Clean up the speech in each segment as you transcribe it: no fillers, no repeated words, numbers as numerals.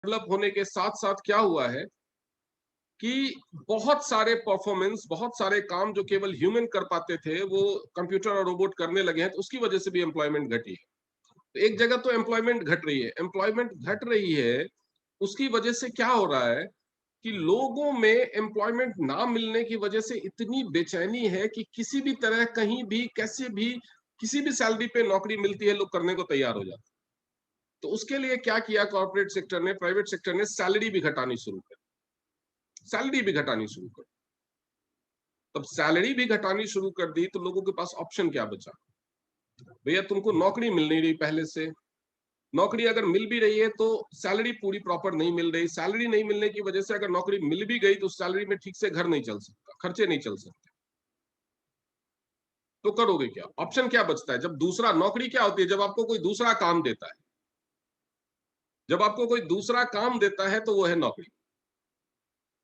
Develop होने के साथ साथ क्या हुआ है कि बहुत सारे परफॉर्मेंस, बहुत सारे काम जो केवल ह्यूमन कर पाते थे वो कंप्यूटर और रोबोट करने लगे हैं, तो उसकी वजह से भी एम्प्लॉयमेंट घटी है। तो एक जगह तो एम्प्लॉयमेंट घट रही है, एम्प्लॉयमेंट घट रही है, उसकी वजह से क्या हो रहा है कि लोगों में एम्प्लॉयमेंट ना मिलने की वजह से इतनी बेचैनी है कि किसी भी तरह, कहीं भी, कैसे भी, किसी भी सैलरी पे नौकरी मिलती है, लोग करने को तैयार हो जाते हैं। तो उसके लिए क्या किया कॉर्पोरेट सेक्टर ने, प्राइवेट सेक्टर ने, सैलरी भी घटानी शुरू कर, सैलरी भी घटानी शुरू कर। तब सैलरी भी घटानी शुरू कर दी तो लोगों के पास ऑप्शन क्या बचा? भैया तुमको नौकरी मिल नहीं रही पहले से, नौकरी अगर मिल भी रही है तो सैलरी पूरी प्रॉपर नहीं मिल रही, सैलरी नहीं मिलने की वजह से अगर नौकरी मिल भी गई तो सैलरी में ठीक से घर नहीं चल सकता, खर्चे नहीं चल सकते, तो करोगे क्या? ऑप्शन क्या बचता है? जब दूसरा, नौकरी क्या होती है? जब आपको कोई दूसरा काम देता है, जब आपको कोई दूसरा काम देता है तो वो है नौकरी।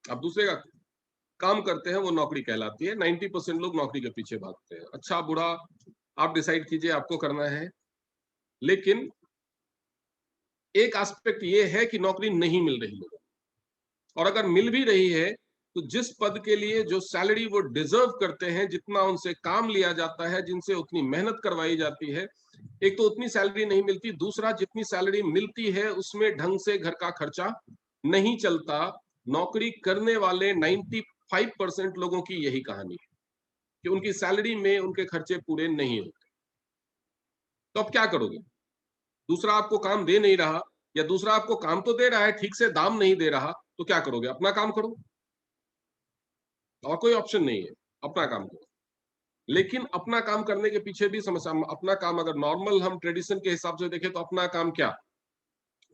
आप दूसरे का काम करते हैं वो नौकरी कहलाती है। 90% लोग नौकरी के पीछे भागते हैं। अच्छा बुरा आप डिसाइड कीजिए आपको करना है, लेकिन एक एस्पेक्ट ये है कि नौकरी नहीं मिल रही लोगों को, और अगर मिल भी रही है तो जिस पद के लिए जो सैलरी वो डिजर्व करते हैं, जितना उनसे काम लिया जाता है, जिनसे उतनी मेहनत करवाई जाती है, एक तो उतनी सैलरी नहीं मिलती, दूसरा जितनी सैलरी मिलती है उसमें ढंग से घर का खर्चा नहीं चलता। नौकरी करने वाले 95% लोगों की यही कहानी है कि उनकी सैलरी में उनके खर्चे पूरे नहीं होते। तो अब क्या करोगे? दूसरा आपको काम दे नहीं रहा, या दूसरा आपको काम तो दे रहा है, ठीक से दाम नहीं दे रहा, तो क्या करोगे? अपना काम करो, और कोई ऑप्शन नहीं है, अपना काम करो। लेकिन अपना काम करने के पीछे भी समस्या, अपना काम अगर नॉर्मल हम ट्रेडिशन के हिसाब से देखें तो अपना काम क्या?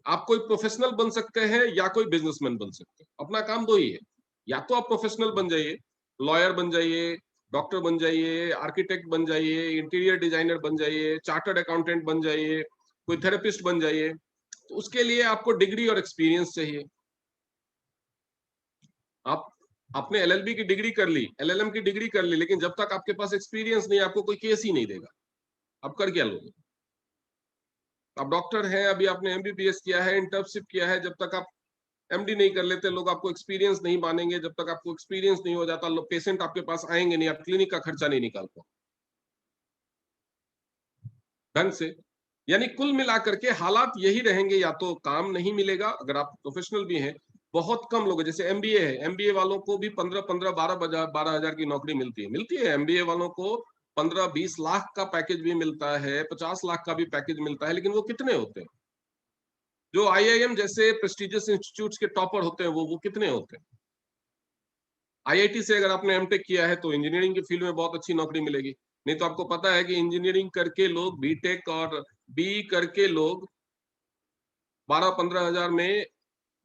आप कोई प्रोफेशनल बन सकते हैं या कोई बिजनेसमैन बन सकते हैं। अपना काम दो ही है, या तो आप प्रोफेशनल बन जाइए, लॉयर बन जाइए, डॉक्टर बन जाइए, आर्किटेक्ट बन जाइए, इंटीरियर डिजाइनर बन जाइए, चार्टर्ड अकाउंटेंट बन जाइए, कोई थेरेपिस्ट बन जाइए। तो उसके लिए आपको डिग्री और एक्सपीरियंस चाहिए। आप आपने एलएलबी की डिग्री कर ली, एलएलएम की डिग्री कर ली, लेकिन जब तक आपके पास एक्सपीरियंस नहीं, आपको कोई केस ही नहीं देगा, आप कर क्या लोगे? आप डॉक्टर हैं, अभी आपने एमबीबीएस किया है, इंटर्नशिप किया है, जब तक आप एमडी नहीं कर लेते, लोग आपको एक्सपीरियंस नहीं मानेंगे। जब तक आपको एक्सपीरियंस नहीं हो जाता, लोग, पेशेंट आपके पास आएंगे नहीं, आप क्लिनिक का खर्चा नहीं निकाल पाओ ढंग से। यानी कुल मिलाकर के हालात यही रहेंगे, या तो काम नहीं मिलेगा, अगर आप प्रोफेशनल भी हैं, बहुत कम लोग हैं। जैसे एमबीए है, एमबीए वालों को भी 15-15, 12-12 हजार की नौकरी मिलती है एमबीए वालों को। 15-20 लाख का पैकेज भी मिलता है, 50 लाख का भी पैकेज मिलता है, लेकिन वो कितने होते हैं? जो आईआईएम जैसे प्रेस्टिजियस इंस्टीट्यूट्स के टॉपर होते हैं वो कितने होते हैं? आईआईटी से अगर आपने एमटेक किया है तो इंजीनियरिंग की फील्ड में बहुत अच्छी नौकरी मिलेगी। नहीं तो आपको पता है कि इंजीनियरिंग करके लोग, बीटेक और बी करके लोग 12-15 हजार में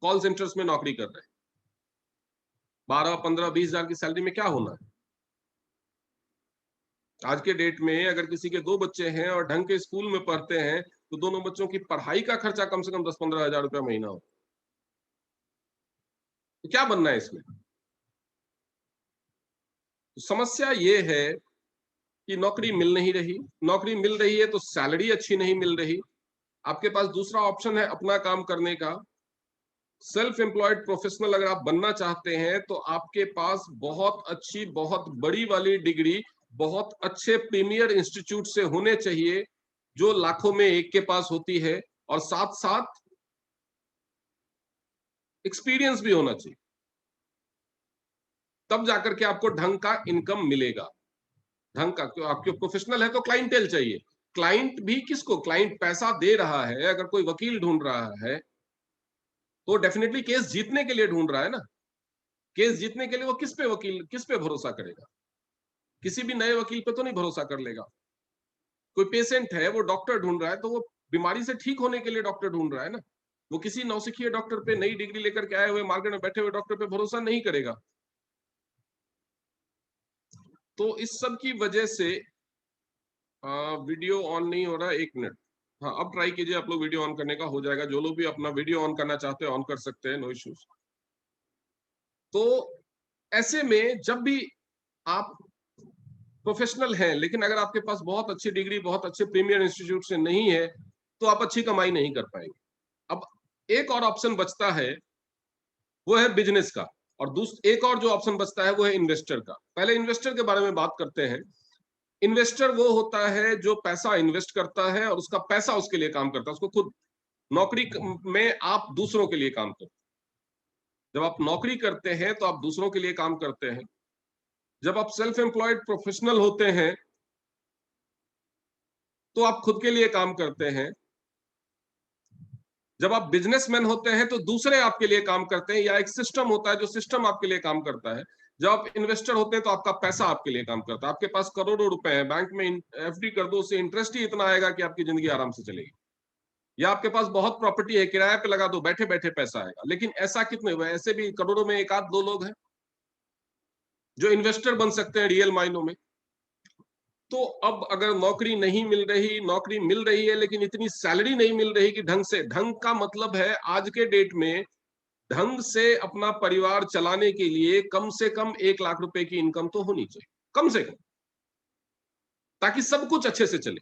कॉल सेंटर्स में नौकरी कर रहे हैं। 12-15-20 हजार की सैलरी में क्या होना है? आज के डेट में अगर किसी के 2 बच्चे हैं और ढंग के स्कूल में पढ़ते हैं तो दोनों बच्चों की पढ़ाई का खर्चा कम से कम 10-15 हजार रुपया महीना हो। तो क्या बनना है इसमें? तो समस्या ये है कि नौकरी मिल नहीं रही, नौकरी मिल रही है तो सैलरी अच्छी नहीं मिल रही। आपके पास दूसरा ऑप्शन है अपना काम करने का। सेल्फ एम्प्लॉयड प्रोफेशनल अगर आप बनना चाहते हैं तो आपके पास बहुत अच्छी, बहुत बड़ी वाली डिग्री, बहुत अच्छे प्रीमियर इंस्टीट्यूट से होने चाहिए, जो लाखों में एक के पास होती है, और साथ साथ एक्सपीरियंस भी होना चाहिए। तब जाकर के आपको ढंग का इनकम मिलेगा। ढंग का, क्यों? आपके प्रोफेशनल है तो क्लाइंटेल चाहिए। क्लाइंट भी किसको? क्लाइंट पैसा दे रहा है, अगर कोई वकील ढूंढ रहा है तो डेफिनेटली केस जीतने के लिए ढूंढ रहा है ना। केस जीतने के लिए वो किस पे भरोसा करेगा? किसी भी नए वकील पे तो नहीं भरोसा कर लेगा। कोई पेशेंट है, वो डॉक्टर ढूंढ रहा है, तो वो बीमारी से ठीक होने के लिए डॉक्टर ढूंढ रहा है ना। वो किसी नौसिखिए डॉक्टर पे, नई डिग्री लेकर के आए हुए मार्केट में बैठे हुए डॉक्टर पे भरोसा नहीं करेगा। तो इस सब की वजह से वीडियो ऑन नहीं हो रहा है, 1 मिनट। हाँ, अब ट्राई कीजिए आप लोग, वीडियो ऑन करने का हो जाएगा। जो लोग भी अपना वीडियो ऑन करना चाहते हैं ऑन कर सकते हैं, नो इश्यूज। तो ऐसे में जब भी आप प्रोफेशनल हैं, लेकिन अगर आपके पास बहुत अच्छी डिग्री, बहुत अच्छे प्रीमियर इंस्टीट्यूट से नहीं है, तो आप अच्छी कमाई नहीं कर पाएंगे। अब एक और ऑप्शन बचता है, वो है बिजनेस का, और एक और जो ऑप्शन बचता है वो है इन्वेस्टर का। पहले इन्वेस्टर के बारे में बात करते हैं। इन्वेस्टर वो होता है जो पैसा इन्वेस्ट करता है और उसका पैसा उसके लिए काम करता है, उसको खुद नौकरी में आप दूसरों के लिए काम करते हैं। जब आप नौकरी करते हैं तो आप दूसरों के लिए काम करते हैं। जब आप सेल्फ एम्प्लॉयड प्रोफेशनल होते हैं तो आप खुद के लिए काम करते हैं। जब आप बिजनेसमैन होते हैं तो दूसरे आपके लिए काम करते हैं, या एक सिस्टम होता है जो सिस्टम आपके लिए काम करता है। जब आप इन्वेस्टर होते हैं तो आपका पैसा आपके लिए काम करता है। आपके पास करोड़ों रुपए हैं, बैंक में एफडी कर दो, उससे इंटरेस्ट ही इतना आएगा कि आपकी जिंदगी आराम से चलेगी। या आपके पास बहुत प्रॉपर्टी है, किराए पे लगा दो, बैठे बैठे पैसा आएगा। लेकिन ऐसा कितने हुए? ऐसे भी करोड़ों में एक आध दो लोग हैं जो इन्वेस्टर बन सकते हैं रियल मायनों में। तो अब अगर नौकरी नहीं मिल रही, नौकरी मिल रही है लेकिन इतनी सैलरी नहीं मिल रही कि ढंग से, ढंग का मतलब है आज के डेट में ढंग से अपना परिवार चलाने के लिए कम से कम 1 लाख रुपए की इनकम तो होनी चाहिए, कम से कम, ताकि सब कुछ अच्छे से चले,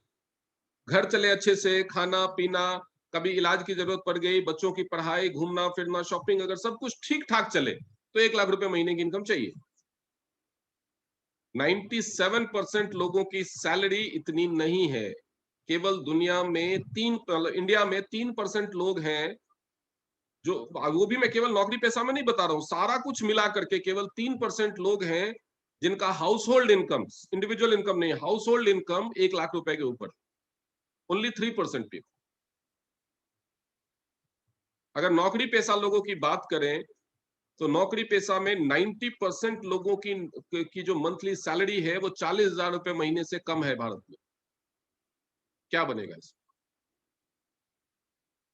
घर चले अच्छे से, खाना पीना, कभी इलाज की जरूरत पड़ गई, बच्चों की पढ़ाई, घूमना फिरना, शॉपिंग, अगर सब कुछ ठीक ठाक चले तो 1 लाख रुपए महीने की इनकम चाहिए। 97% लोगों की सैलरी इतनी नहीं है। केवल दुनिया में इंडिया में 3% लोग हैं जो, वो भी मैं केवल नौकरी पेशा में नहीं बता रहा हूं, सारा कुछ मिला करके केवल 3% लोग हैं जिनका house hold income, individual income नहीं, हाउस होल्ड इनकम 1 लाख रुपए के ऊपर। Only 3% people. अगर नौकरी पेशा लोगों की बात करें तो नौकरी पेशा में 90% लोगों की जो मंथली सैलरी है वो 40,000 रुपए महीने से कम है भारत में। क्या बनेगा इसमें?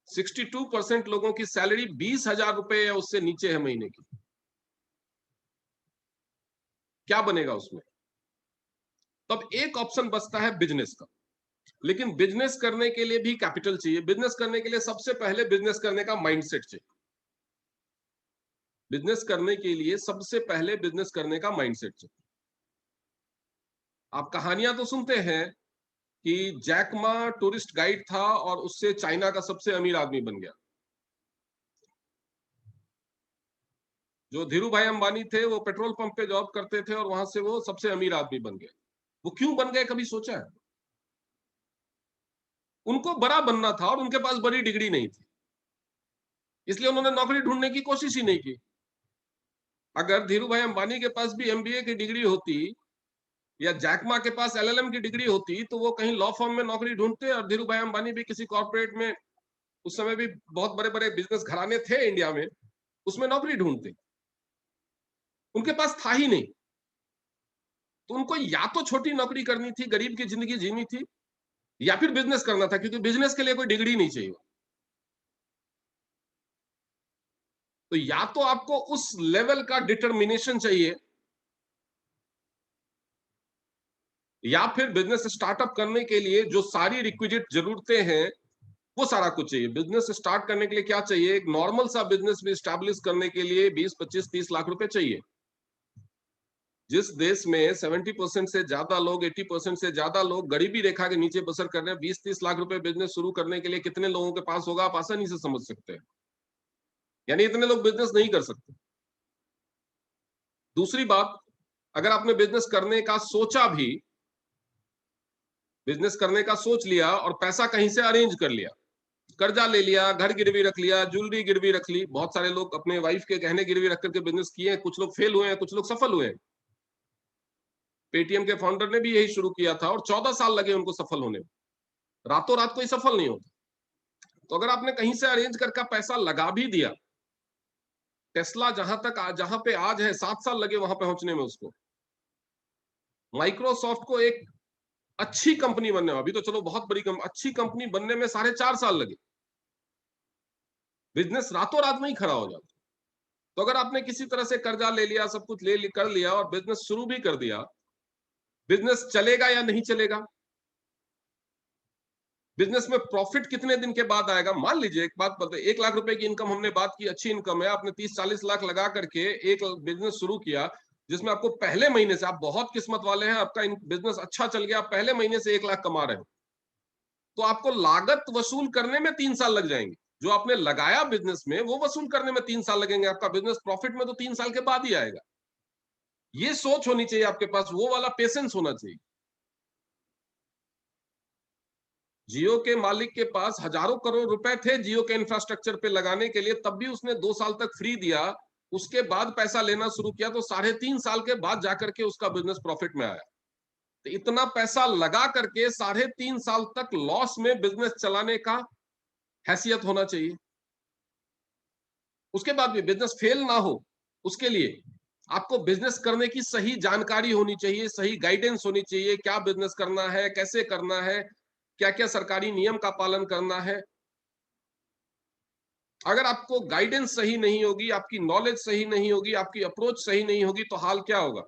62% लोगों की सैलरी 20,000 रुपए या उससे नीचे है महीने की। क्या बनेगा उसमें? तब एक ऑप्शन बचता है बिजनेस का। लेकिन बिजनेस करने के लिए भी कैपिटल चाहिए। बिजनेस करने के लिए सबसे पहले बिजनेस करने का माइंडसेट चाहिए। बिजनेस करने के लिए सबसे पहले बिजनेस करने का माइंडसेट चाहिए। आप कहानियां तो सुनते हैं कि जैक मा टूरिस्ट गाइड था और उससे चाइना का सबसे अमीर आदमी बन गया। जो धीरू भाई अंबानी थे वो पेट्रोल पंप पे जॉब करते थे और वहां से वो सबसे अमीर आदमी बन गए। वो क्यों बन गए, कभी सोचा है? उनको बड़ा बनना था और उनके पास बड़ी डिग्री नहीं थी, इसलिए उन्होंने नौकरी ढूंढने की कोशिश ही नहीं की। अगर धीरू भाई अंबानी के पास भी एमबीए की डिग्री होती या जैकमा के पास एलएलएम की डिग्री होती तो वो कहीं लॉ फर्म में नौकरी ढूंढते, और धीरू भाई अंबानी भी किसी कॉर्पोरेट में, उस समय भी बहुत बड़े बड़े बिजनेस घराने थे इंडिया में, उसमें नौकरी ढूंढते। उनके पास था ही नहीं, तो उनको या तो छोटी नौकरी करनी थी, गरीब की जिंदगी जीनी थी, या फिर बिजनेस करना था, क्योंकि बिजनेस के लिए कोई डिग्री नहीं चाहिए। तो या तो आपको उस लेवल का डिटर्मिनेशन चाहिए, या फिर बिजनेस स्टार्टअप करने के लिए जो सारी रिक्विजिट जरूरतें हैं वो सारा कुछ चाहिए। बिजनेस स्टार्ट करने के लिए क्या चाहिए? एक नॉर्मल सा बिजनेस भी स्टैब्लिश करने के लिए 20, 25, 30 लाख रुपए चाहिए। जिस देश में 70% से ज्यादा लोग, 80% से ज्यादा लोग गरीबी रेखा के नीचे बसर कर रहे हैं, 20-30 लाख रुपए बिजनेस शुरू करने के लिए कितने लोगों के पास होगा, आप आसानी से समझ सकते हैं। यानी इतने लोग बिजनेस नहीं कर सकते। दूसरी बात, अगर आपने बिजनेस करने का सोचा भी, बिजनेस करने का सोच लिया और पैसा कहीं से अरेंज कर लिया, कर्जा ले लिया, घर गिरवी रख लिया, ज्वेलरी गिरवी रख ली, बहुत सारे लोग अपने वाइफ के गहने गिरवी रख करके बिजनेस किए हैं, कुछ लोग फेल हुए हैं, कुछ लोग सफल हुए हैं। पेटीएम के फाउंडर ने भी यही शुरू किया था और 14 साल लगे उनको सफल होने में। रातों रात कोई सफल नहीं होता। तो अगर आपने कहीं से अरेंज करके पैसा लगा भी दिया, टेस्ला जहां पे आज है, 7 साल लगे वहां पहुंचने में उसको। माइक्रोसॉफ्ट को एक अच्छी कंपनी बनने में, अभी तो चलो बहुत बड़ी अच्छी कंपनी बनने में 4.5 साल लगे। बिजनेस रातों रात नहीं खड़ा हो जाता। तो अगर आपने किसी तरह से कर्जा ले लिया, सब कुछ कर लिया और बिजनेस शुरू भी कर दिया, बिजनेस चलेगा या नहीं चलेगा? बिजनेस में प्रॉफिट कितने दिन के बाद आएगा? मान लीजिए, एक बात बताइए, 1 लाख रुपए की इनकम हमने बात की, अच्छी इनकम है, आपने 30-40 लाख लगा करके एक बिजनेस शुरू किया, जिसमें आपको पहले महीने से, आप बहुत किस्मत वाले हैं, आपका बिजनेस अच्छा चल गया, आप पहले महीने से 1 लाख कमा रहे हो। तो आपको लागत वसूल करने में 3 साल लग जाएंगे। जो आपने लगाया बिजनेस में वो वसूल करने में 3 साल लगेंगे। आपका बिजनेस प्रॉफिट में तो 3 साल के बाद ही आएगा। ये सोच होनी चाहिए आपके पास, वो वाला पेशेंस होना चाहिए। जियो के मालिक के पास हजारों करोड़ रुपए थे जियो के इंफ्रास्ट्रक्चर पे लगाने के लिए, तब भी उसने 2 साल तक फ्री दिया। उसके बाद पैसा लेना शुरू किया तो 3.5 साल के बाद जाकर के उसका बिजनेस प्रॉफिट में आया। तो इतना पैसा लगा करके 3.5 साल तक लॉस में बिजनेस चलाने का हैसियत होना चाहिए। उसके बाद भी बिजनेस फेल ना हो, उसके लिए आपको बिजनेस करने की सही जानकारी होनी चाहिए, सही गाइडेंस होनी चाहिए। क्या बिजनेस करना है, कैसे करना है, क्या क्या सरकारी नियम का पालन करना है। अगर आपको गाइडेंस सही नहीं होगी, आपकी नॉलेज सही नहीं होगी, आपकी अप्रोच सही नहीं होगी, तो हाल क्या होगा।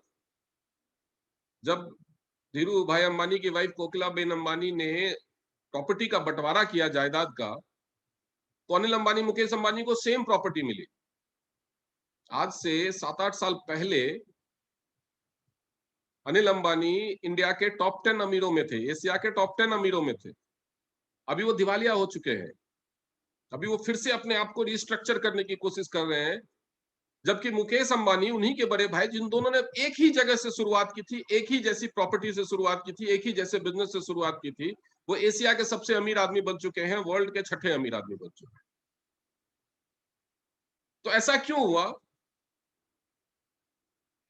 जब धीरू भाई अंबानी की वाइफ कोकिला बेन अंबानी ने प्रॉपर्टी का बंटवारा किया जायदाद का, तो अनिल अंबानी मुकेश अंबानी को सेम प्रॉपर्टी मिली। आज से 7-8 साल पहले अनिल अंबानी इंडिया के टॉप 10 अमीरों में थे, एशिया के टॉप 10 अमीरों में थे। अभी वो दिवालिया हो चुके हैं। अभी वो फिर से अपने आप को रिस्ट्रक्चर करने की कोशिश कर रहे हैं। जबकि मुकेश अंबानी उन्हीं के बड़े भाई, जिन दोनों ने एक ही जगह से शुरुआत की थी, एक ही जैसी प्रॉपर्टी से शुरुआत की थी, एक ही जैसे बिजनेस से शुरुआत की थी, वो एशिया के सबसे अमीर आदमी बन चुके हैं, वर्ल्ड के 6ठे अमीर आदमी बन चुके हैं। तो ऐसा क्यों हुआ?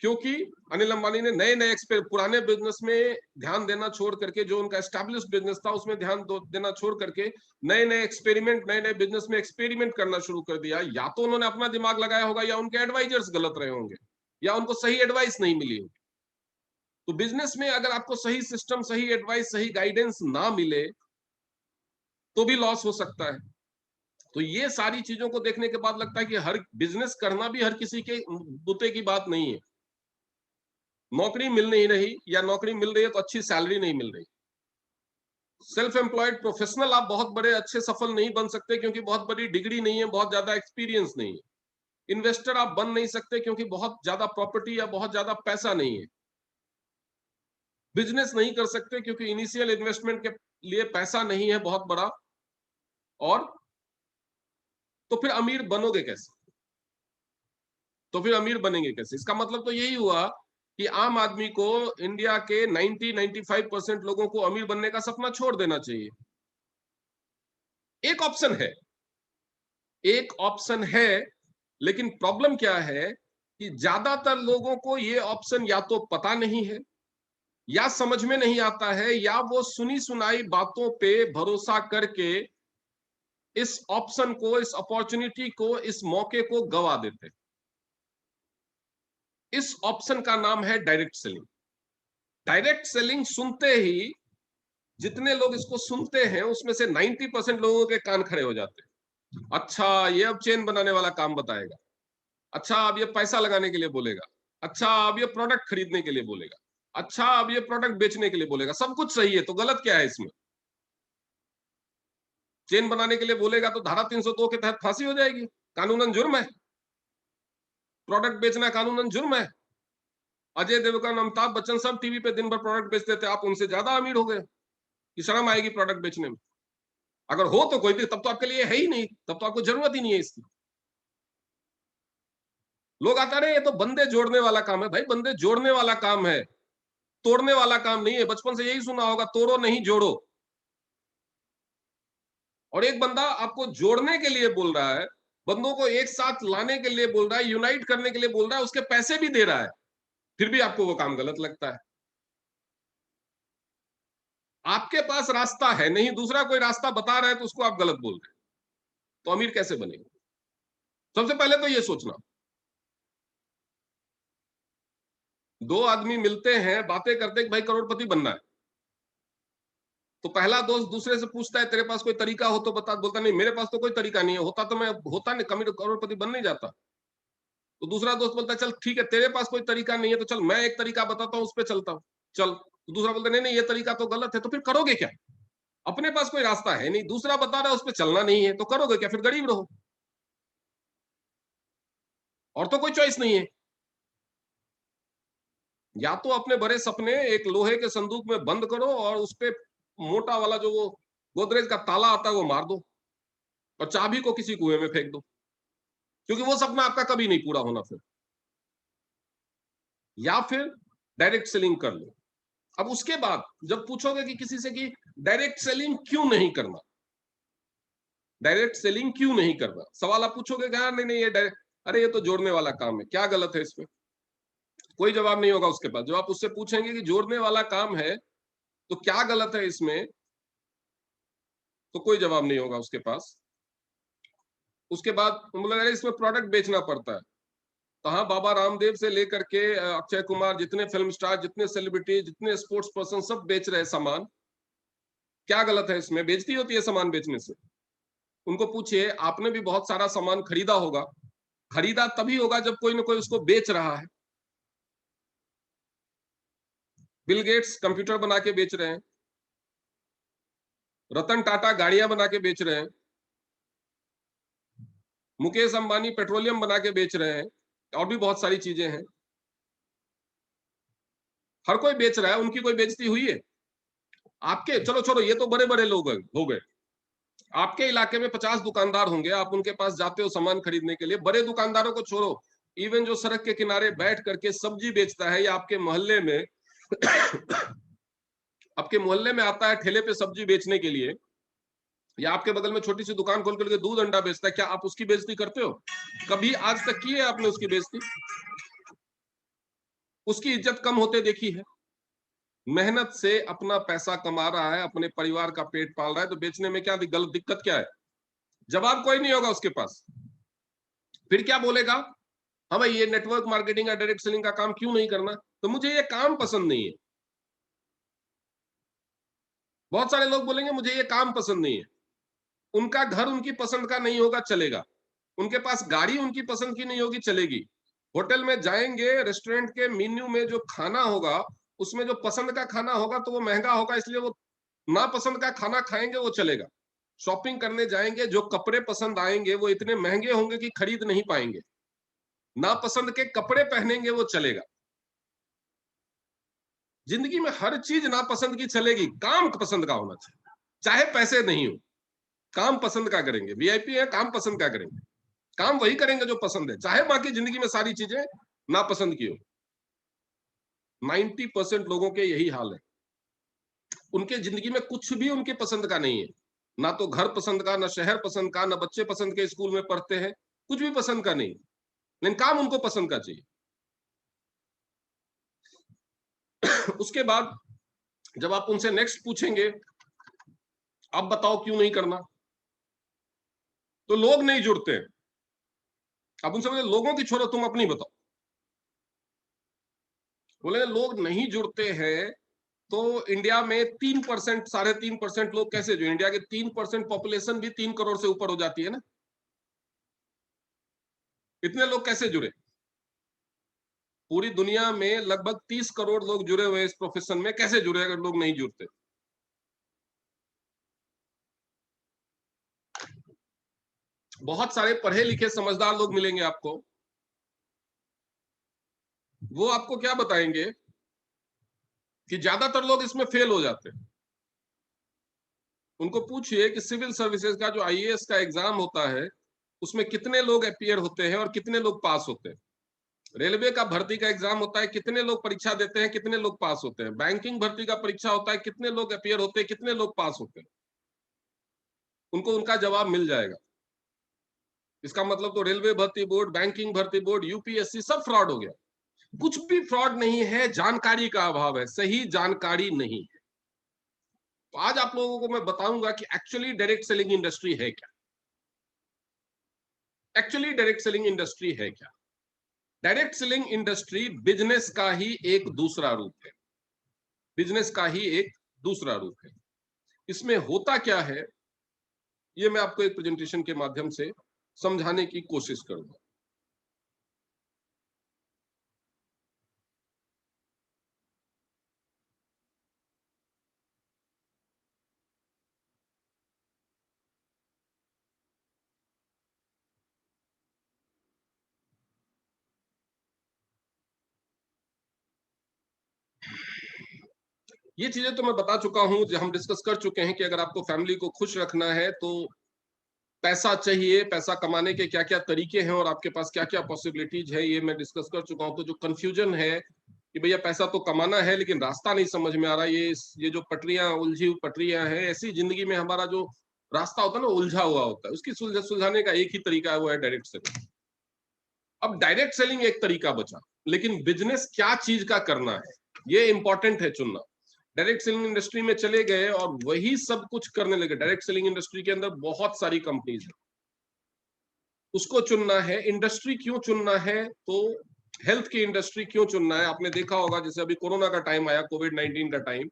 क्योंकि अनिल अंबानी ने नए नए पुराने बिजनेस में ध्यान देना छोड़ करके, जो उनका एस्टैब्लिश्ड बिजनेस था उसमें ध्यान देना छोड़ करके, नए नए एक्सपेरिमेंट, नए नए बिजनेस में एक्सपेरिमेंट करना शुरू कर दिया। या तो उन्होंने अपना दिमाग लगाया होगा, या उनके एडवाइजर्स गलत रहे होंगे, या उनको सही एडवाइस नहीं मिली होगी। तो बिजनेस में अगर आपको सही सिस्टम, सही एडवाइस, सही गाइडेंस ना मिले तो भी लॉस हो सकता है। तो ये सारी चीजों को देखने के बाद लगता है कि हर बिजनेस करना भी हर किसी के बुते की बात नहीं है। नौकरी मिल नहीं रही, या नौकरी मिल रही है तो अच्छी सैलरी नहीं मिल रही। सेल्फ एम्प्लॉयड प्रोफेशनल आप बहुत बड़े अच्छे सफल नहीं बन सकते, क्योंकि बहुत बड़ी डिग्री नहीं है, बहुत ज्यादा एक्सपीरियंस नहीं है। इन्वेस्टर आप बन नहीं सकते, क्योंकि बहुत ज्यादा प्रॉपर्टी या बहुत ज्यादा पैसा नहीं है। बिजनेस नहीं कर सकते, क्योंकि इनिशियल इन्वेस्टमेंट के लिए पैसा नहीं है बहुत बड़ा। और तो फिर अमीर बनोगे कैसे? तो फिर अमीर बनेंगे कैसे? इसका मतलब तो यही हुआ कि आम आदमी को, इंडिया के 90-95% लोगों को अमीर बनने का सपना छोड़ देना चाहिए। एक ऑप्शन है, एक ऑप्शन है, लेकिन प्रॉब्लम क्या है कि ज्यादातर लोगों को ये ऑप्शन या तो पता नहीं है, या समझ में नहीं आता है, या वो सुनी सुनाई बातों पे भरोसा करके इस ऑप्शन को, इस अपॉर्चुनिटी को, इस मौके को गवा देते। इस ऑप्शन का नाम है डायरेक्ट सेलिंग। डायरेक्ट सेलिंग सुनते ही, जितने लोग इसको सुनते हैं उसमें से 90% लोगों के कान खड़े हो जाते हैं। अच्छा, ये अब चेन बनाने वाला काम बताएगा। अच्छा, अब ये पैसा लगाने के लिए बोलेगा। अच्छा, अब ये प्रोडक्ट खरीदने के लिए बोलेगा। अच्छा, अब ये प्रोडक्ट बेचने के लिए बोलेगा। सब कुछ सही है, तो गलत क्या है इसमें? चेन बनाने के लिए बोलेगा तो धारा 302 के तहत फांसी हो जाएगी, कानूनन जुर्म है। प्रोडक्ट बेचना कानूनन जुर्म है। अजय देवगन, अमिताभ बच्चन सब टीवी पे दिन भर प्रोडक्ट बेचते थे, आप उनसे ज्यादा अमीर हो गए कि शर्म आएगी प्रोडक्ट बेचने में। अगर हो तो कोई भी, तब तो आपके लिए है ही नहीं, तब तो आपको जरूरत ही नहीं है इसकी। लोग आता रहे, ये तो बंदे जोड़ने वाला काम है। भाई, बंदे जोड़ने वाला काम है, तोड़ने वाला काम नहीं है। बचपन से यही सुना होगा, तोड़ो नहीं जोड़ो। और एक बंदा आपको जोड़ने के लिए बोल रहा है, बंदों को एक साथ लाने के लिए बोल रहा है, यूनाइट करने के लिए बोल रहा है, उसके पैसे भी दे रहा है, फिर भी आपको वो काम गलत लगता है। आपके पास रास्ता है नहीं, दूसरा कोई रास्ता बता रहा है तो उसको आप गलत बोल रहे हैं, तो अमीर कैसे बनेंगे? सबसे पहले तो ये सोचना। दो आदमी मिलते हैं, बातें करते हैं कि भाई करोड़पति बनना है, तो पहला दोस्त दूसरे से पूछता है तेरे पास कोई तरीका हो तो बता। बोलता नहीं, मेरे पास तो कोई तरीका नहीं है, होता तो मैं होता नहीं, कभी करोड़पति बन नहीं जाता। तो दूसरा दोस्त बोलता है चल ठीक है, तेरे पास कोई तरीका नहीं है तो चल मैं एक तरीका बताता हूं, उस पर चलता हूं, चल। तो दूसरा बोलता है नहीं नहीं, ये तरीका तो गलत है। तो फिर करोगे क्या? अपने पास कोई रास्ता है नहीं, दूसरा बता रहा है उस पर चलना नहीं है, तो करोगे क्या? फिर गरीब रहो, और तो कोई चॉइस नहीं है। या तो अपने बड़े सपने एक लोहे के संदूक में बंद करो और उस पे मोटा वाला जो वो गोदरेज का ताला आता है वो मार दो, और चाबी को किसी कुएं में फेंक दो, क्योंकि वो सपना आपका कभी नहीं पूरा होना फिर। या फिर डायरेक्ट सेलिंग कर लो। अब उसके बाद जब पूछोगे कि किसी से कि डायरेक्ट सेलिंग क्यों नहीं करना, डायरेक्ट सेलिंग क्यों नहीं करना, सवाल आप पूछोगे कि हाँ नहीं नहीं ये डायरेक्ट, अरे ये तो जोड़ने वाला काम है, क्या गलत है इसमें? कोई जवाब नहीं होगा उसके पास। जब आप उससे पूछेंगे कि जोड़ने वाला काम है तो क्या गलत है इसमें, तो कोई जवाब नहीं होगा उसके पास। उसके बाद बोला अरे इसमें प्रोडक्ट बेचना पड़ता है। तो हाँ, बाबा रामदेव से लेकर के अक्षय कुमार, जितने फिल्म स्टार, जितने सेलिब्रिटी, जितने स्पोर्ट्स पर्सन, सब बेच रहे हैं सामान, क्या गलत है इसमें? बेइज्जती होती है सामान बेचने से। उनको पूछिए, आपने भी बहुत सारा सामान खरीदा होगा, खरीदा तभी होगा जब कोई ना कोई उसको बेच रहा है। बिल गेट्स कंप्यूटर बना के बेच रहे हैं, रतन टाटा गाड़ियां बना के बेच रहे हैं, मुकेश अंबानी पेट्रोलियम बना के बेच रहे हैं, और भी बहुत सारी चीजें हैं। हर कोई बेच रहा है, उनकी कोई बेइज्जती हुई है? आपके, चलो छोड़ो, ये तो बड़े बड़े लोग हो गए। आपके इलाके में 50 दुकानदार होंगे, आप उनके पास जाते हो सामान खरीदने के लिए। बड़े दुकानदारों को छोड़ो, इवन जो सड़क के किनारे बैठ करके सब्जी बेचता है, या आपके मोहल्ले में आपके मोहल्ले में आता है ठेले पे सब्जी बेचने के लिए, या आपके बगल में छोटी सी दुकान खोल करके दूध अंडा बेचता है, क्या आप उसकी बेइज्जती करते हो? कभी आज तक की है आपने उसकी बेइज्जती? उसकी इज्जत कम होते देखी है? मेहनत से अपना पैसा कमा रहा है, अपने परिवार का पेट पाल रहा है, तो बेचने में क्या गलत, दिक्कत क्या है? जवाब कोई नहीं होगा उसके पास। फिर क्या बोलेगा? हाँ भाई, ये नेटवर्क मार्केटिंग या डायरेक्ट सेलिंग का काम क्यों नहीं करना? तो मुझे ये काम पसंद नहीं है। बहुत सारे लोग बोलेंगे मुझे ये काम पसंद नहीं है। उनका घर उनकी पसंद का नहीं होगा, चलेगा। उनके पास गाड़ी उनकी पसंद की नहीं होगी, चलेगी। होटल में जाएंगे, रेस्टोरेंट के मेन्यू में जो खाना होगा, उसमें जो पसंद का खाना होगा तो वो महंगा होगा, इसलिए वो नापसंद का खाना खाएंगे, वो चलेगा। शॉपिंग करने जाएंगे, जो कपड़े पसंद आएंगे वो इतने महंगे होंगे कि खरीद नहीं पाएंगे, नापसंद के कपड़े पहनेंगे, वो चलेगा। जिंदगी में हर चीज नापसंद की चलेगी, काम पसंद का होना चाहिए। चाहे पैसे नहीं हो, काम पसंद का करेंगे। वीआईपी है, काम पसंद का करेंगे। काम वही करेंगे जो पसंद है, चाहे बाकी जिंदगी में सारी चीजें नापसंद की हो। 90% लोगों के यही हाल है। उनके जिंदगी में कुछ भी उनके पसंद का नहीं है। ना तो घर पसंद का, ना शहर पसंद का, ना बच्चे पसंद के स्कूल में पढ़ते हैं, कुछ भी पसंद का नहीं। लेकिन काम उनको पसंद का चाहिए। उसके बाद जब आप उनसे नेक्स्ट पूछेंगे, आप बताओ क्यों नहीं करना, तो लोग नहीं जुड़ते हैं। अब उनसे बोले लोगों की छोड़ो, तुम अपनी बताओ। बोले लोग नहीं जुड़ते हैं, तो इंडिया में 3%, 3.5% लोग कैसे जुड़े? इंडिया के 3% पॉपुलेशन भी 3 करोड़ से ऊपर हो जाती है ना। इतने लोग कैसे जुड़े? पूरी दुनिया में लगभग 30 करोड़ लोग जुड़े हुए हैं इस प्रोफेशन में, कैसे जुड़े अगर लोग नहीं जुड़ते? बहुत सारे पढ़े लिखे समझदार लोग मिलेंगे आपको, वो आपको क्या बताएंगे कि ज्यादातर लोग इसमें फेल हो जाते हैं। उनको पूछिए कि सिविल सर्विसेज का जो आईएएस का एग्जाम होता है, उसमें कितने लोग अपियर होते हैं और कितने लोग पास होते हैं। रेलवे का भर्ती का एग्जाम होता है, कितने लोग परीक्षा देते हैं, कितने लोग पास होते हैं। बैंकिंग भर्ती का परीक्षा होता है, कितने लोग अपियर होते हैं, कितने लोग पास होते हैं। उनको उनका जवाब मिल जाएगा। इसका मतलब तो रेलवे भर्ती बोर्ड, बैंकिंग भर्ती बोर्ड, यूपीएससी सब फ्रॉड हो गया। कुछ भी फ्रॉड नहीं है, जानकारी का अभाव है, सही जानकारी नहीं है। तो आज आप लोगों को मैं बताऊंगा कि एक्चुअली डायरेक्ट सेलिंग इंडस्ट्री है क्या। एक्चुअली डायरेक्ट सेलिंग इंडस्ट्री है क्या? डायरेक्ट सेलिंग इंडस्ट्री बिजनेस का ही एक दूसरा रूप है। बिजनेस का ही एक दूसरा रूप है। इसमें होता क्या है, ये मैं आपको एक प्रेजेंटेशन के माध्यम से समझाने की कोशिश करूंगा। ये चीजें तो मैं बता चुका हूं, जो हम डिस्कस कर चुके हैं कि अगर आपको फैमिली को खुश रखना है तो पैसा चाहिए, पैसा कमाने के क्या क्या तरीके हैं और आपके पास क्या क्या पॉसिबिलिटीज है, ये मैं डिस्कस कर चुका हूं। तो जो कंफ्यूजन है कि भैया पैसा तो कमाना है लेकिन रास्ता नहीं समझ में आ रहा, ये जो पटरियां, उलझी हुई पटरियां हैं, ऐसी जिंदगी में हमारा जो रास्ता होता है ना, उलझा हुआ होता है, उसकी सुलझाने का एक ही तरीका है, वो है डायरेक्ट सेलिंग। अब डायरेक्ट सेलिंग एक तरीका बचा, लेकिन बिजनेस क्या चीज का करना है ये इंपॉर्टेंट है चुनना। डायरेक्ट सेलिंग इंडस्ट्री में चले गए और वही सब कुछ करने लगे। डायरेक्ट सेलिंग इंडस्ट्री के अंदर बहुत सारी कंपनीज है, उसको चुनना है। इंडस्ट्री क्यों चुनना है, तो हेल्थ की इंडस्ट्री क्यों चुनना है। आपने देखा होगा जैसे अभी कोरोना का टाइम आया, कोविड-19 का टाइम,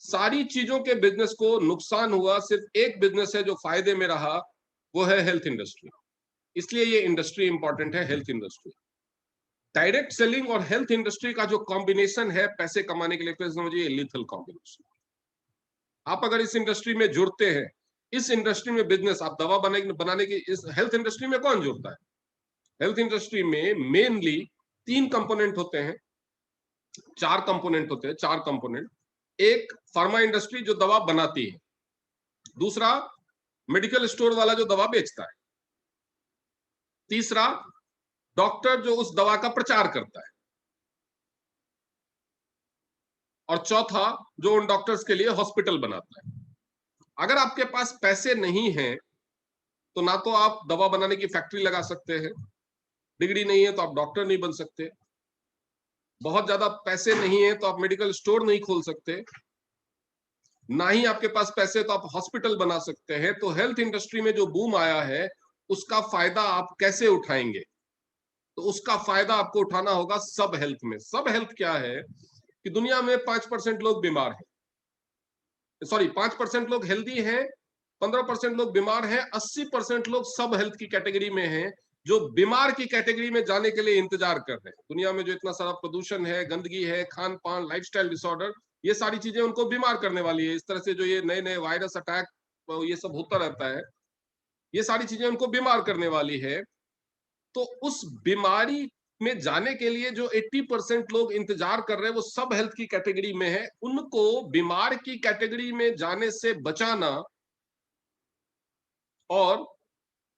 सारी चीजों के बिजनेस को नुकसान हुआ, सिर्फ एक बिजनेस है जो फायदे में रहा, वो है हेल्थ इंडस्ट्री। इसलिए ये इंडस्ट्री इंपॉर्टेंट है, हेल्थ इंडस्ट्री। डायरेक्ट सेलिंग और हेल्थ इंडस्ट्री का जो कॉम्बिनेशन है पैसे कमाने के लिए, फिर समझिए लिथल कॉम्बिनेशन। आप अगर इस इंडस्ट्री में जुड़ते हैं, इस इंडस्ट्री में बिजनेस, आप दवा बनाने की इस हेल्थ इंडस्ट्री में कौन जुड़ता है? हेल्थ इंडस्ट्री में मेनली 3 कंपोनेंट होते हैं, 4 कंपोनेंट होते हैं, 4 कंपोनेंट। एक फार्मा इंडस्ट्री जो दवा बनाती है, दूसरा मेडिकल स्टोर वाला जो दवा बेचता है, तीसरा डॉक्टर जो उस दवा का प्रचार करता है, और चौथा जो उन डॉक्टर्स के लिए हॉस्पिटल बनाता है। अगर आपके पास पैसे नहीं हैं तो ना तो आप दवा बनाने की फैक्ट्री लगा सकते हैं, डिग्री नहीं है तो आप डॉक्टर नहीं बन सकते, बहुत ज्यादा पैसे नहीं है तो आप मेडिकल स्टोर नहीं खोल सकते, ना ही आपके पास पैसे तो आप हॉस्पिटल बना सकते हैं। तो हेल्थ इंडस्ट्री में जो बूम आया है उसका फायदा आप कैसे उठाएंगे? तो उसका फायदा आपको उठाना होगा सब हेल्थ में। सब हेल्थ क्या है कि दुनिया में 5% लोग बीमार हैं, सॉरी 5% लोग हेल्दी हैं, 15% लोग बीमार हैं, 80% लोग सब हेल्थ की कैटेगरी में हैं, जो बीमार की कैटेगरी में जाने के लिए इंतजार कर रहे हैं। दुनिया में जो इतना सारा प्रदूषण है, गंदगी है, खान पान, लाइफस्टाइल डिसऑर्डर, ये सारी चीजें उनको बीमार करने वाली है। इस तरह से जो ये नए नए वायरस अटैक ये सब होता रहता है, ये सारी चीजें उनको बीमार करने वाली है। तो उस बीमारी में जाने के लिए जो 80% लोग इंतजार कर रहे हैं वो सब हेल्थ की कैटेगरी में है। उनको बीमार की कैटेगरी में जाने से बचाना और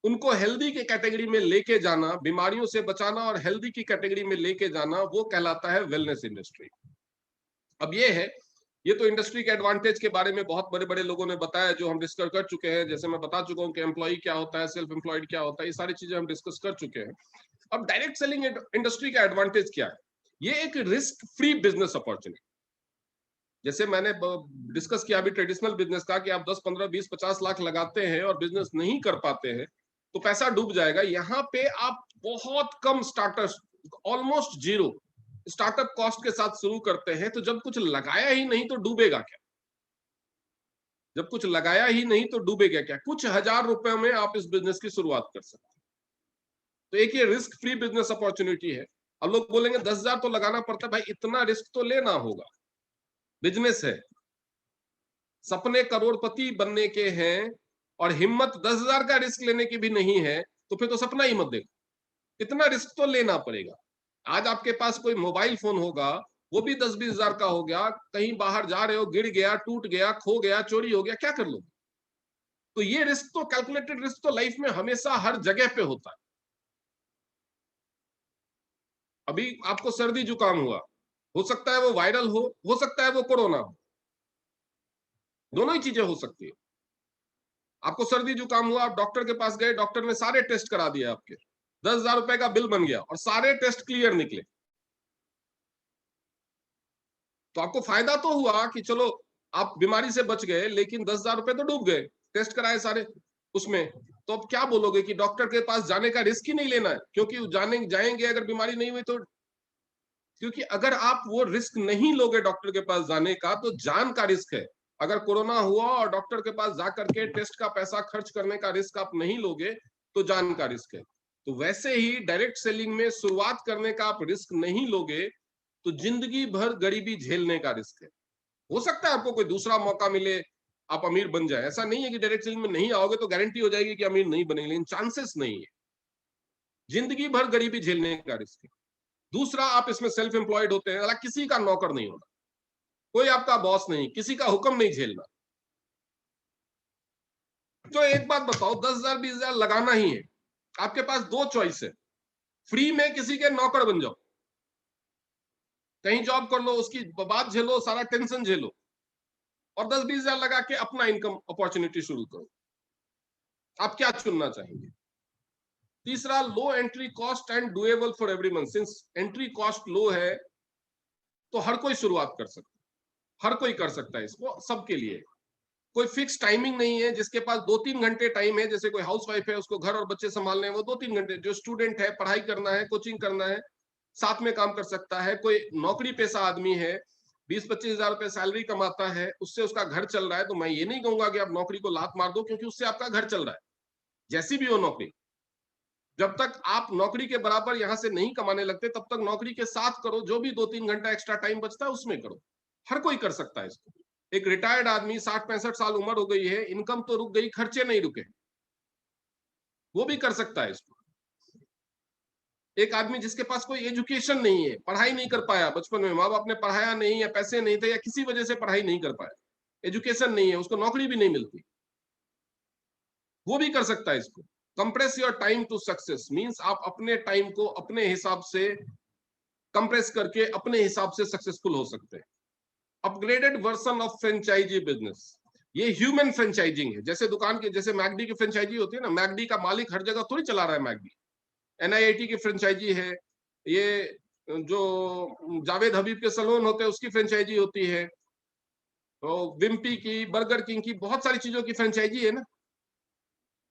उनको हेल्दी की कैटेगरी में लेके जाना, बीमारियों से बचाना और हेल्दी की कैटेगरी में लेके जाना, वो कहलाता है वेलनेस इंडस्ट्री। अब ये तो इंडस्ट्री के एडवांटेज के बारे में बहुत बड़े बड़े लोगों ने बताया, जो हम डिस्कस कर चुके हैं। जैसे मैं बता चुका हूं कि एम्प्लॉय क्या होता है, सेल्फ एम्प्लॉयड क्या होता है, ये सारी चीजें हम डिस्कस कर चुके हैं। अब डायरेक्ट सेलिंग इंडस्ट्री का एडवांटेज क्या है? ये एक रिस्क फ्री बिजनेस अपॉर्चुनिटी। जैसे मैंने डिस्कस किया अभी ट्रेडिशनल बिजनेस का कि आप 10, 15, 20, 50 लाख लगाते हैं और बिजनेस नहीं कर पाते हैं तो पैसा डूब जाएगा। यहाँ पे आप बहुत कम starters, almost zero startup cost के साथ शुरू करते हैं। तो जब कुछ लगाया ही नहीं तो डूबेगा क्या? जब कुछ लगाया ही नहीं तो डूबेगा क्या? कुछ हजार रुपए में आप इस बिजनेस की शुरुआत कर सकते हैं। तो एक ये रिस्क फ्री बिजनेस अपॉर्चुनिटी है। अब लोग बोलेंगे 10,000 तो लगाना पड़ता है, भाई इतना रिस्क तो लेना होगा, बिजनेस है, सपने करोड़पति बनने के हैं और हिम्मत 10,000 का रिस्क लेने की भी नहीं है, तो फिर तो सपना ही मत देखो। इतना रिस्क तो लेना पड़ेगा। आज आपके पास कोई मोबाइल फोन होगा, वो भी 10-20 हजार का हो गया, कहीं बाहर जा रहे हो, गिर गया, टूट गया, खो गया, चोरी हो गया, क्या कर लोगे? तो ये रिस्क तो, कैलकुलेटेड रिस्क तो लाइफ में हमेशा हर जगह पे होता है। अभी आपको सर्दी जुकाम हुआ, हो सकता है वो वायरल हो सकता है वो कोरोना हो, दोनों ही चीजें हो सकती है। आपको सर्दी जुकाम हुआ, आप डॉक्टर के पास गए, डॉक्टर ने सारे टेस्ट करा दिए आपके, 10,000 रुपए का बिल बन गया और सारे टेस्ट क्लियर निकले, तो आपको फायदा तो हुआ कि चलो आप बीमारी से बच गए, लेकिन 10,000 रुपए तो डूब गए, टेस्ट कराए सारे उसमें। तो अब क्या बोलोगे कि डॉक्टर के पास जाने का रिस्क ही नहीं लेना है, क्योंकि जाएंगे अगर बीमारी नहीं हुई तो। क्योंकि अगर आप वो रिस्क नहीं लोगे डॉक्टर के पास जाने का, तो जान का रिस्क है। अगर कोरोना हुआ और डॉक्टर के पास जाकर के टेस्ट का पैसा खर्च करने का रिस्क आप नहीं लोगे, तो जान का रिस्क है। तो वैसे ही डायरेक्ट सेलिंग में शुरुआत करने का आप रिस्क नहीं लोगे तो जिंदगी भर गरीबी झेलने का रिस्क है। हो सकता है आपको कोई दूसरा मौका मिले, आप अमीर बन जाए। ऐसा नहीं है कि डायरेक्ट सेलिंग में नहीं आओगे तो गारंटी हो जाएगी कि अमीर नहीं बनेंगे, लेकिन चांसेस नहीं है। जिंदगी भर गरीबी झेलने का रिस्क है। दूसरा, आप इसमें सेल्फ एम्प्लॉयड होते हैं, किसी का नौकर नहीं होना। कोई आपका बॉस नहीं, किसी का हुक्म नहीं झेलना। तो एक बात बताओ, 10,000 20,000 लगाना ही है, आपके पास दो चॉइस है। फ्री में किसी के नौकर बन जाओ, कहीं जॉब कर लो, उसकी बात झेलो, सारा टेंशन झेलो, और 10-20,000 लगा के अपना इनकम अपॉर्चुनिटी शुरू करो। आप क्या चुनना चाहेंगे? तीसरा, low entry cost and doable for everyone. Since entry cost low है तो हर कोई शुरुआत कर सकता है, हर कोई कर सकता है इसको, सबके लिए। कोई फिक्स टाइमिंग नहीं है, जिसके पास 2-3 घंटे टाइम है, जैसे कोई हाउसवाइफ है, उसको घर और बच्चे संभालने हैं, वो 2-3 घंटे, जो स्टूडेंट है, पढ़ाई करना है, कोचिंग करना है, साथ में काम कर सकता है। कोई नौकरी पेशा आदमी है, 20-25 हजार रुपए सैलरी कमाता है, उससे उसका घर चल रहा है, तो मैं ये नहीं कहूंगा कि आप नौकरी को लात मार दो, क्योंकि उससे आपका घर चल रहा है, जैसी भी हो नौकरी। जब तक आप नौकरी के बराबर यहां से नहीं कमाने लगते, तब तक नौकरी के साथ करो, जो भी 2-3 घंटा एक्स्ट्रा टाइम बचता है उसमें करो। हर कोई कर सकता है इसको। एक रिटायर्ड आदमी, 60-65 साल उम्र हो गई है, इनकम तो रुक गई, खर्चे नहीं रुके, वो भी कर सकता है इसको। एक आदमी जिसके पास कोई एजुकेशन नहीं है, पढ़ाई नहीं कर पाया, बचपन में माँ बाप ने पढ़ाया नहीं, या पैसे नहीं थे, या किसी वजह से पढ़ाई नहीं कर पाया, एजुकेशन नहीं है, उसको नौकरी भी नहीं मिलती, वो भी कर सकता है इसको। Compress your time to success means आप अपने टाइम को अपने हिसाब से कंप्रेस करके अपने हिसाब से सक्सेसफुल हो सकते हैं। Upgraded version of franchisee business, ये ह्यूमन फ्रेंचाइजिंग है। जैसे दुकान के, जैसे मैकडी की फ्रेंचाइजी होती है ना, मैकडी का मालिक हर जगह थोड़ी चला रहा है मैकडी। एनआईआईटी की फ्रेंचाइजी है, ये जो जावेद हबीब के सलून होते हैं उसकी फ्रेंचाइजी होती है, तो विम्पी की, बर्गर किंग की, बहुत सारी चीजों की फ्रेंचाइजी है ना।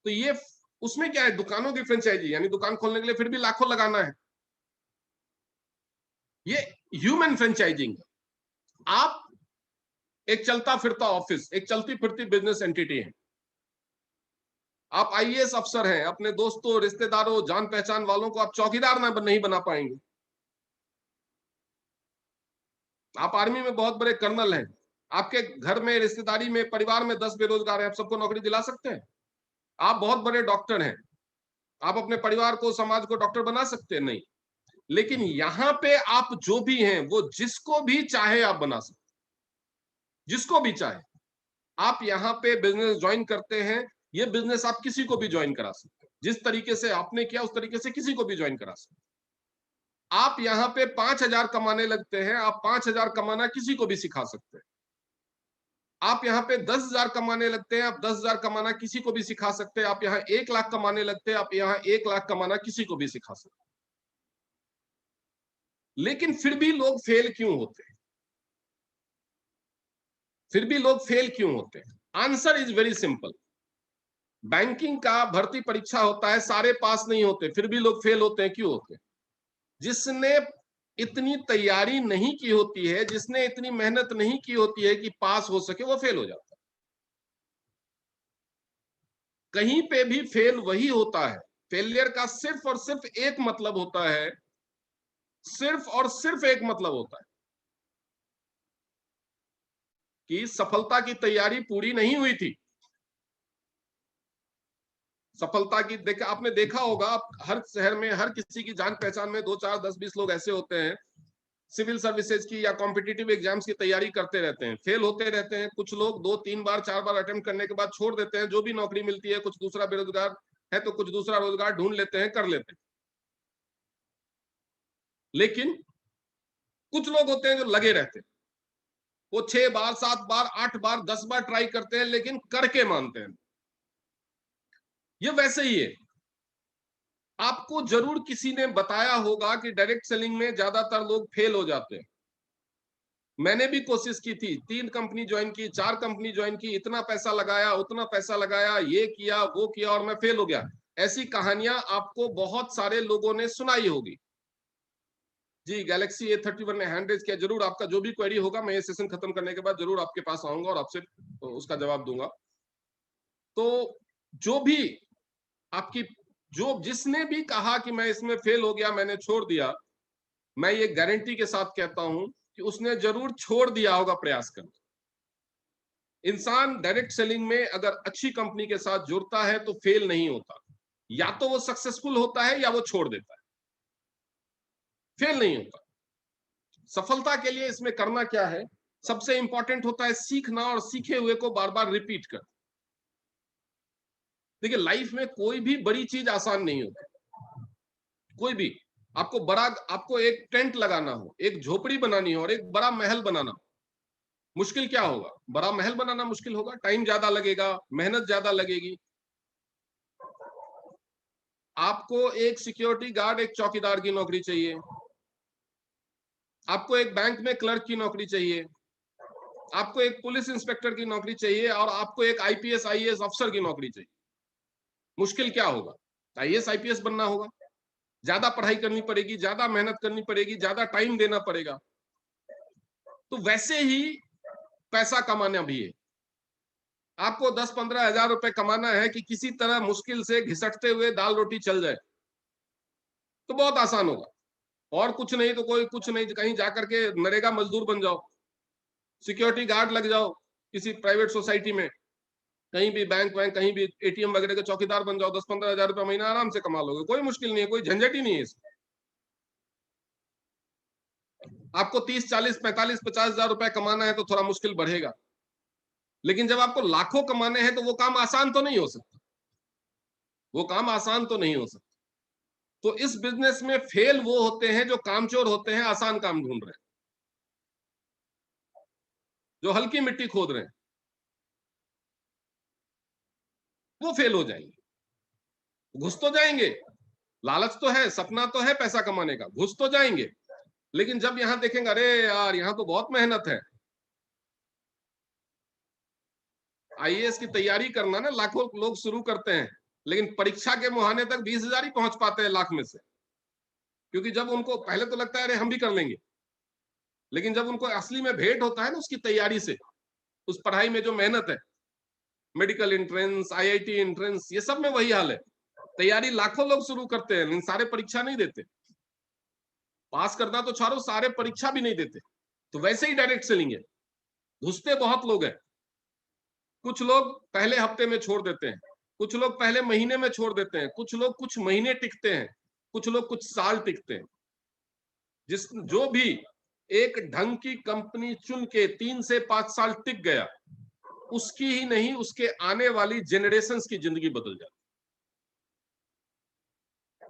तो ये उसमें क्या है, दुकानों की फ्रेंचाइजी, यानी दुकान खोलने के लिए फिर भी लाखों लगाना है, ये ह्यूमन फ्रेंचाइजिंग है। आप एक चलता फिरता ऑफिस, एक चलती फिरती बिजनेस एंटिटी है। आप आईएएस अफसर हैं, अपने दोस्तों, रिश्तेदारों, जान पहचान वालों को आप चौकीदार नहीं बना पाएंगे। आप आर्मी में बहुत बड़े कर्नल हैं, आपके घर में, रिश्तेदारी में, परिवार में 10 बेरोजगार हैं, आप सबको नौकरी दिला सकते हैं? आप बहुत बड़े डॉक्टर हैं, आप अपने परिवार को, समाज को डॉक्टर बना सकते हैं? नहीं। लेकिन यहां पे आप जो भी हैं, वो जिसको भी चाहे आप बना सकते, जिसको भी चाहे। आप यहाँ पे बिजनेस ज्वाइन करते हैं, ये बिजनेस आप किसी को भी ज्वाइन करा सकते हैं, जिस तरीके से आपने किया उस तरीके से किसी को भी ज्वाइन करा सकते हैं। आप यहाँ पे 5,000 कमाने लगते हैं, आप 5,000 कमाना किसी को भी सिखा सकते हैं। आप यहाँ पे 10,000 कमाने लगते हैं, आप 10,000 कमाना किसी को भी सिखा सकते हैं। आप यहाँ 1,00,000 कमाने लगते हैं, आप यहाँ 1,00,000 कमाना किसी को भी सिखा सकते हैं। लेकिन फिर भी लोग फेल क्यों होते हैं? फिर भी लोग फेल क्यों होते हैं? Answer is very simple. Banking का भर्ती परीक्षा होता है, सारे पास नहीं होते, फिर भी लोग फेल होते हैं। क्यों होते हैं? जिसने इतनी तैयारी नहीं की होती है, जिसने इतनी मेहनत नहीं की होती है कि पास हो सके, वो फेल हो जाता है। कहीं पे भी फेल वही होता है, फेलियर का सिर्फ और सिर्फ एक मतलब होता है, सिर्फ और सिर्फ एक मतलब होता है कि सफलता की तैयारी पूरी नहीं हुई थी। सफलता की आपने देखा होगा, आप हर शहर में, हर किसी की जान पहचान में 2-4-10-20 लोग ऐसे होते हैं, सिविल सर्विसेज की या कॉम्पिटिटिव एग्जाम्स की तैयारी करते रहते हैं, फेल होते रहते हैं। कुछ लोग 2-3 बार 4 बार अटेम्प्ट करने के बाद छोड़ देते हैं, जो भी नौकरी मिलती है, कुछ दूसरा बेरोजगार है तो कुछ दूसरा रोजगार ढूंढ लेते हैं, कर लेते हैं। लेकिन कुछ लोग होते हैं जो लगे रहते हैं, वो 6 बार 7 बार 8 बार 10 बार ट्राई करते हैं, लेकिन करके मानते हैं। ये वैसे ही है, आपको जरूर किसी ने बताया होगा कि डायरेक्ट सेलिंग में ज्यादातर लोग फेल हो जाते हैं। मैंने भी कोशिश की थी, 3 कंपनी ज्वाइन की, 4 कंपनी ज्वाइन की, इतना पैसा लगाया, उतना पैसा लगाया, ये किया वो किया, और मैं फेल हो गया। ऐसी कहानियां आपको बहुत सारे लोगों ने सुनाई होगी। जी, गैलेक्सी A31 ने हैंड रेज किया, जरूर आपका जो भी क्वेरी होगा, मैं ये सेशन खत्म करने के बाद जरूर आपके पास आऊंगा और आपसे उसका जवाब दूंगा। तो जो भी आपकी, जो जिसने भी कहा कि मैं इसमें फेल हो गया, मैंने छोड़ दिया, मैं ये गारंटी के साथ कहता हूं कि उसने जरूर छोड़ दिया होगा प्रयास करना। इंसान डायरेक्ट सेलिंग में अगर अच्छी कंपनी के साथ जुड़ता है तो फेल नहीं होता, या तो वो सक्सेसफुल होता है या वो छोड़ देता है, फेल नहीं होता। सफलता के लिए इसमें करना क्या है, सबसे इंपॉर्टेंट होता है सीखना और सीखे हुए को बार बार रिपीट कर। देखिए लाइफ में कोई भी बड़ी चीज आसान नहीं होती, कोई भी। आपको एक टेंट लगाना हो, एक झोपड़ी बनानी हो और एक बड़ा महल बनाना हो, मुश्किल क्या होगा? बड़ा महल बनाना मुश्किल होगा, टाइम ज्यादा लगेगा, मेहनत ज्यादा लगेगी। आपको एक सिक्योरिटी गार्ड, एक चौकीदार की नौकरी चाहिए, आपको एक बैंक में क्लर्क की नौकरी चाहिए, आपको एक पुलिस इंस्पेक्टर की नौकरी चाहिए और आपको एक आईपीएस आईएएस अफसर की नौकरी चाहिए। मुश्किल क्या होगा? आईएएस आईपीएस बनना होगा, ज्यादा पढ़ाई करनी पड़ेगी, ज्यादा मेहनत करनी पड़ेगी, ज्यादा टाइम देना पड़ेगा। तो वैसे ही पैसा कमाना भी है। आपको 10-15 हजार रुपए कमाना है कि किसी तरह मुश्किल से घिसटते हुए दाल रोटी चल जाए, तो बहुत आसान होगा। और कुछ नहीं तो कोई कुछ नहीं, कहीं जाकर के नरेगा मजदूर बन जाओ, सिक्योरिटी गार्ड लग जाओ किसी प्राइवेट सोसाइटी में, कहीं भी बैंक वैंक, कहीं भी एटीएम वगैरह के चौकीदार बन जाओ, 10-15 हजार रुपए महीना आराम से कमा लोगे, कोई मुश्किल नहीं है, कोई झंझट ही नहीं है इसमें। आपको 30, 40, 45, 50 हजार रुपए कमाना है तो थोड़ा मुश्किल बढ़ेगा, लेकिन जब आपको लाखों कमाने हैं तो वो काम आसान तो नहीं हो सकता, वो काम आसान तो नहीं हो सकता। तो इस बिजनेस में फेल वो होते हैं जो कामचोर होते हैं, आसान काम ढूंढ रहे हैं, जो हल्की मिट्टी खोद रहे हैं, वो फेल हो जाएंगे। घुस तो जाएंगे, लालच तो है, सपना तो है पैसा कमाने का, घुस तो जाएंगे, लेकिन जब यहां देखेंगे अरे यार यहाँ तो बहुत मेहनत है। आईएएस की तैयारी करना ना लाखों लोग शुरू करते हैं, लेकिन परीक्षा के मुहाने तक 20,000 ही पहुंच पाते हैं लाख में से, क्योंकि जब उनको पहले तो लगता है अरे हम भी कर लेंगे, लेकिन जब उनको असली में भेंट होता है ना उसकी तैयारी से, उस पढ़ाई में जो मेहनत है, मेडिकल एंट्रेंस, आईआईटी एंट्रेंस, ये सब में वही हाल है। तैयारी लाखों लोग शुरू करते हैं, लेकिन सारे परीक्षा नहीं देते। पास करना तो छोड़ो, सारे परीक्षा भी नहीं देते। तो वैसे ही डायरेक्ट सेलिंग है, घुसते बहुत लोग हैं। कुछ लोग पहले हफ्ते में छोड़ देते हैं, कुछ लोग पहले महीने में छोड़ देते हैं, कुछ लोग कुछ महीने टिकते हैं, कुछ लोग कुछ साल टिकते हैं। जो भी एक ढंग की कंपनी चुन के 3 से 5 साल टिक गया, उसकी ही नहीं उसके आने वाली जेनरेशंस की जिंदगी बदल जाती,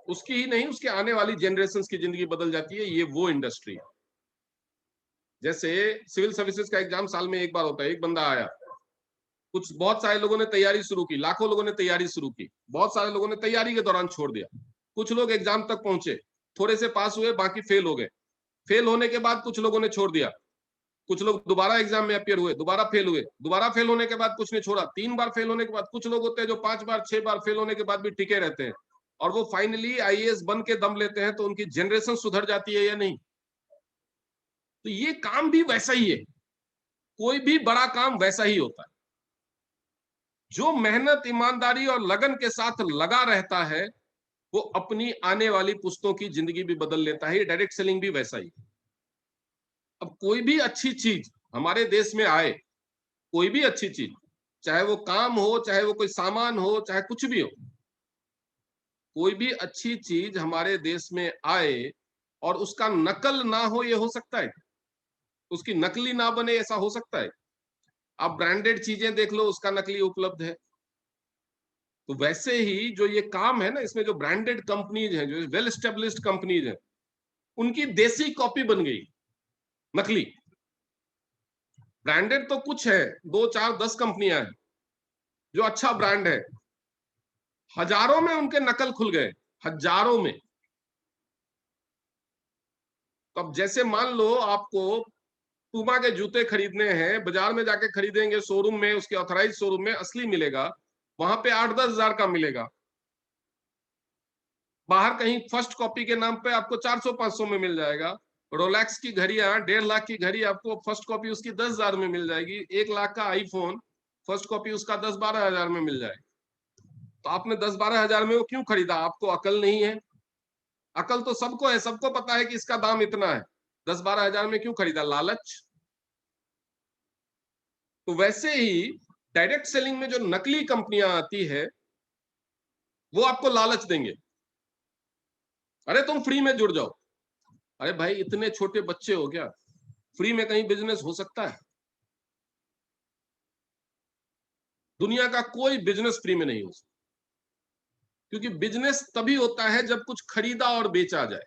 उसकी ही नहीं उसके आने वाली जेनरेशंस की जिंदगी बदल जाती है। ये वो इंडस्ट्री है। जैसे सिविल सर्विसेज का एग्जाम साल में एक बार होता है, एक बंदा आया, कुछ बहुत सारे लोगों ने तैयारी शुरू की, लाखों लोगों ने तैयारी शुरू की, बहुत सारे लोगों ने तैयारी के दौरान छोड़ दिया, कुछ लोग एग्जाम तक पहुंचे, थोड़े से पास हुए, बाकी फेल हो गए, फेल होने के बाद कुछ लोगों ने छोड़ दिया, कुछ लोग दोबारा एग्जाम में अपियर हुए, दोबारा फेल हुए, दोबारा फेल होने के बाद कुछ ने छोड़ा, 3 बार फेल होने के बाद, कुछ लोग होते हैं जो 5 बार 6 बार फेल होने के बाद भी टिके रहते हैं, और वो फाइनली आईएएस बन के दम लेते हैं। तो उनकी जनरेशन सुधर जाती है या नहीं? तो ये काम भी वैसा ही है, कोई भी बड़ा काम वैसा ही होता है। जो मेहनत, ईमानदारी और लगन के साथ लगा रहता है, वो अपनी आने वाली पुश्तों की जिंदगी भी बदल लेता है। डायरेक्ट सेलिंग भी वैसा ही। अब कोई भी अच्छी चीज हमारे देश में आए, कोई भी अच्छी चीज, चाहे वो काम हो, चाहे वो कोई सामान हो, चाहे कुछ भी हो, कोई भी अच्छी चीज हमारे देश में आए और उसका नकल ना हो, ये हो सकता है? उसकी नकली ना बने, ऐसा हो सकता है? आप ब्रांडेड चीजें देख लो, उसका नकली उपलब्ध है। तो वैसे ही जो ये काम है ना, इसमें जो ब्रांडेड कंपनीज हैं, जो वेल स्टेब्लिश्ड कंपनीज हैं, उनकी देसी कॉपी बन गई, नकली। ब्रांडेड तो कुछ है, 2, 4, 10 कंपनियां हैं जो अच्छा ब्रांड है, हजारों में उनके नकल खुल गए, हजारों में। तो अब जैसे मान लो आपको पूमा के जूते खरीदने हैं, बाजार में जाके खरीदेंगे, शोरूम में, उसके ऑथराइज शोरूम में असली मिलेगा, वहां पे 8-10 हजार का मिलेगा। बाहर कहीं फर्स्ट कॉपी के नाम पे आपको 400-500 में मिल जाएगा। रोलेक्स की घड़ियां 1.5 लाख की घड़ी आपको फर्स्ट कॉपी उसकी 10,000 में मिल जाएगी। 1 लाख का आईफोन फर्स्ट कॉपी उसका 10-12 हजार में मिल जाएगी। तो आपने 10-12 हजार में वो क्यों खरीदा? आपको अकल नहीं है? अकल तो सबको है, सबको पता है कि इसका दाम इतना है, 10-12 हजार में क्यों खरीदा? लालच। तो वैसे ही डायरेक्ट सेलिंग में जो नकली कंपनियां आती है, वो आपको लालच देंगे, अरे तुम फ्री में जुड़ जाओ। अरे भाई इतने छोटे बच्चे हो क्या? फ्री में कहीं बिजनेस हो सकता है? दुनिया का कोई बिजनेस फ्री में नहीं हो सकता, क्योंकि बिजनेस तभी होता है जब कुछ खरीदा और बेचा जाए।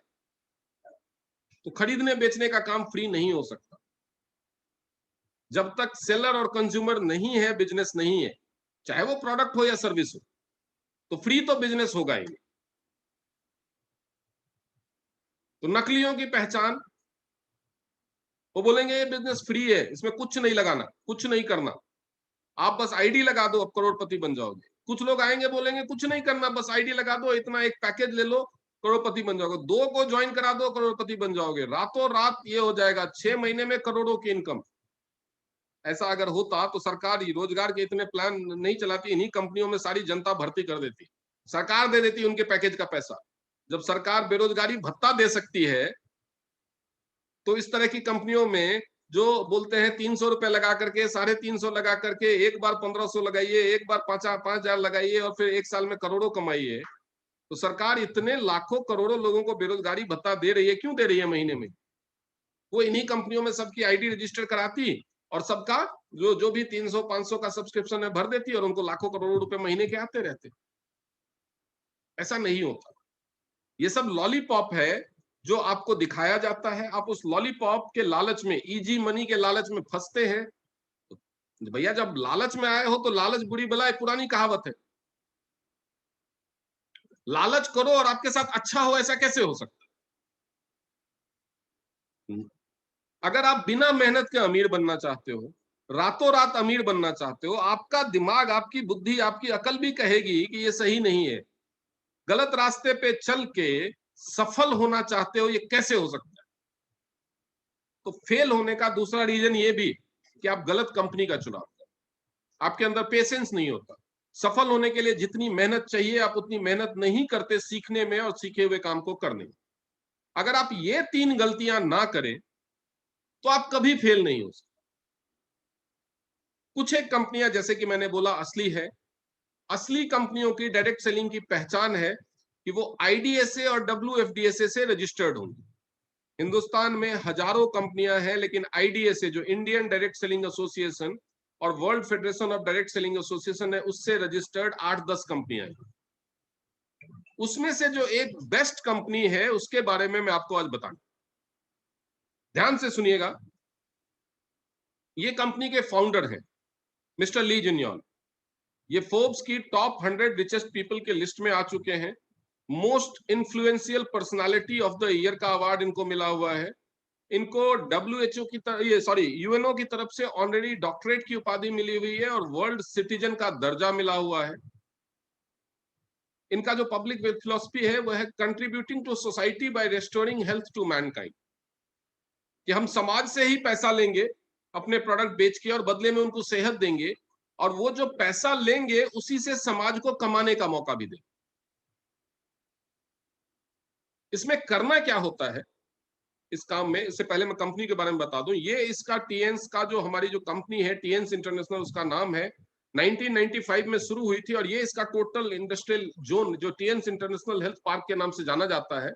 तो खरीदने बेचने का काम फ्री नहीं हो सकता। जब तक सेलर और कंज्यूमर नहीं है, बिजनेस नहीं है, चाहे वो प्रोडक्ट हो या सर्विस हो, तो फ्री तो बिजनेस होगा ही नहीं। तो नकलियों की पहचान, वो बोलेंगे ये बिजनेस फ्री है, इसमें कुछ नहीं लगाना, कुछ नहीं करना, आप बस आईडी लगा दो, अब करोड़पति बन जाओगे। कुछ लोग आएंगे बोलेंगे कुछ नहीं करना, बस आईडी लगा दो, इतना एक पैकेज ले लो, करोड़पति बन जाओगे। 2 को ज्वाइन करा दो, करोड़पति बन जाओगे। रातों रात ये हो जाएगा, 6 महीने में करोड़ों की इनकम। ऐसा अगर होता तो सरकार रोजगार के इतने प्लान नहीं चलाती, इन्हीं कंपनियों में सारी जनता भर्ती कर देती, सरकार दे देती उनके पैकेज का पैसा। जब सरकार बेरोजगारी भत्ता दे सकती है, तो इस तरह की कंपनियों में जो बोलते हैं 300 रुपए लगा करके, 350 लगा करके, एक बार 1500 लगाइए, एक बार 5,000 लगाइए और फिर एक साल में करोड़ों कमाइए, तो सरकार इतने लाखों करोड़ों लोगों को बेरोजगारी भत्ता दे रही है, क्यों दे रही है महीने में? वो इन्हीं कंपनियों में सबकी आईडी रजिस्टर कराती और सबका जो जो भी 300-500 का सब्सक्रिप्शन है भर देती और उनको लाखों करोड़ों रुपए महीने के आते रहते। ऐसा नहीं होता। ये सब लॉलीपॉप है जो आपको दिखाया जाता है। आप उस लॉलीपॉप के लालच में, इजी मनी के लालच में फंसते हैं। तो भैया जब लालच में आए हो तो लालच बुरी बला, एक पुरानी कहावत है। लालच करो और आपके साथ अच्छा हो, ऐसा कैसे हो सकता है? अगर आप बिना मेहनत के अमीर बनना चाहते हो, रातों रात अमीर बनना चाहते हो, आपका दिमाग, आपकी बुद्धि, आपकी अकल भी कहेगी कि ये सही नहीं है। गलत रास्ते पे चल के सफल होना चाहते हो, ये कैसे हो सकता है? तो फेल होने का दूसरा रीजन ये भी कि आप गलत कंपनी का चुनाव कर, आपके अंदर पेशेंस नहीं होता। सफल होने के लिए जितनी मेहनत चाहिए, आप उतनी मेहनत नहीं करते सीखने में और सीखे हुए काम को करने में। अगर आप ये 3 गलतियां ना करें, तो आप कभी फेल नहीं हो सकते। कुछ एक कंपनियां, जैसे कि मैंने बोला, असली है। असली कंपनियों की डायरेक्ट सेलिंग की पहचान है कि वो आईडीएसए और डब्ल्यूएफडीएसए से रजिस्टर्ड होंगी। हिंदुस्तान में हजारों कंपनियां हैं, लेकिन आईडीएसए जो इंडियन डायरेक्ट सेलिंग एसोसिएशन और world federation of direct selling association है, उससे रजिस्टर्ड 8-10 कंपनियां हैं। उसमें से जो एक बेस्ट कंपनी है, उसके बारे में मैं आपको आज बताऊं। ध्यान से सुनिएगा। ये कंपनी के फाउंडर हैं मिस्टर ली जिनयॉन। ये फोर्ब्स की टॉप 100 रिचेस्ट पीपल के लिस्ट में आ चुके हैं। Most influential personality of the year का अवार्ड इनको मिला हुआ है। इनको डब्ल्यूएचओ की यूएनओ की तरफ से ऑनरेडी डॉक्टरेट की उपाधि मिली हुई है और वर्ल्ड सिटीजन का दर्जा मिला हुआ है। इनका जो पब्लिक फिलॉसफी है वो है contributing to society by restoring health to mankind, कि हम समाज से ही पैसा लेंगे अपने प्रोडक्ट बेच के और बदले में उनको सेहत देंगे, और वो जो पैसा लेंगे उसी से समाज को कमाने का मौका भी देंगे। इसमें करना क्या होता है इस काम में? इससे पहले मैं कंपनी के बारे में बता दूं। ये इसका टीएंस का जो हमारी जो कंपनी है, टीएंस इंटरनेशनल उसका नाम है, 1995 में शुरू हुई थी। और ये इसका टोटल इंडस्ट्रियल जोन जो टीएंस इंटरनेशनल हेल्थ पार्क के नाम से जाना जाता है,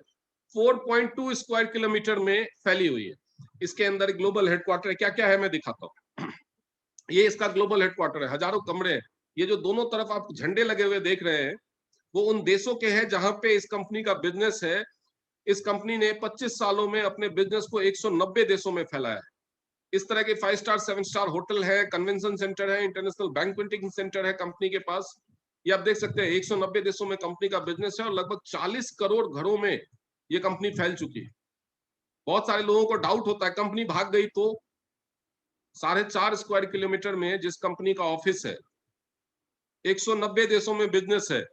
4.2 स्क्वायर किलोमीटर में फैली हुई है। इसके अंदर ग्लोबल हेडक्वार्टर क्या क्या है मैं दिखाता हूँ। ये इसका ग्लोबल हेडक्वार्टर है, हजारों कमरे हैं। ये जो दोनों तरफ आप झंडे लगे हुए देख रहे हैं, वो उन देशों के हैं जहां पे इस कंपनी का बिजनेस है। इस कंपनी ने 25 सालों में अपने बिजनेस को 190 देशों में फैलाया है। इस तरह के 5 स्टार 7 स्टार होटल है, कन्वेंशन सेंटर है, इंटरनेशनल बैंक्वेटिंग सेंटर है कंपनी के पास। ये आप देख सकते हैं, 190 देशों में कंपनी का बिजनेस है और लगभग 40 करोड़ घरों में ये कंपनी फैल चुकी है। बहुत सारे लोगों को डाउट होता है कंपनी भाग गई तो। 4.5 स्क्वायर किलोमीटर में जिस कंपनी का ऑफिस है, 190 देशों में बिजनेस है,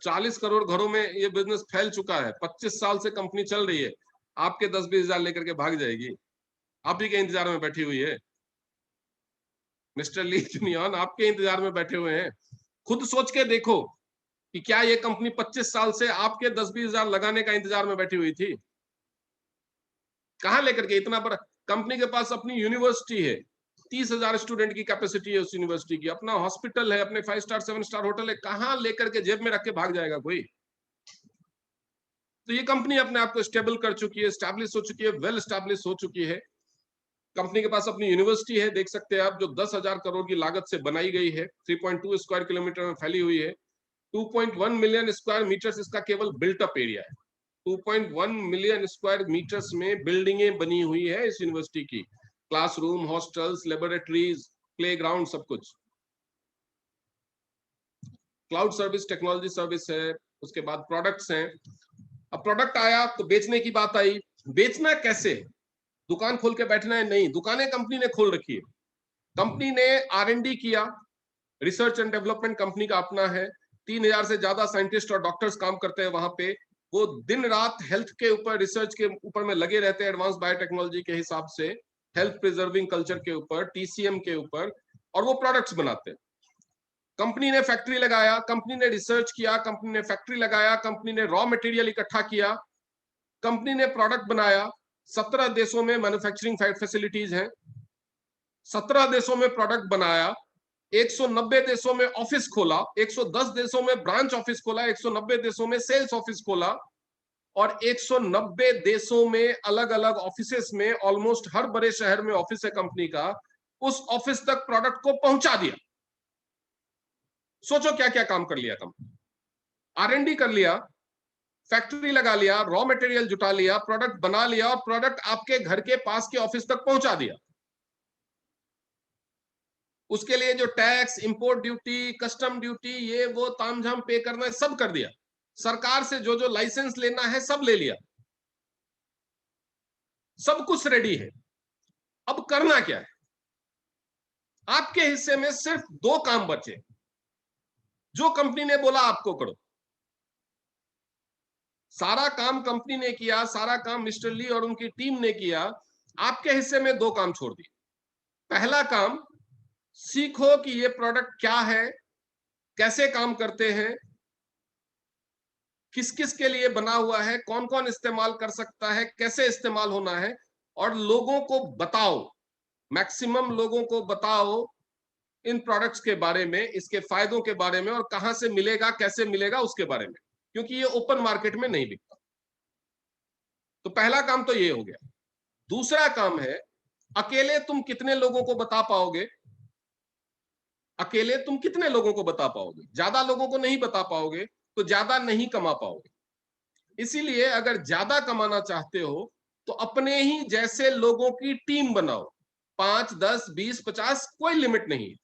40 करोड़ घरों में ये बिजनेस फैल चुका है, 25 साल से कंपनी चल रही है, आपके 10-20 हजार लेकर के भाग जाएगी? आप ही के इंतजार में बैठी हुई है। मिस्टर ली जुनियन आपके इंतजार में बैठे हुए हैं। खुद सोच के देखो कि क्या ये कंपनी 25 साल से आपके 10-20 हजार लगाने का इंतजार में बैठी हुई थी? कहां लेकर के? इतना बड़ा कंपनी के पास अपनी यूनिवर्सिटी है, 30,000 स्टूडेंट की कैपेसिटी है उस यूनिवर्सिटी की, अपना हॉस्पिटल है, अपने 5 स्टार 7 स्टार होटल है। कहां लेकर के जेब में रख के भाग जाएगा कोई? तो ये कंपनी अपने आप को स्टेबल कर चुकी है, स्टैब्लिश हो चुकी है, वेल स्टैब्लिश हो चुकी है। कंपनी के पास अपनी यूनिवर्सिटी है, देख सकते हैं आप, जो 10,000 करोड़ की लागत से बनाई गई है, 3.2 स्क्वायर किलोमीटर में फैली हुई है। 2.1 मिलियन स्क्वायर मीटर्स इसका केवल बिल्ट अप एरिया है। 2.1 मिलियन स्क्वायर मीटर्स में बिल्डिंगें बनी हुई है इस यूनिवर्सिटी की, क्लासरूम, हॉस्टल्स, लेबोरेटरीज, प्लेग्राउंड, सब कुछ। क्लाउड सर्विस, टेक्नोलॉजी सर्विस है, उसके बाद प्रोडक्ट्स हैं। अब प्रोडक्ट आया तो बेचने की बात आई। बेचना कैसे? दुकान खोल के बैठना है? नहीं, दुकानें कंपनी ने खोल रखी है। कंपनी ने R&D किया, रिसर्च एंड डेवलपमेंट कंपनी का अपना है। 3,000 से ज्यादा साइंटिस्ट और डॉक्टर्स काम करते हैं वहां पे। वो दिन रात हेल्थ के ऊपर, रिसर्च के ऊपर में लगे रहते हैं, एडवांस बायोटेक्नोलॉजी के हिसाब से, हेल्थ प्रिजर्विंग कल्चर के ऊपर, TCM के ऊपर, और वो प्रोडक्ट्स बनाते हैं। कंपनी ने फैक्ट्री लगाया, कंपनी ने रिसर्च किया, कंपनी ने फैक्ट्री लगाया, कंपनी ने रॉ मटेरियल इकट्ठा किया, कंपनी ने प्रोडक्ट बनाया। 17 देशों में मैन्युफैक्चरिंग फैसिलिटीज हैं, 17 देशों में प्रोडक्ट बनाया, 190 देशों में ऑफिस खोला, 110 देशों में ब्रांच ऑफिस खोला, 190 देशों में सेल्स ऑफिस खोला, और 190 देशों में अलग अलग ऑफिसेस में, ऑलमोस्ट हर बड़े शहर में ऑफिस है कंपनी का, उस ऑफिस तक प्रोडक्ट को पहुंचा दिया। सोचो क्या क्या काम कर लिया कंपनी। R&D कर लिया, फैक्ट्री लगा लिया, रॉ मटेरियल जुटा लिया, प्रोडक्ट बना लिया, और प्रोडक्ट आपके घर के पास के ऑफिस तक पहुंचा दिया। उसके लिए जो tax, import duty, custom duty, ये वो तामझाम पे करना है, सब कर दिया। सरकार से जो जो लाइसेंस लेना है सब ले लिया, सब कुछ रेडी है। अब करना क्या है? आपके हिस्से में सिर्फ 2 काम बचे, जो कंपनी ने बोला आपको करो। सारा काम कंपनी ने किया, सारा काम मिस्टर ली और उनकी टीम ने किया। आपके हिस्से में 2 काम छोड़ दिए। पहला काम, सीखो कि ये प्रोडक्ट क्या है, कैसे काम करते हैं, किस किस के लिए बना हुआ है, कौन कौन इस्तेमाल कर सकता है, कैसे इस्तेमाल होना है, और लोगों को बताओ, मैक्सिमम लोगों को बताओ इन प्रोडक्ट्स के बारे में, इसके फायदों के बारे में, और कहां से मिलेगा, कैसे मिलेगा, उसके बारे में, क्योंकि ये ओपन मार्केट में नहीं बिकता। तो पहला काम तो ये हो गया। दूसरा काम है, अकेले तुम कितने लोगों को बता पाओगे? अकेले तुम कितने लोगों को बता पाओगे? ज्यादा लोगों को नहीं बता पाओगे तो ज्यादा नहीं कमा पाओगे। इसीलिए अगर ज्यादा कमाना चाहते हो तो अपने ही जैसे लोगों की टीम बनाओ। 5, 10, 20, 50, कोई लिमिट नहीं है।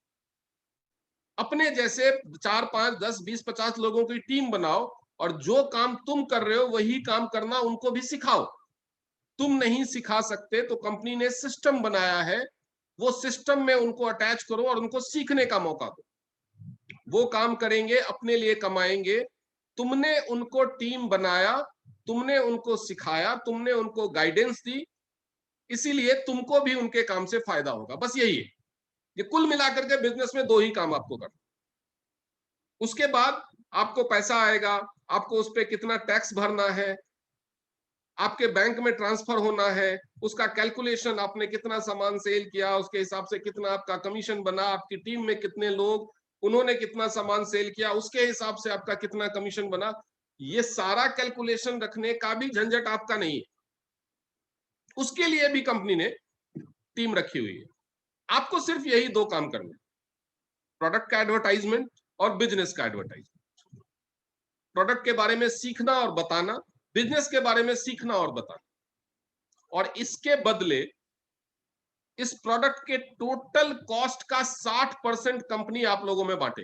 अपने जैसे 4, 5, 10, 20, 50 लोगों की टीम बनाओ, और जो काम तुम कर रहे हो वही काम करना उनको भी सिखाओ। तुम नहीं सिखा सकते तो कंपनी ने सिस्टम बनाया है, वो सिस्टम में उनको अटैच करो और उनको सीखने का मौका दो। वो काम करेंगे, अपने लिए कमाएंगे। तुमने उनको टीम बनाया, तुमने उनको सिखाया, तुमने उनको गाइडेंस दी, इसीलिए तुमको भी उनके काम से फायदा होगा। बस यही है। ये कुल मिलाकर के बिजनेस में 2 ही काम आपको करना। उसके बाद आपको पैसा आएगा, आपको उस पर कितना टैक्स भरना है, आपके बैंक में ट्रांसफर होना है, उसका कैलकुलेशन, आपने कितना सामान सेल किया, उसके हिसाब से कितना आपका कमीशन बना, आपकी टीम में कितने लोग, उन्होंने कितना सामान सेल किया, उसके हिसाब से आपका कितना कमीशन बना, ये सारा कैलकुलेशन रखने का भी झंझट आपका नहीं है। उसके लिए भी कंपनी ने टीम रखी हुई है। आपको सिर्फ यही 2 काम करने, प्रोडक्ट का एडवर्टाइजमेंट और बिजनेस का एडवर्टाइजमेंट। प्रोडक्ट के बारे में सीखना और बताना, बिजनेस के बारे में सीखना और बताना, और इसके बदले इस प्रोडक्ट के टोटल कॉस्ट का 60% कंपनी आप लोगों में बांटे।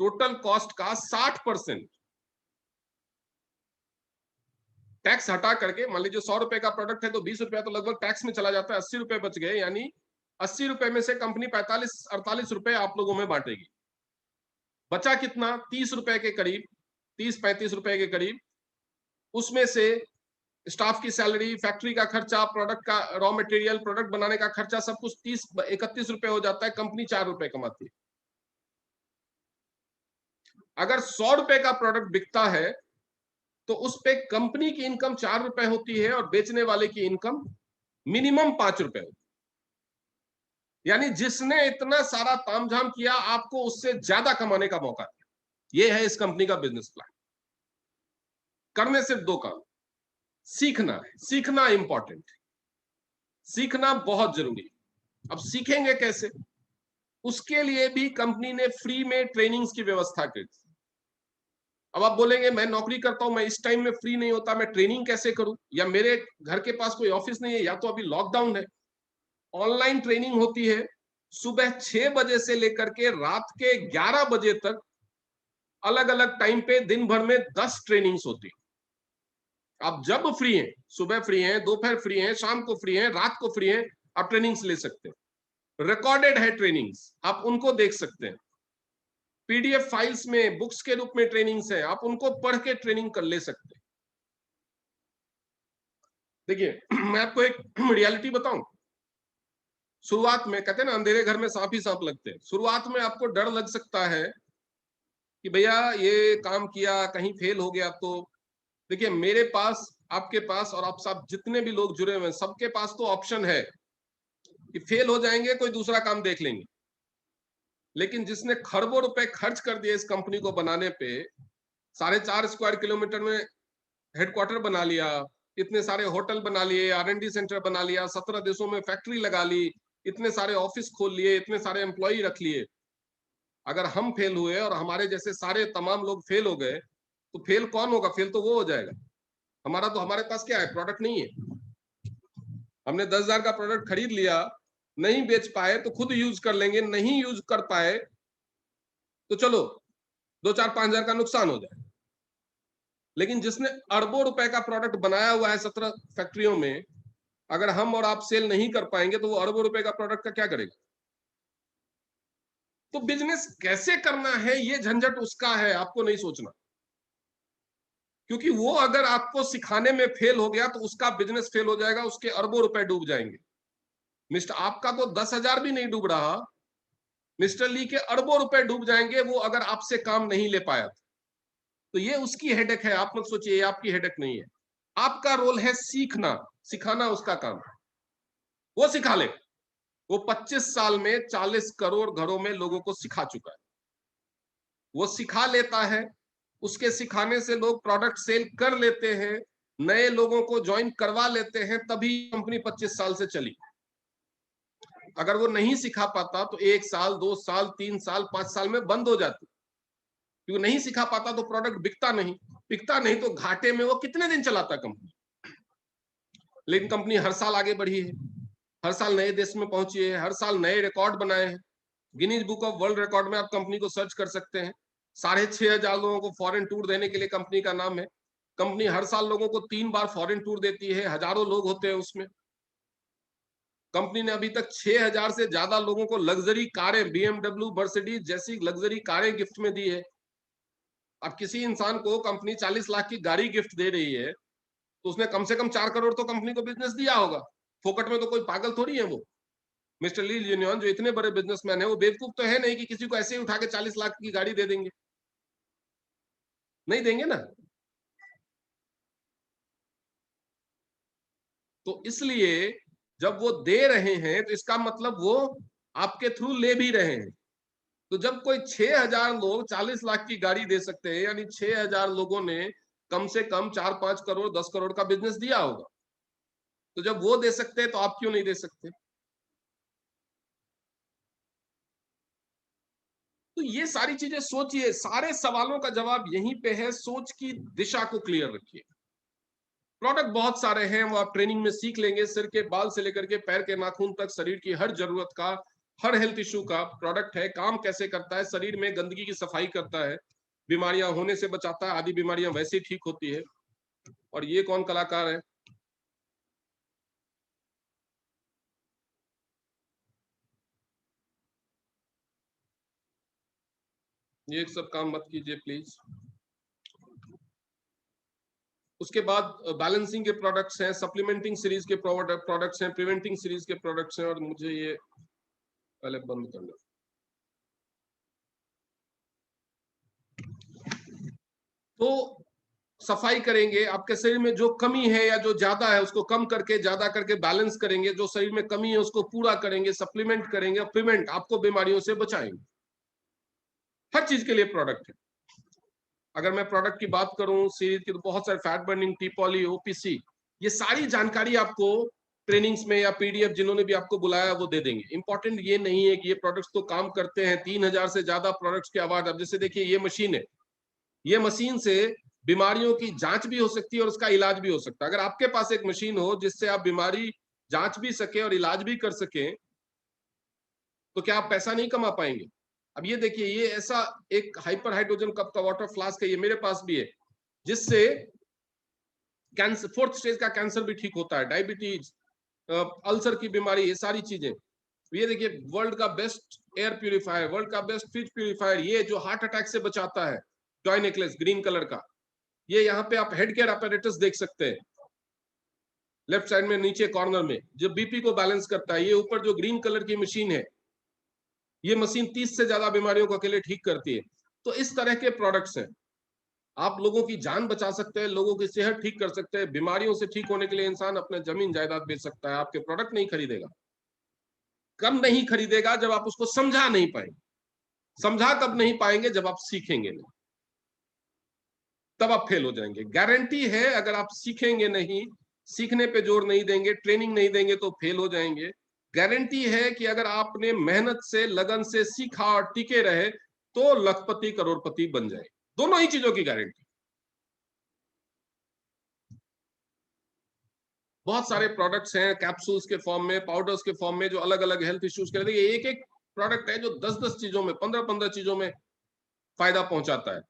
टोटल कॉस्ट का 60% टैक्स हटा करके, मान लीजिए 100 रुपए का प्रोडक्ट है तो 20 रुपया तो लगभग टैक्स में चला जाता है, 80 रुपए बच गए, यानी 80 रुपए में से कंपनी 45-48 रुपए आप लोगों में बांटेगी। बचा कितना? 30 रुपए के करीब, 30-35 रुपए के करीब। उसमें से स्टाफ की सैलरी, फैक्ट्री का खर्चा, प्रोडक्ट का रॉ मटेरियल, प्रोडक्ट बनाने का खर्चा, सब कुछ 30-31 रुपए हो जाता है। कंपनी 4 रुपए कमाती है। अगर 100 रुपए का प्रोडक्ट बिकता है तो उस पे कंपनी की इनकम 4 रुपए होती है, और बेचने वाले की इनकम मिनिमम 5 रुपए होती है। यानी जिसने इतना सारा तामझाम किया, आपको उससे ज्यादा कमाने का मौका दिया। ये है इस कंपनी का बिजनेस प्लान। करने सिर्फ 2 काम। सीखना है, सीखना इंपॉर्टेंट है। सीखना बहुत जरूरी है। अब सीखेंगे कैसे? उसके लिए भी कंपनी ने फ्री में ट्रेनिंग्स की व्यवस्था की। अब आप बोलेंगे मैं नौकरी करता हूं, मैं इस टाइम में फ्री नहीं होता, मैं ट्रेनिंग कैसे करूं, या मेरे घर के पास कोई ऑफिस नहीं है, या तो अभी लॉकडाउन है। ऑनलाइन ट्रेनिंग होती है, सुबह 6 बजे से लेकर के रात के 11 बजे तक, अलग अलग टाइम पे दिन भर में 10 ट्रेनिंग्स होती है। आप जब फ्री हैं, सुबह फ्री हैं, दोपहर फ्री हैं, शाम को फ्री हैं, रात को फ्री हैं, आप ट्रेनिंग्स ले सकते हैं। रिकॉर्डेड है ट्रेनिंग्स, आप उनको देख सकते हैं। पीडीएफ फाइल्स में, बुक्स के रूप में ट्रेनिंग्स है, आप उनको पढ़ के ट्रेनिंग कर ले सकते हैं। देखिए मैं आपको एक रियलिटी बताऊं। शुरुआत में कहते हैं ना, अंधेरे घर में सांप ही सांप लगते हैं। शुरुआत में आपको डर लग सकता है कि भैया ये काम किया, कहीं फेल हो गया तो। देखिए मेरे पास, आपके पास और आप सब जितने भी लोग जुड़े हुए हैं, सबके पास तो ऑप्शन है कि फेल हो जाएंगे, कोई दूसरा काम देख लेंगे। लेकिन जिसने खरबों रुपए खर्च कर दिए इस कंपनी को बनाने पे, 4.5 स्क्वायर किलोमीटर में हेडक्वार्टर बना लिया, इतने सारे होटल बना लिए, R&D सेंटर बना लिया, 17 देशों में फैक्ट्री लगा ली, इतने सारे ऑफिस खोल लिए, इतने सारे एम्प्लॉय रख लिए। अगर हम फेल हुए और हमारे जैसे सारे तमाम लोग फेल हो गए, तो फेल कौन होगा? फेल तो वो हो जाएगा। हमारा तो, हमारे पास क्या है? प्रोडक्ट नहीं है। हमने 10,000 का प्रोडक्ट खरीद लिया, नहीं बेच पाए तो खुद यूज कर लेंगे, नहीं यूज कर पाए तो चलो 2, 4, 5 हजार का नुकसान हो जाए। लेकिन जिसने अरबों रुपए का प्रोडक्ट बनाया हुआ है 17 फैक्ट्रियों में, अगर हम और आप सेल नहीं कर पाएंगे तो वो अरबों रुपए का प्रोडक्ट का क्या करेगा? तो बिजनेस कैसे करना है ये झंझट उसका है, आपको नहीं सोचना। क्योंकि वो अगर आपको सिखाने में फेल हो गया तो उसका बिजनेस फेल हो जाएगा, उसके अरबों रुपए डूब जाएंगे। मिस्टर आपका तो 10,000 भी नहीं डूब रहा, मिस्टर ली के अरबों रुपए डूब जाएंगे वो अगर आपसे काम नहीं ले पाया। तो ये उसकी हेडेक है, आप मत सोचिए ये आपकी हेडेक नहीं है। आपका रोल है सीखना, सिखाना उसका काम है। वो सिखा ले। वो 25 साल में 40 करोड़ घरों में लोगों को सिखा चुका है। वो सिखा लेता है, उसके सिखाने से लोग प्रोडक्ट सेल कर लेते हैं, नए लोगों को ज्वाइन करवा लेते हैं, तभी कंपनी 25 साल से चली। अगर वो नहीं सिखा पाता तो 1 साल, 2 साल, 3 साल, 5 साल में बंद हो जाती। क्योंकि नहीं सिखा पाता तो प्रोडक्ट बिकता नहीं, बिकता नहीं तो घाटे में वो कितने दिन चलाता कंपनी। लेकिन कंपनी हर साल आगे बढ़ी है, हर साल नए देश में पहुंची है, हर साल नए रिकॉर्ड बनाए हैं। Guinness book of world record में आप कंपनी को सर्च कर सकते हैं। 6,500 लोगों को फॉरेन टूर देने के लिए कंपनी का नाम है। कंपनी हर साल लोगों को 3 बार फॉरेन टूर देती है, हजारों लोग होते हैं उसमें। कंपनी ने अभी तक 6,000 से ज्यादा लोगों को लग्जरी कारें, BMW, मर्सिडीज जैसी लग्जरी कारें गिफ्ट में दी है। अब किसी इंसान को कंपनी 40 लाख की गाड़ी गिफ्ट दे रही है तो उसने कम से कम 4 करोड़ तो कंपनी को बिजनेस दिया होगा। फोकट में तो कोई पागल थोड़ी है वो। मिस्टर ली जिन्योन जो इतने बड़े बिजनेसमैन है, वो बेवकूफ तो है नहीं कि किसी को ऐसे ही उठा के 40 लाख की गाड़ी दे देंगे। नहीं देंगे ना। तो इसलिए जब वो दे रहे हैं तो इसका मतलब वो आपके थ्रू ले भी रहे हैं। तो जब कोई 6,000 लोग 40 लाख की गाड़ी दे सकते हैं, यानी 6,000 लोगों ने कम से कम 4, 5 करोड़, 10 करोड़ का बिजनेस दिया होगा। तो जब वो दे सकते हैं तो आप क्यों नहीं दे सकते? तो ये सारी चीजें सोचिए, सारे सवालों का जवाब यहीं पे है। सोच की दिशा को क्लियर रखिए। प्रोडक्ट बहुत सारे हैं, वो आप ट्रेनिंग में सीख लेंगे। सिर के बाल से लेकर के पैर के नाखून तक, शरीर की हर जरूरत का, हर हेल्थ इश्यू का प्रोडक्ट है। काम कैसे करता है, शरीर में गंदगी की सफाई करता है, बीमारियां होने से बचाता है, आदि बीमारियां वैसे ही ठीक होती है। और ये कौन कलाकार है? ये सब काम मत कीजिए प्लीज। उसके बाद बैलेंसिंग के प्रोडक्ट्स हैं, सप्लीमेंटिंग सीरीज के प्रोडक्ट्स हैं, प्रिवेंटिंग सीरीज के प्रोडक्ट्स हैं। और मुझे ये पहले बंद करना। तो सफाई करेंगे, आपके शरीर में जो कमी है या जो ज्यादा है उसको कम करके ज्यादा करके बैलेंस करेंगे, जो शरीर में कमी है उसको पूरा करेंगे, सप्लीमेंट करेंगे, प्रिवेंट, आपको बीमारियों से बचाएंगे। हर चीज के लिए प्रोडक्ट है। अगर मैं प्रोडक्ट की बात करूं सीरीज की, तो बहुत सारे fat burning, T poly, OPC, ये सारी जानकारी आपको ट्रेनिंग्स में या पीडीएफ जिन्होंने भी आपको बुलाया वो दे देंगे। इंपॉर्टेंट ये नहीं है कि ये प्रोडक्ट्स तो काम करते हैं, 3000 से ज्यादा प्रोडक्ट्स के अवार्ड। अब जैसे देखिए ये मशीन है, ये मशीन से बीमारियों की जांच भी हो सकती है और उसका इलाज भी हो सकता है। अगर आपके पास एक मशीन हो जिससे आप बीमारी जांच भी सके और इलाज भी कर सके, तो क्या आप पैसा नहीं कमा पाएंगे? अब ये देखिए, ये ऐसा एक हाइपर हाइड्रोजन कप का वाटर फ्लास्क है, ये मेरे पास भी है, जिससे कैंसर, 4th स्टेज का कैंसर भी ठीक होता है, डायबिटीज, अल्सर की बीमारी, ये सारी चीजें। ये देखिए वर्ल्ड का बेस्ट एयर प्यूरिफायर, वर्ल्ड का बेस्ट फ्रिज प्यूरिफायर, ये जो हार्ट अटैक से बचाता है, टॉय नेकलेस ग्रीन कलर का। ये यहाँ पे आप हेड केयर अपैरेटस देख सकते हैं, लेफ्ट साइड में नीचे कॉर्नर में, जो बीपी को बैलेंस करता है। ये ऊपर जो ग्रीन कलर की मशीन है, ये मशीन 30 से ज्यादा बीमारियों को अकेले ठीक करती है। तो इस तरह के प्रोडक्ट्स हैं, आप लोगों की जान बचा सकते हैं, लोगों की सेहत ठीक कर सकते हैं। बीमारियों से ठीक होने के लिए इंसान अपने जमीन जायदाद बेच सकता है, आपके प्रोडक्ट नहीं खरीदेगा। कब नहीं खरीदेगा? जब आप उसको समझा नहीं पाएंगे। समझा कब नहीं पाएंगे? जब आप सीखेंगे नहीं, तब आप फेल हो जाएंगे। गारंटी है, अगर आप सीखेंगे नहीं, सीखने पे जोर नहीं देंगे, ट्रेनिंग नहीं देंगे, तो फेल हो जाएंगे। गारंटी है कि अगर आपने मेहनत से, लगन से सीखा और टिके रहे, तो लखपति करोड़पति बन जाए। दोनों ही चीजों की गारंटी। बहुत सारे प्रोडक्ट्स हैं कैप्सूल्स के फॉर्म में, पाउडर्स के फॉर्म में, जो अलग अलग हेल्थ इश्यूज के लिए। एक एक प्रोडक्ट है जो 10-10 चीजों में, 15-15 चीजों में फायदा पहुंचाता है।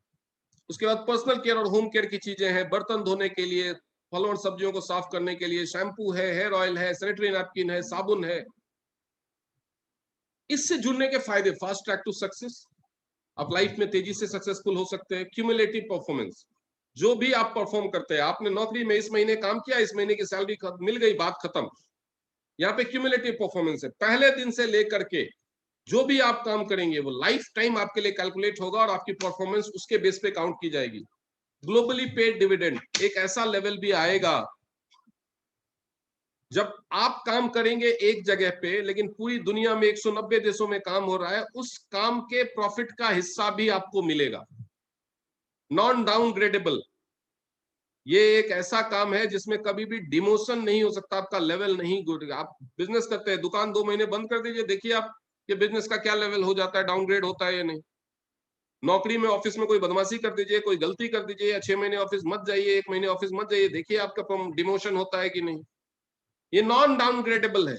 उसके बाद पर्सनल केयर और होम केयर की चीजें हैं, बर्तन धोने के लिए, फलों और सब्जियों को साफ करने के लिए शैम्पू है, हेयर ऑयल है, सैनिटरी नैपकिन है, साबुन है। इससे जुड़ने के फायदे, फास्ट ट्रैक टू सक्सेस, आप लाइफ में तेजी से सक्सेसफुल हो सकते हैं। क्यूमुलेटिव परफॉर्मेंस, जो भी आप परफॉर्म करते हैं, आपने नौकरी में इस महीने काम किया, इस महीने की सैलरी मिल गई, बात खत्म। यहाँ पे क्यूमुलेटिव परफॉर्मेंस है, पहले दिन से लेकर के जो भी आप काम करेंगे वो लाइफ टाइम आपके लिए कैलकुलेट होगा और आपकी परफॉर्मेंस उसके बेस पे काउंट की जाएगी। ग्लोबली पेड डिविडेंड, एक ऐसा लेवल भी आएगा जब आप काम करेंगे एक जगह पे, लेकिन पूरी दुनिया में 190 देशों में काम हो रहा है, उस काम के प्रॉफिट का हिस्सा भी आपको मिलेगा। नॉन डाउनग्रेडेबल, ये एक ऐसा काम है जिसमें कभी भी डिमोशन नहीं हो सकता, आपका लेवल नहीं गुड। आप बिजनेस करते हैं, दुकान 2 महीने बंद कर दीजिए, देखिए आप ये बिजनेस का क्या लेवल हो जाता है, डाउनग्रेड होता है या नहीं। नौकरी में, ऑफिस में कोई बदमाशी कर दीजिए, कोई गलती कर दीजिए, या 6 महीने ऑफिस मत जाइए, 1 महीने ऑफिस मत जाइए, देखिए आपका डिमोशन होता है कि नहीं। ये नॉन डाउनग्रेडेबल है।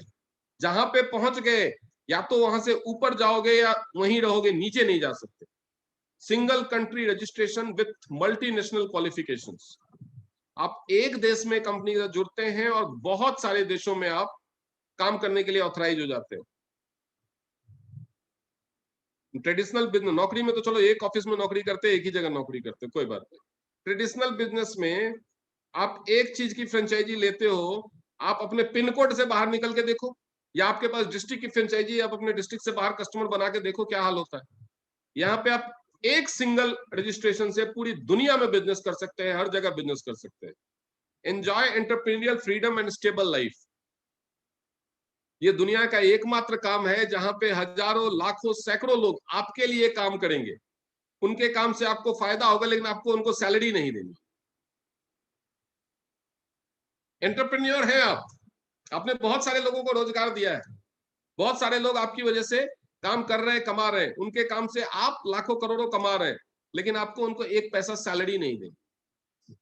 जहां पे पहुंच गए, या तो वहां से ऊपर जाओगे या वहीं रहोगे, नीचे नहीं जा सकते। Single country registration with multinational qualifications, आप एक देश में कंपनी से जुड़ते हैं और बहुत सारे देशों में आप काम करने के लिए ऑथराइज हो जाते हैं। ट्रेडिशनल बिजनेस, नौकरी में तो चलो एक ऑफिस में नौकरी करते हैं, एक ही जगह नौकरी करते हैं, कोई बात नहीं। ट्रेडिशनल बिजनेस में आप एक चीज की फ्रेंचाइजी लेते हो, आप अपने पिन कोड से बाहर निकल के देखो, या आपके पास डिस्ट्रिक्ट की फ्रेंचाइजी, आप अपने डिस्ट्रिक्ट से बाहर कस्टमर बना के देखो क्या हाल होता है। यहाँ पे आप एक सिंगल रजिस्ट्रेशन से पूरी दुनिया में बिजनेस कर सकते हैं, हर जगह बिजनेस कर सकते हैं। Enjoy entrepreneurial freedom and stable life, ये दुनिया का एकमात्र काम है जहां पे हजारों, लाखों, सैकड़ों लोग आपके लिए काम करेंगे। उनके काम से आपको फायदा होगा, लेकिन आपको उनको सैलरी नहीं देनी। एंटरप्रेन्योर है आप, आपने बहुत सारे लोगों को रोजगार दिया है, बहुत सारे लोग आपकी वजह से काम कर रहे हैं, कमा रहे हैं, उनके काम से आप लाखों करोड़ों कमा रहे हैं, लेकिन आपको उनको एक पैसा सैलरी नहीं देनी।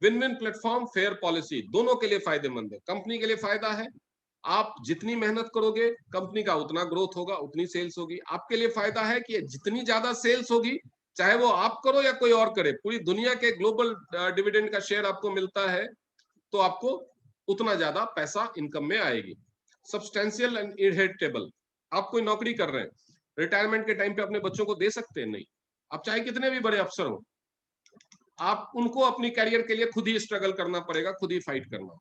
Win win platform, fair policy, दोनों के लिए फायदेमंद है। कंपनी के लिए फायदा है, आप जितनी मेहनत करोगे कंपनी का उतना ग्रोथ होगा, उतनी सेल्स होगी। आपके लिए फायदा है कि जितनी ज्यादा सेल्स होगी, चाहे वो आप करो या कोई और करे, पूरी दुनिया के ग्लोबल डिविडेंड का शेयर आपको मिलता है, तो आपको उतना ज्यादा पैसा इनकम में आएगी। सब्सटेंशियल एंड इनहेरिटेबल, आप कोई नौकरी कर रहे हैं, रिटायरमेंट के टाइम पे अपने बच्चों को दे सकते हैं? नहीं। आप चाहे कितने भी बड़े अफसर हो, आप उनको अपनी कैरियर के लिए खुद ही स्ट्रगल करना पड़ेगा, खुद ही फाइट करना।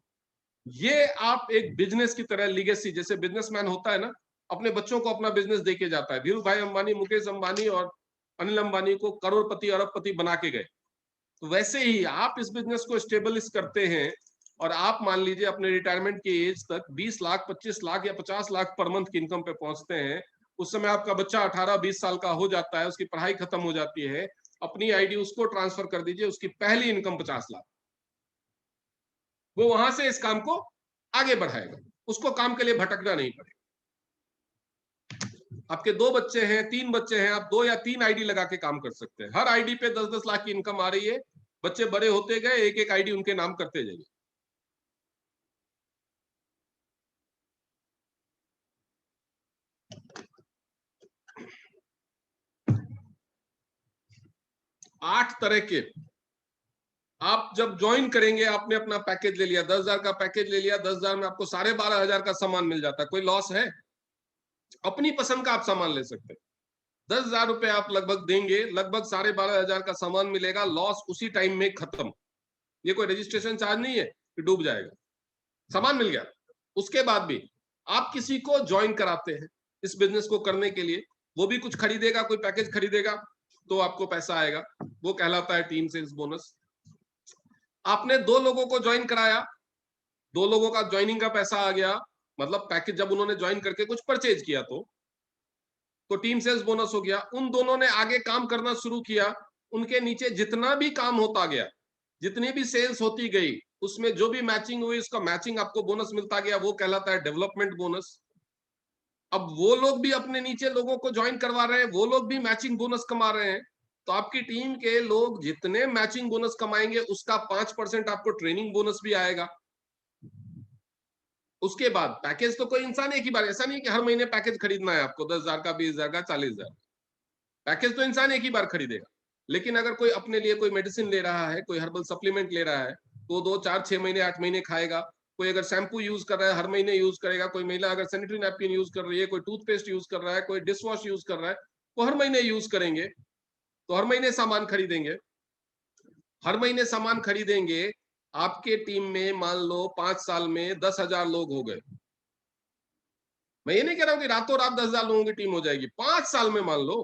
ये आप एक बिजनेस की तरह, लीगेसी, जैसे बिजनेसमैन होता है ना, अपने बच्चों को अपना बिजनेस देके जाता है। धीरू भाई अंबानी, मुकेश अंबानी और अनिल अंबानी को करोड़पति, अरबपति बना के गए, तो वैसे ही आप इस बिजनेस को स्टेबलिश करते हैं, और आप मान लीजिए अपने रिटायरमेंट की एज तक 20 लाख, 25 लाख या 50 लाख पर मंथ की इनकम पे पहुंचते हैं। उस समय आपका बच्चा 18-20 साल का हो जाता है, उसकी पढ़ाई खत्म हो जाती है, अपनी आईडी उसको ट्रांसफर कर दीजिए, उसकी पहली इनकम 50 लाख, वो वहां से इस काम को आगे बढ़ाएगा। उसको काम के लिए भटकना नहीं पड़ेगा। आपके 2 बच्चे हैं, 3 बच्चे हैं, आप 2 या 3 आईडी लगा के काम कर सकते हैं। हर आईडी पे 10-10 लाख की इनकम आ रही है। बच्चे बड़े होते गए, एक-एक आईडी उनके नाम करते जाइए। आठ तरह के आप जब ज्वाइन करेंगे, आपने अपना पैकेज ले लिया, 10,000 का पैकेज ले लिया, 10,000 में आपको 12,500 का सामान मिल जाता है। कोई लॉस है? अपनी पसंद का आप सामान ले सकते हैं। 10,000 रुपए आप लगभग देंगे, लगभग 12,500 का सामान मिलेगा। लॉस उसी टाइम में खत्म। ये कोई रजिस्ट्रेशन चार्ज नहीं है कि डूब जाएगा, सामान मिल गया। उसके बाद भी आप किसी को ज्वाइन कराते हैं इस बिजनेस को करने के लिए, वो भी कुछ खरीदेगा, कोई पैकेज खरीदेगा तो आपको पैसा आएगा, वो कहलाता है टीम सेल्स बोनस। आपने 2 लोगों को ज्वाइन कराया, 2 लोगों का ज्वाइनिंग का पैसा आ गया, मतलब पैकेज जब उन्होंने ज्वाइन करके कुछ परचेज किया तो टीम सेल्स बोनस हो गया। उन दोनों ने आगे काम करना शुरू किया, उनके नीचे जितना भी काम होता गया, जितनी भी सेल्स होती गई, उसमें जो भी मैचिंग हुई उसका मैचिंग आपको बोनस मिलता गया, वो कहलाता है डेवलपमेंट बोनस। अब वो लोग भी अपने नीचे लोगों को ज्वाइन करवा रहे हैं, वो लोग भी मैचिंग बोनस कमा रहे हैं। तो आपकी टीम के लोग जितने मैचिंग बोनस कमाएंगे उसका 5% आपको ट्रेनिंग बोनस भी आएगा। उसके बाद पैकेज तो कोई इंसान एक ही बार, ऐसा नहीं कि हर महीने पैकेज खरीदना है आपको 10,000 का, 20,000 का, 40,000। पैकेज तो इंसान एक ही बार खरीदेगा। लेकिन अगर कोई अपने लिए कोई मेडिसिन ले रहा है, कोई हर्बल सप्लीमेंट ले रहा है, तो 2, 4, 6 महीने, 8 महीने खाएगा। कोई अगर शैम्पू यूज कर रहा है, हर महीने यूज करेगा। कोई महिला अगर सैनिटरी नैपकिन यूज कर रही है, कोई टूथपेस्ट यूज कर रहा है, कोई डिश वॉश यूज कर रहा है, वो हर महीने यूज करेंगे। तो हर महीने सामान खरीदेंगे, हर महीने सामान खरीदेंगे। आपके टीम में मान लो 5 साल में 10,000 लोग हो गए। मैं ये नहीं कह रहा हूं कि रातों रात 10,000 लोगों की टीम हो जाएगी, 5 साल में मान लो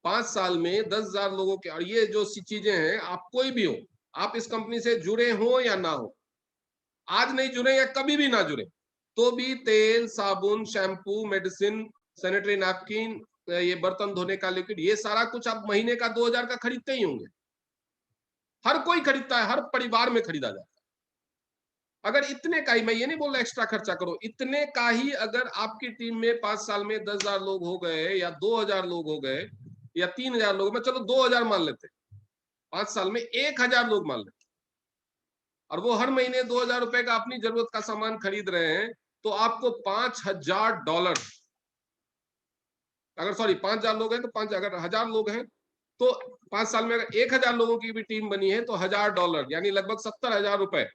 5 साल में 10,000 लोगों के। और ये जो चीजें हैं, आप कोई भी हो, आप इस कंपनी से जुड़े हो या ना हो, आज नहीं जुड़े या कभी भी ना जुड़े, तो भी तेल, साबुन, शैम्पू, मेडिसिन, सैनिटरी नैपकिन, ये बर्तन धोने का लिक्विड, ये सारा कुछ आप महीने का 2,000 का खरीदते ही होंगे। हर कोई खरीदता है, हर परिवार में खरीदा जाता है। अगर इतने का ही, मैं ये नहीं बोल रहा एक्स्ट्रा खर्चा करो, इतने का ही अगर आपकी टीम में 5 साल में 10,000 लोग हो गए या 2,000 लोग हो गए या 3,000 लोग, मैं चलो 2,000 मान लेते, 5 साल में 1,000 लोग मान लेते, और वो हर महीने 2,000 रुपए का अपनी जरूरत का सामान खरीद रहे हैं, तो आपको $5,000, अगर सॉरी 5,000 लोग हैं तो 5, अगर 1,000 लोग हैं तो 5 साल में अगर 1,000 लोगों की भी टीम बनी है तो $1,000 यानी लगभग 70,000 रुपए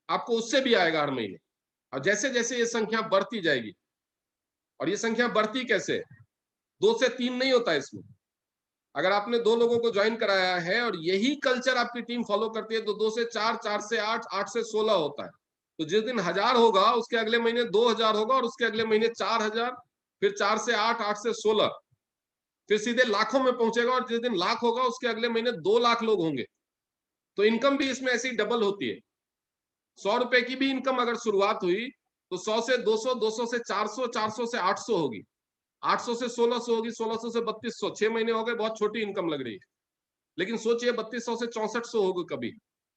आपको उससे भी आएगा हर महीने। और जैसे जैसे ये संख्या बढ़ती जाएगी, और ये संख्या बढ़ती कैसे, 2 से 3 नहीं होता इसमें। अगर आपने 2 लोगों को ज्वाइन कराया है और यही कल्चर आपकी टीम फॉलो करती है, तो 2 से 4, 4 से 8, 8 से 16 होता है। तो जिस दिन 1,000 होगा उसके अगले महीने 2,000 होगा, और उसके अगले महीने 4,000, फिर 4 से 8, 8 से 16, फिर सीधे लाखों में पहुंचेगा, और जिस दिन लाख होगा उसके अगले महीने 2 लाख लोग होंगे। तो इनकम भी इसमें ऐसी डबल होती है। 100 रुपए की भी इनकम अगर शुरुआत हुई तो 100 से 200, 200 से 400, 400 से 800 होगी, 800 से 1600 होगी, 1600 से 3200। 6 महीने हो गए, बहुत छोटी इनकम लग रही है, लेकिन सोचिए 3200 से 6400 होगी कभी,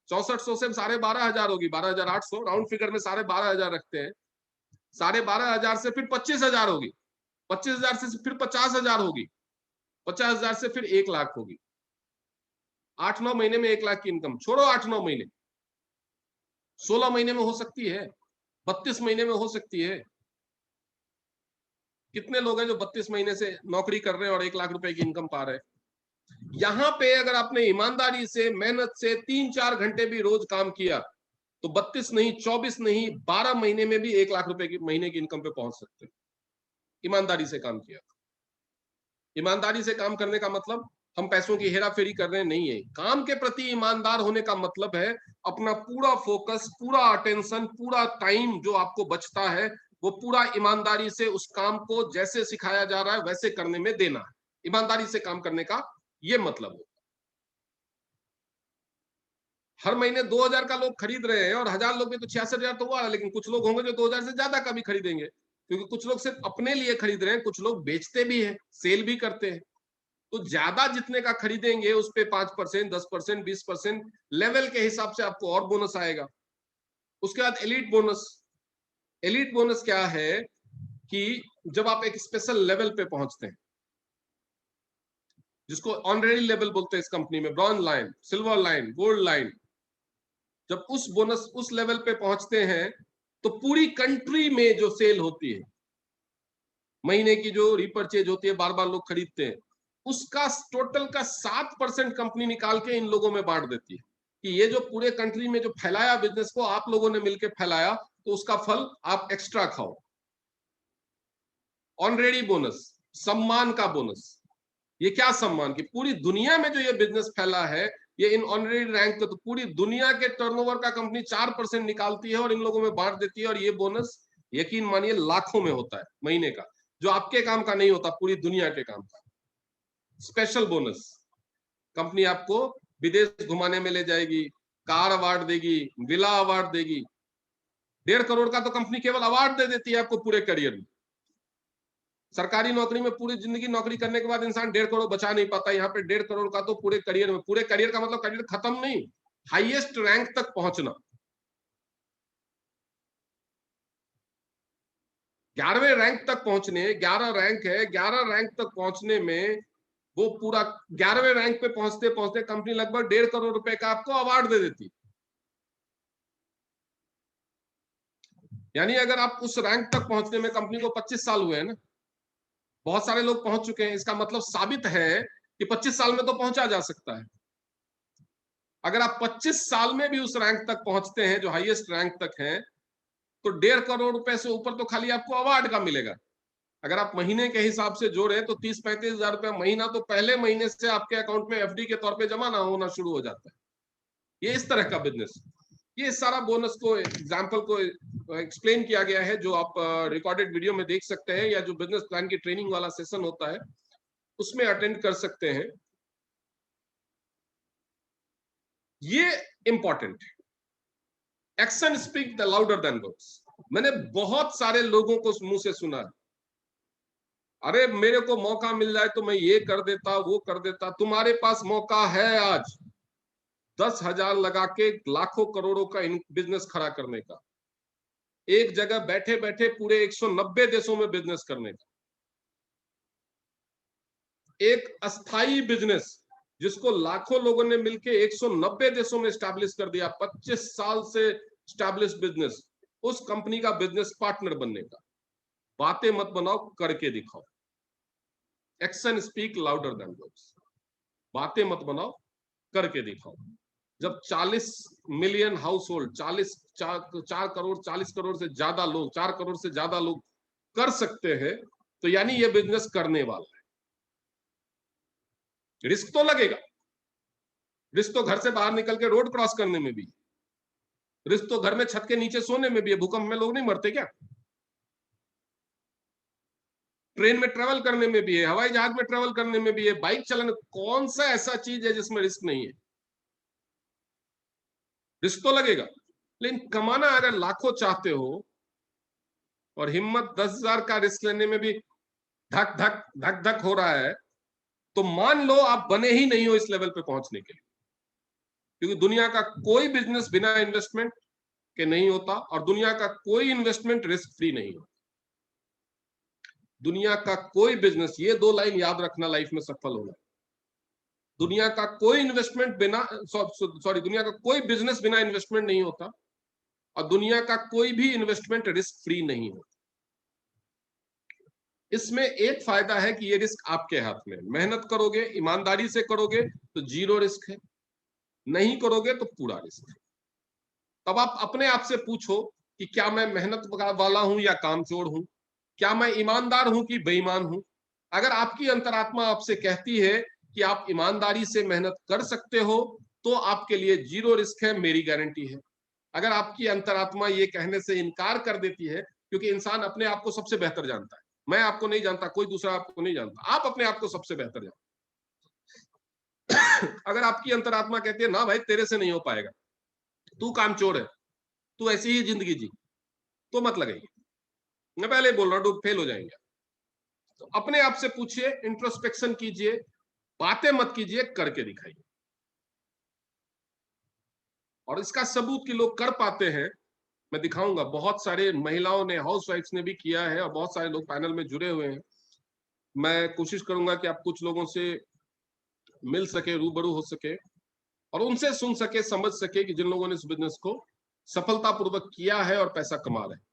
6400 से 12,500 होगी, 12,800 राउंड फिगर में 12,500 रखते हैं। 12,500 से फिर 25,000 होगी, 25,000 से फिर 50,000 होगी, 50,000 से फिर 1 लाख होगी। 8-9 महीने में 1 लाख की इनकम, छोड़ो 8-9 महीने, 16 महीने में हो सकती है, 32 महीने में हो सकती है। कितने लोग हैं जो 32 महीने से नौकरी कर रहे हैं और 1 लाख रुपए की इनकम पा रहे हैं। यहां पे अगर आपने ईमानदारी से, मेहनत से 3-4 घंटे भी रोज काम किया तो 32 नहीं, 24 नहीं, 12 महीने में भी 1 लाख रुपए की महीने की इनकम पे पहुंच सकते हैं, ईमानदारी से काम किया। ईमानदारी से काम करने का मतलब हम पैसों की हेरा फेरी कर रहे हैं नहीं है। काम के प्रति ईमानदार होने का मतलब है अपना पूरा फोकस, पूरा अटेंशन, पूरा टाइम जो आपको बचता है वो पूरा ईमानदारी से उस काम को जैसे सिखाया जा रहा है वैसे करने में देना है। ईमानदारी से काम करने का ये मतलब है। हर महीने 2,000 का लोग खरीद रहे हैं और 1,000 लोग में तो 66,000 तो हुआ, लेकिन कुछ लोग होंगे जो 2,000 से ज्यादा का भी खरीदेंगे, क्योंकि कुछ लोग सिर्फ अपने लिए खरीद रहे हैं, कुछ लोग बेचते भी हैं, सेल भी करते हैं। तो ज्यादा जितने का खरीदेंगे उस पे 5%, 10%, 20% लेवल के हिसाब से आपको और बोनस आएगा। उसके बाद एलीट बोनस। एलीट बोनस क्या है कि जब आप एक स्पेशल लेवल पे पहुंचते हैं, जिसको ऑनरेरी लेवल बोलते हैं इस कंपनी में, bronze line, silver line, gold line, जब उस बोनस उस लेवल पे पहुंचते हैं तो पूरी कंट्री में जो सेल होती है, महीने की जो रिपर्चेज होती है, बार बार लोग खरीदते हैं, उसका टोटल का 7% कंपनी निकाल के इन लोगों में बांट देती है कि ये जो पूरे कंट्री में जो फैलाया बिजनेस को, आप लोगों ने मिलकर फैलाया, तो उसका फल आप एक्स्ट्रा खाओ। ऑनरेडी बोनस, सम्मान का बोनस। ये क्या सम्मान कि पूरी दुनिया में जो ये बिजनेस फैला है, ये इन ऑनरेरी रैंक तो पूरी दुनिया के टर्नओवर का कंपनी 4% निकालती है और इन लोगों में बांट देती है, और ये बोनस यकीन मानिए लाखों में होता है महीने का, जो आपके काम का नहीं होता, पूरी दुनिया के काम का। स्पेशल बोनस, कंपनी आपको विदेश घुमाने में ले जाएगी, कार अवार्ड देगी, विला अवार्ड देगी। 1.5 करोड़ का तो कंपनी केवल अवार्ड दे देती है आपको पूरे करियर में। सरकारी नौकरी में पूरी जिंदगी नौकरी करने के बाद इंसान 1.5 करोड़ बचा नहीं पाता, यहाँ पे 1.5 करोड़ का तो पूरे करियर में, पूरे करियर का मतलब करियर खत्म नहीं, हाईएस्ट रैंक तक पहुंचना। 11वें रैंक तक पहुंचने, 11 रैंक है, 11 रैंक तक पहुंचने में वो पूरा 11वें रैंक पे पहुंचते पहुंचते कंपनी लगभग 1.5 करोड़ रुपए का आपको अवार्ड दे देती। यानी अगर आप उस रैंक तक पहुंचने में कंपनी को 25 साल हुए हैं ना, बहुत सारे लोग पहुंच चुके हैं, इसका मतलब साबित है कि 25 साल में तो पहुंचा जा सकता है। अगर आप 25 साल में भी उस रैंक तक पहुंचते हैं जो हाईएस्ट रैंक तक है, तो 1.5 करोड़ रुपए से ऊपर तो खाली आपको अवार्ड का मिलेगा। अगर आप महीने के हिसाब से जोड़े तो 30-35 हजार रुपया महीना तो पहले महीने से आपके अकाउंट में एफडी के तौर पे जमा ना होना शुरू हो जाता है। ये इस तरह का बिजनेस, ये सारा बोनस को एग्जाम्पल को एक्सप्लेन किया गया है, जो आप रिकॉर्डेड वीडियो में देख सकते हैं, या जो बिजनेस प्लान की ट्रेनिंग वाला सेशन होता है उसमें अटेंड कर सकते हैं। ये इंपॉर्टेंट है। Action speak the louder than words. मैंने बहुत सारे लोगों को मुंह से सुना है, अरे मेरे को मौका मिल जाए तो मैं ये कर देता, वो कर देता। तुम्हारे पास मौका है आज 10,000 लगा के लाखों करोड़ों का बिजनेस खड़ा करने का, एक जगह बैठे बैठे पूरे 190 देशों में बिजनेस करने का, एक अस्थाई बिजनेस जिसको लाखों लोगों ने मिलकर 190 देशों में स्टैब्लिश कर दिया, 25 साल से स्टैब्लिश बिजनेस, उस कंपनी का बिजनेस पार्टनर बनने का। बातें मत बनाओ, करके दिखाओ। Action speak louder than words. बातें मत बनाओ, करके दिखाओ। जब 40 million house hold, 4 crore 40 crore से ज्यादा लोग, 4 करोड़ से ज्यादा लोग कर सकते हैं, तो यानी ये बिजनेस करने वाला है। रिस्क तो लगेगा, रिस्क तो घर से बाहर निकल के रोड क्रॉस करने में भी, रिस्क तो घर में छत के नीचे सोने में भी है। भूकंप में लोग नहीं मरते क्या? ट्रेन में ट्रेवल करने में भी है, हवाई जहाज में ट्रेवल करने में भी है, बाइक चलाने, कौन सा ऐसा चीज है जिसमें रिस्क नहीं है? रिस्क तो लगेगा, लेकिन कमाना अगर लाखों चाहते हो और हिम्मत 10,000 का रिस्क लेने में भी धक धक धक धक हो रहा है, तो मान लो आप बने ही नहीं हो इस लेवल पे पहुंचने के लिए। क्योंकि दुनिया का कोई बिजनेस बिना इन्वेस्टमेंट के नहीं होता, और दुनिया का कोई इन्वेस्टमेंट रिस्क फ्री नहीं होता। दुनिया का कोई बिजनेस, ये 2 लाइन याद रखना लाइफ में सफल होना, दुनिया का कोई इन्वेस्टमेंट बिना सॉरी दुनिया का कोई बिजनेस बिना इन्वेस्टमेंट नहीं होता, और दुनिया का कोई भी इन्वेस्टमेंट रिस्क फ्री नहीं होता। इसमें एक फायदा है कि ये रिस्क आपके हाथ में, मेहनत करोगे, ईमानदारी से करोगे तो जीरो रिस्क है, नहीं करोगे तो पूरा रिस्क है। तब आप अपने आप से पूछो कि क्या मैं मेहनत वाला हूं या कामचोर हूं, क्या मैं ईमानदार हूं कि बेईमान हूं। अगर आपकी अंतरात्मा आपसे कहती है कि आप ईमानदारी से मेहनत कर सकते हो, तो आपके लिए जीरो रिस्क है, मेरी गारंटी है। अगर आपकी अंतरात्मा ये कहने से इनकार कर देती है, क्योंकि इंसान अपने आप को सबसे बेहतर जानता है, मैं आपको नहीं जानता, कोई दूसरा आपको नहीं जानता, आप अपने आप को सबसे बेहतर जानते। अगर आपकी अंतरात्मा कहती है ना भाई तेरे से नहीं हो पाएगा, तू कामचोर है, तू ऐसी ही जिंदगी जी, तो मत लगाइए। मैं पहले बोल रहा हूं, फेल हो जाएंगे। तो अपने आप से पूछिए, इंट्रोस्पेक्शन कीजिए, बातें मत कीजिए, करके दिखाइए। और इसका सबूत कि लोग कर पाते हैं, मैं दिखाऊंगा, बहुत सारे महिलाओं ने, हाउस वाइफ्स ने भी किया है और बहुत सारे लोग पैनल में जुड़े हुए हैं। मैं कोशिश करूंगा कि आप कुछ लोगों से मिल सके, रूबरू हो सके और उनसे सुन सके, समझ सके कि जिन लोगों ने इस बिजनेस को सफलतापूर्वक किया है और पैसा कमा रहे हैं।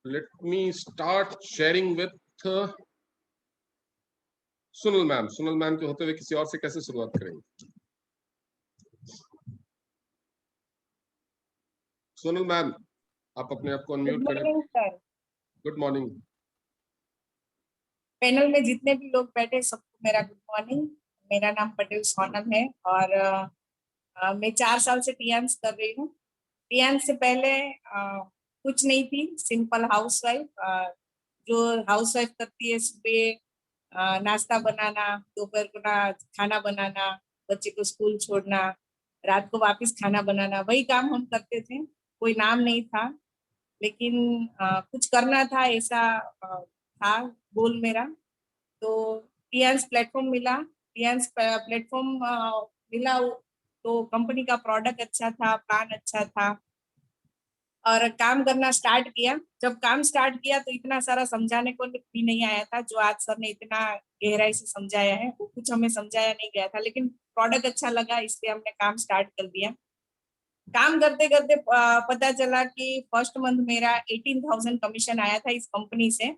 Let me start sharing with Sunil ma'am. Sunil ma'am के होते हुए किसी और से कैसे शुरुआत करेंगे? सुनील मैम, आप अपने आप को गुड अनम्यूट करें। Morning sir. Good morning. Panel में जितने भी लोग बैठे सबको मेरा गुड मॉर्निंग। मेरा नाम पटेल सोनम है और मैं 4 साल से टीएंस कर रही हूँ। टीएंस से पहले कुछ नहीं थी, सिंपल हाउसवाइफ। जो हाउसवाइफ करती है, सुबह नाश्ता बनाना, दोपहर को खाना बनाना, बच्चे को स्कूल छोड़ना, रात को वापस खाना बनाना, वही काम हम करते थे। कोई नाम नहीं था, लेकिन कुछ करना था, ऐसा था गोल मेरा। तो टीएंस प्लेटफॉर्म मिला। टीएंस प्लेटफॉर्म मिला तो कंपनी का प्रोडक्ट अच्छा था, प्लान अच्छा था और काम करना स्टार्ट किया। जब काम स्टार्ट किया तो इतना सारा समझाने को भी नहीं आया था जो आज सर ने इतना गहराई से समझाया है। वो कुछ हमें समझाया नहीं गया था, लेकिन प्रोडक्ट अच्छा लगा, इसलिए हमने काम स्टार्ट कर दिया। काम करते करते पता चला कि फर्स्ट मंथ मेरा 18,000 कमीशन आया था इस कंपनी से।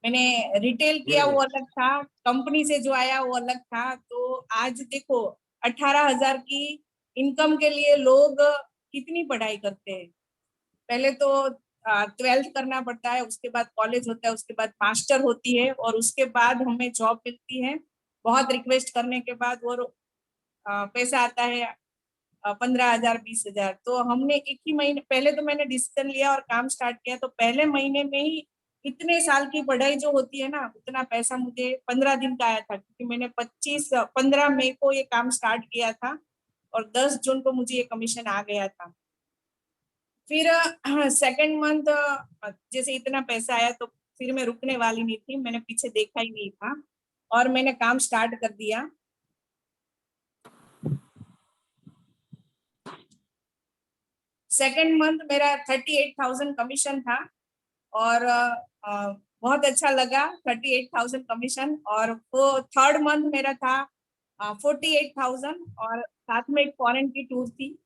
मैंने रिटेल किया, वो अलग था, कंपनी से जो आया वो अलग था। तो आज देखो 18,000 की इनकम के लिए लोग कितनी पढ़ाई करते हैं। पहले तो 12th करना पड़ता है, उसके बाद कॉलेज होता है, उसके बाद मास्टर होती है और उसके बाद हमें जॉब मिलती है। बहुत रिक्वेस्ट करने के बाद वो पैसा आता है 15,000 20,000। तो हमने एक ही महीने पहले तो मैंने डिसीजन लिया और काम स्टार्ट किया, तो पहले महीने में ही इतने साल की पढ़ाई जो होती है ना, उतना पैसा मुझे 15 दिन का आया था, क्योंकि मैंने 15 मई को ये काम स्टार्ट किया था और 10 जून को मुझे ये कमीशन आ गया था। फिर सेकंड मंथ जैसे इतना पैसा आया तो फिर मैं रुकने वाली नहीं थी, मैंने पीछे देखा ही नहीं था और मैंने काम स्टार्ट कर दिया। सेकंड मंथ मेरा 38,000 कमीशन था और बहुत अच्छा लगा 38,000 कमीशन। और वो थर्ड मंथ मेरा था 48,000 और साथ में एक फॉरेन की टूर थी।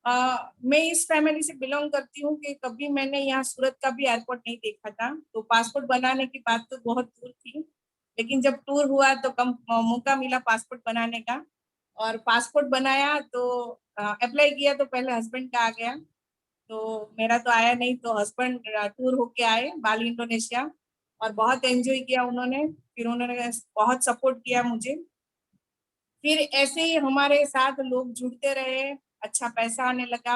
मैं इस फैमिली से बिलोंग करती हूँ कि कभी मैंने यहाँ सूरत का भी एयरपोर्ट नहीं देखा था। तो पासपोर्ट बनाने की बात तो बहुत दूर थी, लेकिन जब टूर हुआ तो कम मौका मिला पासपोर्ट बनाने का और पासपोर्ट बनाया। तो अप्लाई किया तो पहले हस्बैंड का आ गया, तो मेरा तो आया नहीं। तो हस्बैंड टूर होके आए बाली इंडोनेशिया और बहुत एंजॉय किया उन्होंने। फिर उन्होंने बहुत सपोर्ट किया मुझे। फिर ऐसे ही हमारे साथ लोग जुड़ते रहे, अच्छा पैसा आने लगा।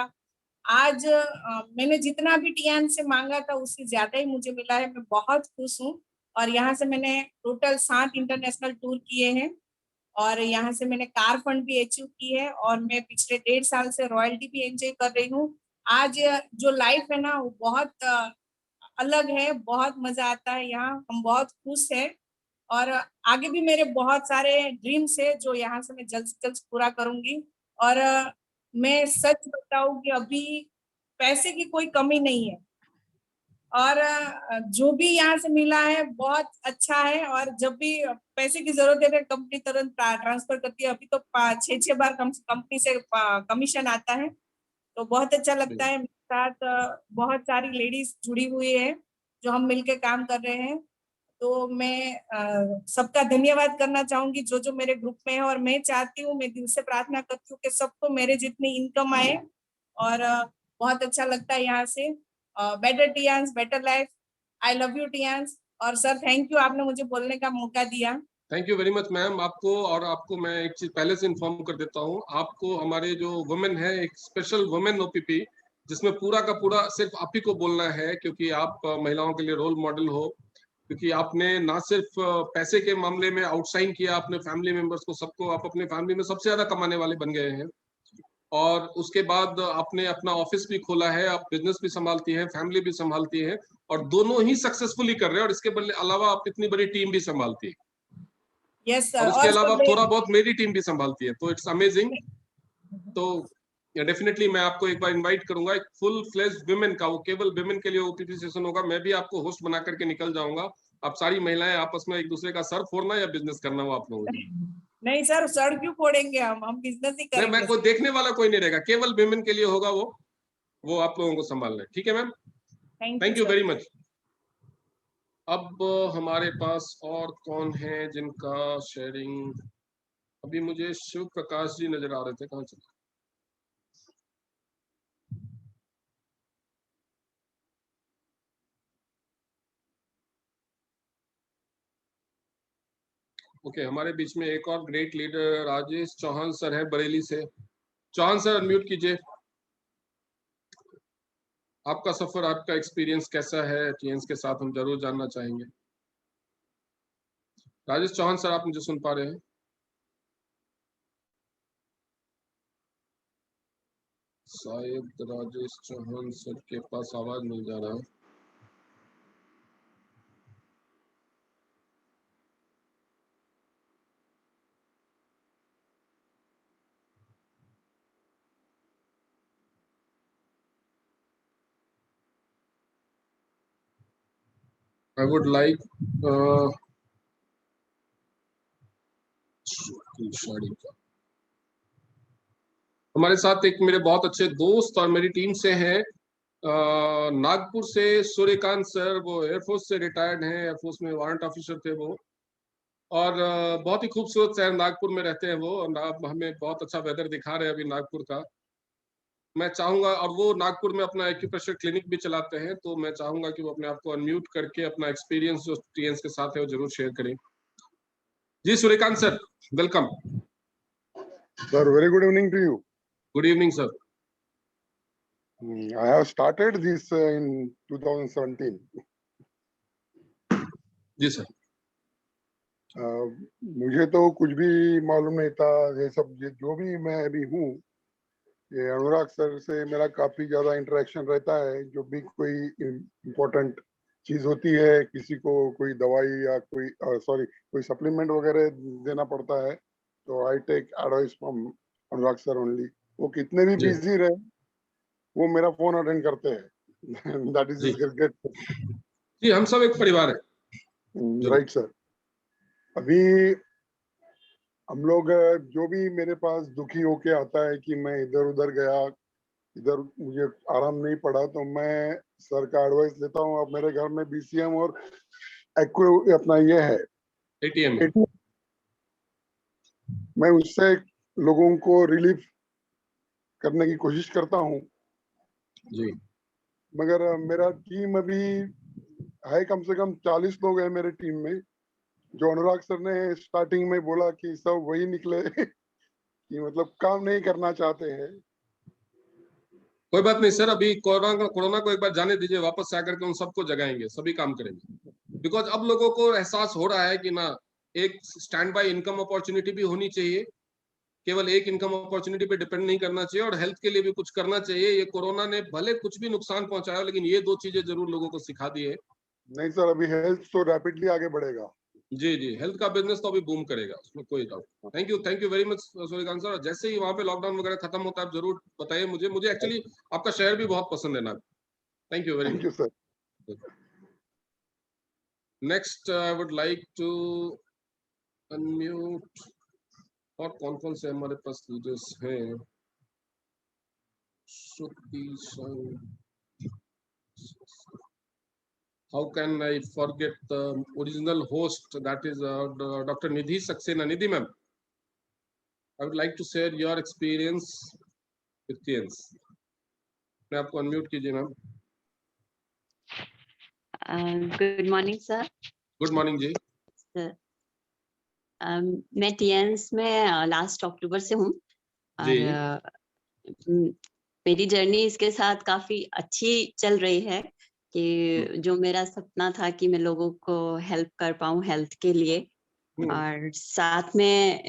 आज मैंने जितना भी टीएन से मांगा था उससे ज्यादा ही मुझे मिला है, मैं बहुत खुश हूँ। और यहाँ से मैंने टोटल 7 इंटरनेशनल टूर किए हैं और यहाँ से मैंने कार फंड भी अचीव की है और मैं पिछले 1.5 साल से रॉयल्टी भी एंजॉय कर रही हूँ। आज जो लाइफ है ना, वो बहुत अलग है, बहुत मजा आता है यहाँ, हम बहुत खुश हैं। और आगे भी मेरे बहुत सारे ड्रीम्स है जो यहाँ से मैं जल्द से जल्द पूरा करूंगी। और मैं सच बताऊं कि अभी पैसे की कोई कमी नहीं है और जो भी यहाँ से मिला है बहुत अच्छा है। और जब भी पैसे की जरूरत है कंपनी तुरंत ट्रांसफर करती है। अभी तो 6 बार कंपनी से कमीशन आता है, तो बहुत अच्छा लगता है। मेरे साथ बहुत सारी लेडीज जुड़ी हुई है जो हम मिलकर काम कर रहे हैं। तो मैं सबका धन्यवाद करना चाहूंगी जो जो मेरे ग्रुप में है। और मैं चाहती हूँ, मैं दिल से प्रार्थना करती हूँ कि सबको मेरे जितनी इनकम आए और बहुत अच्छा लगता है यहाँ से। Better Tiens, better life. I love you Tiens. और सर थैंक यू, आपने मुझे बोलने का मौका दिया। Thank you very much ma'am. आपको मैं एक चीज पहले से इन्फॉर्म कर देता हूँ। आपको हमारे जो वुमेन है, एक स्पेशल वुमेन ओपीपी जिसमें पूरा का पूरा सिर्फ आप ही को बोलना है, क्योंकि आप महिलाओं के लिए रोल मॉडल हो। क्योंकि आपने ना सिर्फ पैसे के मामले में आउटसाइन किया अपने फैमिली मेंबर्स को, सबको, आप अपने फैमिली में सबसे ज्यादा कमाने वाले बन गए हैं। और उसके बाद आपने अपना ऑफिस भी खोला है, आप बिजनेस भी संभालती हैं, फैमिली भी संभालती हैं और दोनों ही सक्सेसफुली कर रहे हैं। और इसके अलावा आप इतनी बड़ी टीम भी संभालती है। Yes, sir. और उसके Also अलावा they- थोड़ा बहुत मेरी टीम भी संभालती है, तो इट्स अमेजिंग। तो डेफिनेटली मैं आपको एक बार इनवाइट करूंगा, एक फुल फ्लेज्ड विमेन का, वो केवल विमेन के लिए ओपीपी सेशन होगा। मैं भी आपको होस्ट बना करके निकल जाऊंगा। आप सारी महिलाएं आपस में एक दूसरे का सर फोड़ना या बिजनेस करना, वो आप लोगों को। नहीं सर, सर क्यों फोड़ेंगे, हम बिजनेस ही नहीं, मैं करेंगे। कोई देखने वाला कोई नहीं रहेगा, केवल विमेन के लिए होगा वो आप लोगों को संभालना है। ठीक है ma'am, thank you sir. Very much. अब हमारे पास और कौन है जिनका शेयरिंग, अभी मुझे शिव प्रकाश जी नजर आ रहे थे, कहाँ चले? ओके, हमारे बीच में एक और great leader Rajesh Chauhan sir है बरेली से। चौहान सर अनम्यूट कीजिए। आपका सफर, आपका एक्सपीरियंस कैसा है टीएंस के साथ, हम जरूर जानना चाहेंगे। राजेश चौहान सर, आप मुझे सुन पा रहे हैं? शायद राजेश चौहान सर के पास आवाज नहीं जा रहा है। I would like हमारे साथ एक मेरे बहुत अच्छे दोस्त और मेरी टीम से हैं नागपुर से सूर्यकांत सर। वो एयरफोर्स से रिटायर्ड हैं, एयरफोर्स में वारंट ऑफिसर थे वो, और बहुत ही खूबसूरत शहर नागपुर में रहते हैं वो। हमें बहुत अच्छा वेदर दिखा रहे हैं अभी नागपुर का। मैं चाहूंगा, और वो नागपुर में अपना एक्यूप्रेशर क्लिनिक भी चलाते हैं, तो मैं चाहूंगा कि वो अपने आप को अनम्यूट करके अपना एक्सपीरियंस जो टीएंस के साथ है वो जरूर शेयर करें। जी Suryakant sir, welcome Sir, very good evening to you. Good evening sir. I have started this in 2017. जी सर। मुझे तो कुछ भी मालूम नहीं था, ये सब जो भी मैं अभी हूँ, ये अनुराग सर से मेरा काफी ज्यादा इंटरेक्शन रहता है। जो भी कोई इम्पोर्टेंट चीज होती है, किसी को कोई दवाई या कोई सप्लीमेंट वगैरह देना पड़ता है, तो I take advice from Anurag sir only. वो कितने भी जी। बिजी रहे, वो मेरा फोन अटेंड करते हैं। दैट इज जी। ग्रेट। जी, हम सब एक परिवार है। Right sir. अभी हम लोग जो भी मेरे पास दुखी होके आता है कि मैं इधर उधर गया, इधर मुझे आराम नहीं पड़ा, तो मैं सर का एडवाइस लेता हूँ। अब मेरे घर में बीसीएम और एक्रो अपना ये है एटीएम। मैं उससे लोगों को रिलीफ करने की कोशिश करता हूँ। जी। मगर मेरा टीम अभी है, कम से कम 40 लोग हैं मेरे टीम में। जो अनुराग सर ने स्टार्टिंग में बोला कि सब वही निकले कि मतलब काम नहीं करना चाहते हैं। कोई बात नहीं सर, अभी कोरोना को एक बार जाने दीजिए, वापस से आकर के उन सबको जगाएंगे, सभी काम करेंगे। बिकॉज अब लोगों को एहसास हो रहा है कि ना, एक स्टैंड बाय इनकम अपॉर्चुनिटी भी होनी चाहिए, केवल एक इनकम अपॉर्चुनिटी पे डिपेंड नहीं करना चाहिए, और हेल्थ के लिए भी कुछ करना चाहिए। ये कोरोना ने भले कुछ भी नुकसान पहुंचाया, लेकिन ये दो चीजें जरूर लोगों को सिखा दी है। नहीं सर, अभी हेल्थ तो रैपिडली आगे बढ़ेगा। जी जी, हेल्थ का बिजनेस तो अभी बूम करेगा, उसमें कोई doubt. Thank you very much Suryakant sir. जैसे ही वहां पे लॉकडाउन वगैरह खत्म होता है, आप जरूर बताइए मुझे एक्चुअली आपका शहर भी बहुत पसंद है ना। Thank you very thank you much. Sir. Next I would like to unmute, और कौन कौन से हमारे पास लीडर्स हैं? How can I forget the original host, that is Dr. Nidhi Saxena. Nidhi ma'am, I would like to share your experience with TNs. मैं आपको unmute कीजिए ma'am. Good morning sir. Good morning जी। Sir मैं Tiens में last October से हूँ, और मेरी जर्नी इसके साथ काफी अच्छी चल रही है। कि जो मेरा सपना था कि मैं लोगों को हेल्प कर पाऊँ हेल्थ के लिए, और साथ में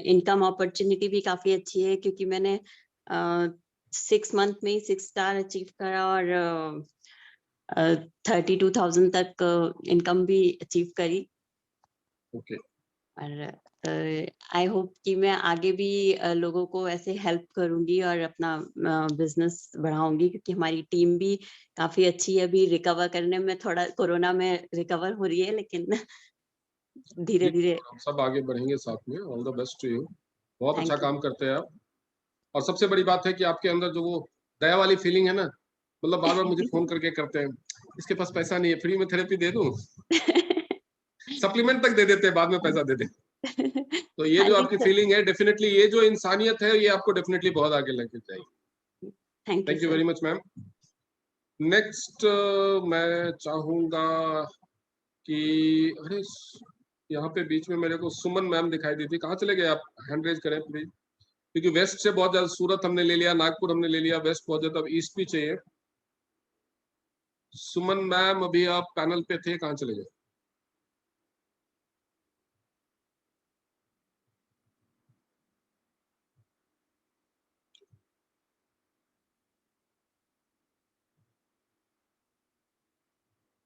इनकम अपॉर्चुनिटी भी काफी अच्छी है, क्योंकि मैंने 6 मंथ में 6 स्टार अचीव करा, और 32,000 तक इनकम भी अचीव करी। ओके। और आई होप कि मैं आगे भी लोगों को ऐसे हेल्प करूंगी और अपना बिजनेस बढ़ाऊंगी, क्योंकि हमारी टीम भी काफी अच्छी है। अभी रिकवर करने में, थोड़ा कोरोना में रिकवर हो रही है, लेकिन धीरे धीरे। हम सब आगे बढ़ेंगे साथ में। All the best to you. बहुत थैंक अच्छा यू। काम करते हैं आप। और सबसे बड़ी बात है कि आपके अंदर जो वो दया वाली फीलिंग है ना, मतलब बार बार मुझे फोन करके करते हैं, इसके पास पैसा नहीं है, फ्री में थेरेपी दे दूं, सप्लीमेंट तक दे देते हैं, बाद में पैसा दे दे। तो ये हाँ जो जी आपकी सर। फीलिंग है, डेफिनेटली ये जो इंसानियत है, ये आपको डेफिनेटली बहुत आगे लेके जाएगी। Thank you thank you sir. Very much ma'am. Next मैं चाहूंगा कि, अरे यहाँ पे बीच में मेरे को सुमन मैम दिखाई दी थी, कहाँ चले गए आप? हैंड रेज करें प्लीज, क्योंकि वेस्ट से बहुत ज्यादा, सूरत हमने ले लिया, नागपुर हमने ले लिया, वेस्ट बहुत ज्यादा, अब ईस्ट भी चाहिए। सुमन मैम अभी आप पैनल पे थे, कहाँ चले गए?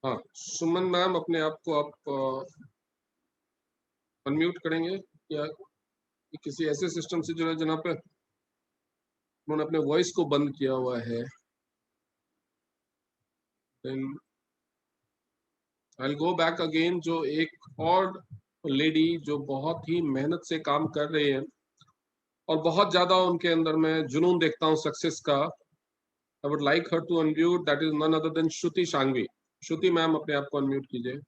हाँ सुमन मैम, अपने आप को आप अनम्यूट करेंगे, या किसी ऐसे सिस्टम से जुड़े जहाँ पे उन्होंने अपने वॉइस को बंद किया हुआ है? Then I will go back again. जो एक और लेडी जो बहुत ही मेहनत से काम कर रही है और बहुत ज्यादा उनके अंदर में जुनून देखता हूँ सक्सेस का, I would like her to unmute, that is none other than Shruti Shanghvi. Shruti ma'am, अपने आप को अनम्यूट कीजिए।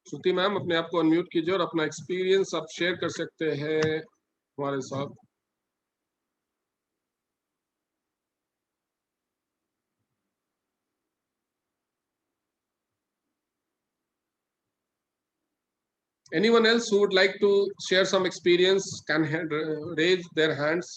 श्रुति मैम, अपने आप को अनम्यूट कीजिए और अपना एक्सपीरियंस आप शेयर कर सकते हैं हमारे साथ। Anyone else who would like to share some experience can raise their hands.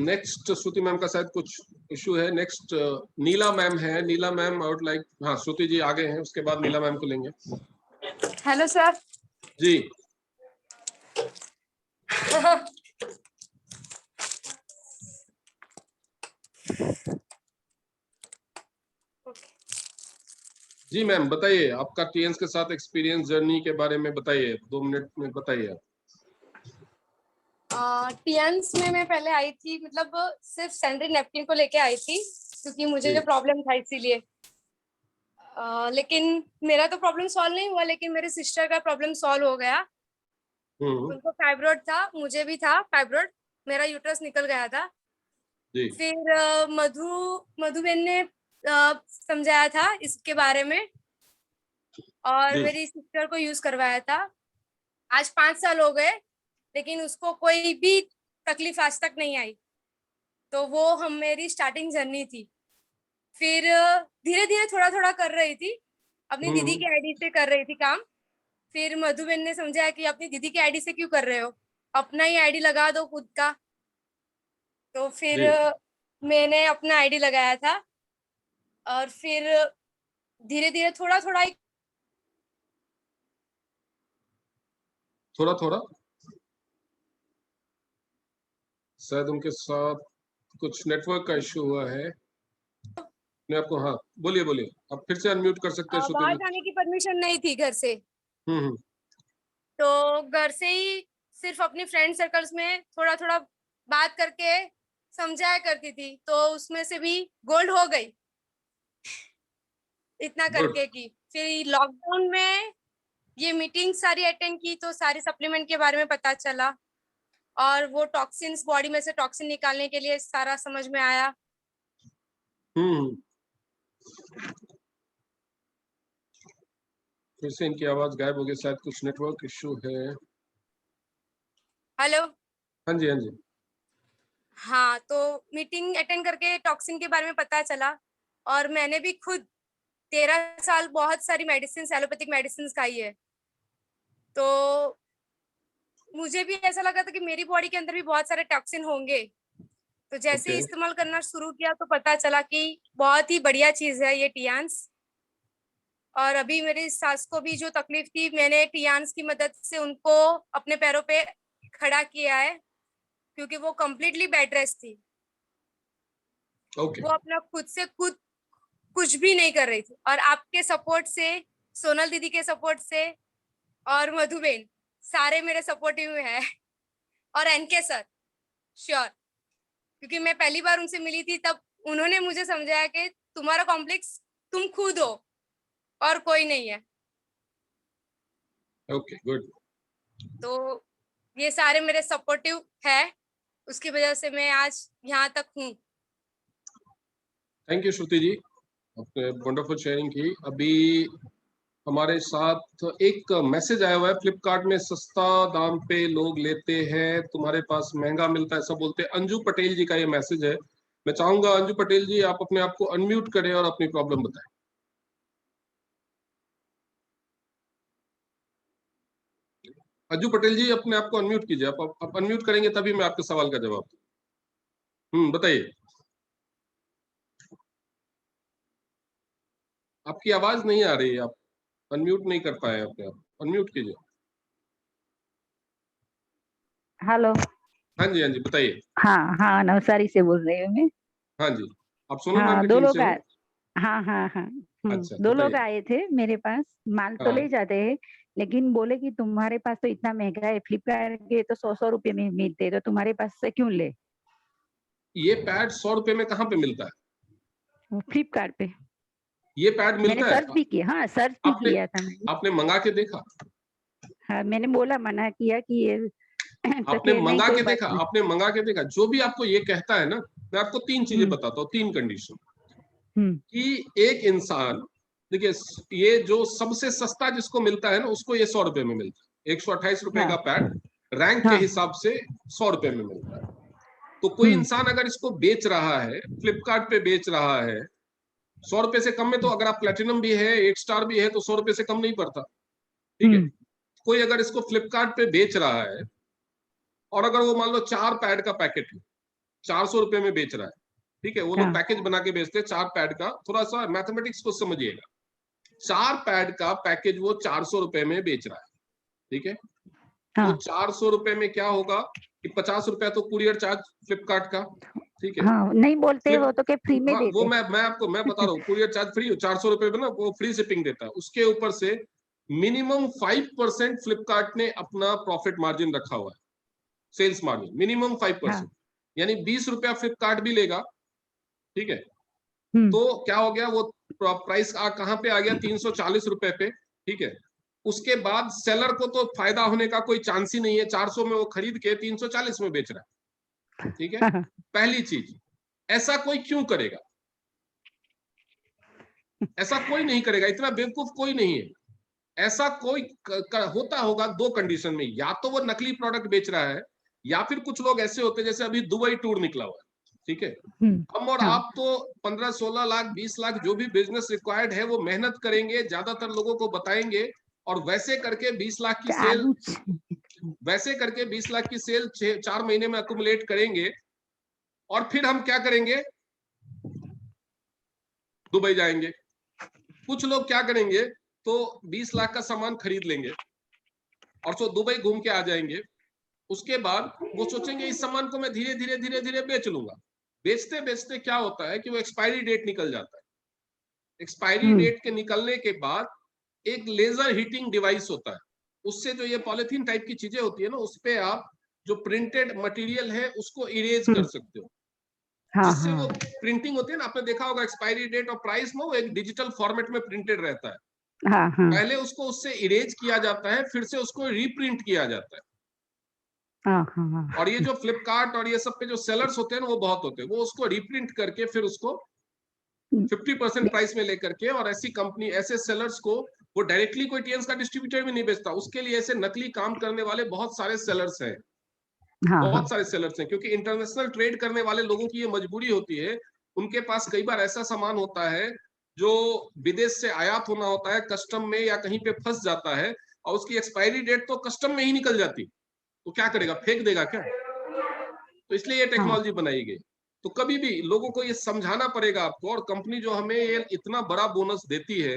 Next Shruti ma'am का शायद कुछ इशू है। नेक्स्ट नीला मैम है। नीला मैम, आई वुड लाइक, हाँ श्रुति जी आगे हैं, उसके बाद नीला मैम को लेंगे। Hello sir. जी जी मैम, बताइए आपका टीएंस के साथ एक्सपीरियंस, जर्नी के बारे में बताइए, 2 मिनट में बताइए। टीएंस में मैं पहले आई थी, मतलब सिर्फ सैनिटरी नैपकिन को लेके आई थी, क्योंकि मुझे जी। प्रॉब्लम था इसीलिए। लेकिन मेरा तो प्रॉब्लम सॉल्व नहीं हुआ, लेकिन मेरे सिस्टर का प्रॉब्लम सॉल्व हो गया। उनको फाइब्रॉइड था, मुझे भी था फाइब्रॉइड, मेरा यूट्रस निकल गया था। जी। फिर मधुबेन ने समझाया था इसके बारे में, और जी। मेरी सिस्टर को यूज करवाया था। आज 5 साल हो गए, लेकिन उसको कोई भी तकलीफ आज तक नहीं आई। तो वो मेरी स्टार्टिंग जर्नी थी। फिर धीरे धीरे थोड़ा थोड़ा कर रही थी, अपनी दीदी की आईडी से कर रही थी काम। फिर मधुबेन ने समझाया कि अपनी दीदी की आईडी से क्यों कर रहे हो, अपना ही आईडी लगा दो खुद का। तो फिर जी। मैंने अपना आईडी लगाया था, और फिर धीरे धीरे थोड़ा थोड़ा थोड़ा थोड़ा शायद उनके साथ कुछ नेटवर्क का इश्यू हुआ है। मैं आपको, हाँ बोलिए बोलिए, आप फिर से अनम्यूट कर सकते हैं श्रुति बाहर जी। जाने की परमिशन नहीं थी घर से। हम्म। तो घर से ही सिर्फ अपनी फ्रेंड सर्कल्स में थोड़ा थोड़ा बात करके समझाया करती थी, तो उसमें से भी गोल्ड हो गई इतना गुड। करके की। फिर लॉकडाउन में ये मीटिंग सारी अटेंड की, तो सारी सप्लीमेंट के बारे में पता चला, और वो टॉक्सिन्स, बॉडी में से टॉक्सिन निकालने के लिए सारा समझ में आया। हम्म। फिर से इनकी आवाज गायब हो गई, शायद कुछ नेटवर्क इश्यू है। हेलो। हाँ जी, हाँ जी। हाँ, तो मीटिंग अटेंड करके टॉक्सिन के बारे में पता चला, और मैंने भी खुद 13 साल बहुत सारी मेडिसिन, एलोपैथिक मेडिसिन खाई है। तो मुझे भी ऐसा लगा था कि मेरी बॉडी के अंदर भी बहुत सारे टॉक्सिन होंगे। तो जैसे Okay. इस्तेमाल करना शुरू किया तो पता चला कि बहुत ही बढ़िया चीज है ये टियान्स। और अभी मेरी सास को भी जो तकलीफ थी, मैंने टियान्स की मदद से उनको अपने पैरों पे खड़ा किया है, क्योंकि वो कंप्लीटली बेड रेस्ट थी। Okay. वो अपना खुद से खुद कुछ भी नहीं कर रही थी, और आपके सपोर्ट से, सोनल दीदी के सपोर्ट से और मधुबेन सारे मेरे सपोर्टिव है, और एनके सर श्योर, क्योंकि मैं पहली बार उनसे मिली थी तब उन्होंने मुझे समझाया कि तुम्हारा कॉम्प्लेक्स तुम खुद हो और कोई नहीं है। Okay, good. तो ये सारे मेरे सपोर्टिव है, उसकी वजह से मैं आज यहाँ तक हूँ। थैंक यू श्रुति जी, आपने वंडरफुल शेयरिंग की। अभी हमारे साथ एक मैसेज आया हुआ है, फ्लिपकार्ट में सस्ता दाम पे लोग लेते हैं, तुम्हारे पास महंगा मिलता है, ऐसा बोलते हैं। अंजू पटेल जी का ये मैसेज है। मैं चाहूंगा अंजू पटेल जी आप अपने आप को अनम्यूट करें और अपनी प्रॉब्लम बताएं। अंजू पटेल जी अपने आप को अनम्यूट कीजिए। आप अनम्यूट करेंगे तभी मैं आपके सवाल का जवाब दूं। बताइए। आपकी आवाज नहीं आ रही है, आप अनम्यूट नहीं कर पाए अपने आप, अनम्यूट कीजिए। हेलो। हाँ जी, हाँ जी, बताइए। हाँ हाँ, नवसारी से बोल रही हूँ मैं। हाँ जी, आप सोनल मैम हाँ, की दो टीम लोग से हो? आए। हाँ हाँ हाँ। अच्छा, दो लोग बताइए। आए थे मेरे पास, माल तो हाँ। ले जाते हैं, लेकिन बोले कि तुम्हारे पास तो इतना महंगा है, फ्लिपकार्ट के तो 100 रुपए में मिलते हैं, तो तुम्हारे पास से क्यों ले? ये पैड 100 रुपए में कहाँ पे मिलता है? फ्लिपकार्ट पे ये पैड मैंने मिलता सर्च है? भी किया। हाँ, सर्च भी आपने किया था मैंने। आपने मंगा के देखा? हाँ, मैंने बोला, मना किया कि ये तो आपने नहीं, मंगा कोई के बात देखा? नहीं। आपने मंगा के देखा? जो भी आपको ये कहता है ना, मैं आपको 3 चीजें हम्म, बताता हूँ, 3 कंडीशन। हम्म, कि एक इंसान, देखिए ये जो सबसे सस्ता जिसको मिलता है ना, उसको ये 100 रुपए में मिलता है। 128 रुपए हाँ का पैड रैंक के हाँ। हिसाब से 100 रुपए में मिलता है। तो कोई इंसान अगर इसको बेच रहा है, फ्लिपकार्ट पे बेच रहा है 100 रुपए से कम में, तो अगर आप प्लेटिनम भी है, 8 स्टार भी है, तो 100 रुपए से कम नहीं पड़ता। ठीक है। कोई अगर इसको फ्लिपकार्ट पे बेच रहा है, और अगर वो मान लो 4 पैड का पैकेट है, 400 रुपए में बेच रहा है, ठीक है, वो लोग हाँ पैकेज बना के बेचते हैं 4 पैड का। थोड़ा सा मैथमेटिक्स को समझिएगा, 4 पैड का पैकेज वो 400 रुपए में बेच रहा है, ठीक है। तो हाँ 400 रुपए में क्या होगा कि 50 रुपया तो कुरियर चार्ज फ्लिपकार्ट का, ठीक है। हाँ, नहीं बोलते फ्लिप वो तो, के फ्री में हाँ, वो देते। मैं बता रहा हूँ, कुरियर चार्ज फ्री, 400 रुपए में ना वो फ्री शिपिंग देता है। उसके ऊपर से मिनिमम 5% फ्लिपकार्ट ने अपना प्रॉफिट मार्जिन रखा हुआ है, सेल्स मार्जिन मिनिमम 5%। हाँ। यानी 20 रुपया फ्लिपकार्ट भी लेगा, ठीक है। हम्म, तो क्या हो गया, वो प्राइस कहाँ पे आ गया, 340 रुपए पे, ठीक है। उसके बाद सेलर को तो फायदा होने का कोई चांस ही नहीं है, 400 में वो खरीद के 340 में बेच रहा है, ठीक है। हाँ, पहली चीज, ऐसा कोई क्यों करेगा? ऐसा कोई नहीं करेगा, इतना बेवकूफ कोई नहीं है। ऐसा कोई होता होगा 2 कंडीशन में, या तो वो नकली प्रोडक्ट बेच रहा है, या फिर कुछ लोग ऐसे होते हैं, जैसे अभी दुबई टूर निकला हुआ है, ठीक है। हम और हाँ। आप तो 15-16 लाख 20 लाख जो भी बिजनेस रिक्वायर्ड है वो मेहनत करेंगे, ज्यादातर लोगों को बताएंगे, और वैसे करके 20 लाख की सेल, वैसे करके 20 लाख की सेल 4 महीने में अकुमुलेट करेंगे, और फिर हम क्या करेंगे, दुबई जाएंगे। कुछ लोग क्या करेंगे, तो 20 लाख का सामान खरीद लेंगे और तो दुबई घूम के आ जाएंगे। उसके बाद वो सोचेंगे इस सामान को मैं धीरे धीरे धीरे धीरे बेच लूंगा। बेचते बेचते क्या होता है कि वो एक्सपायरी डेट निकल जाता है। एक्सपायरी डेट के निकलने के बाद एक लेजर हीटिंग डिवाइस होता है, उससे जो ये पॉलिथीन टाइप की चीजें होती है ना, उस पे आप जो प्रिंटेड मटेरियल है उसको इरेज कर सकते हो, जिससे वो प्रिंटिंग होती है ना, आपने देखा होगा एक्सपायरी डेट और प्राइस में वो एक डिजिटल फॉर्मेट में प्रिंटेड रहता है। हाँ हाँ पहले उसको उससे इरेज किया जाता है, फिर से उसको रीप्रिंट किया जाता है। हाँ हाँ। और ये जो फ्लिपकार्ट और ये सब पे जो सेलर्स होते हैं ना, वो बहुत होते हैं, वो उसको रीप्रिंट करके फिर उसको 50% प्राइस में लेकर के, और ऐसी कंपनी, ऐसे सेलर्स को वो डायरेक्टली कोई टीएंस का डिस्ट्रीब्यूटर भी नहीं बेचता, उसके लिए ऐसे नकली काम करने वाले बहुत सारे सेलर्स हैं, बहुत सारे सेलर्स हैं। क्योंकि इंटरनेशनल ट्रेड करने वाले लोगों की ये मजबूरी होती है, उनके पास कई बार ऐसा सामान होता है जो विदेश से आयात होना होता है, कस्टम में या कहीं पे फंस जाता है, और उसकी एक्सपायरी डेट तो कस्टम में ही निकल जाती, वो क्या करेगा, फेंक देगा क्या? तो इसलिए ये टेक्नोलॉजी बनाई गई। तो कभी भी लोगों को ये समझाना पड़ेगा आपको, और कंपनी जो हमें ये इतना बड़ा बोनस देती है,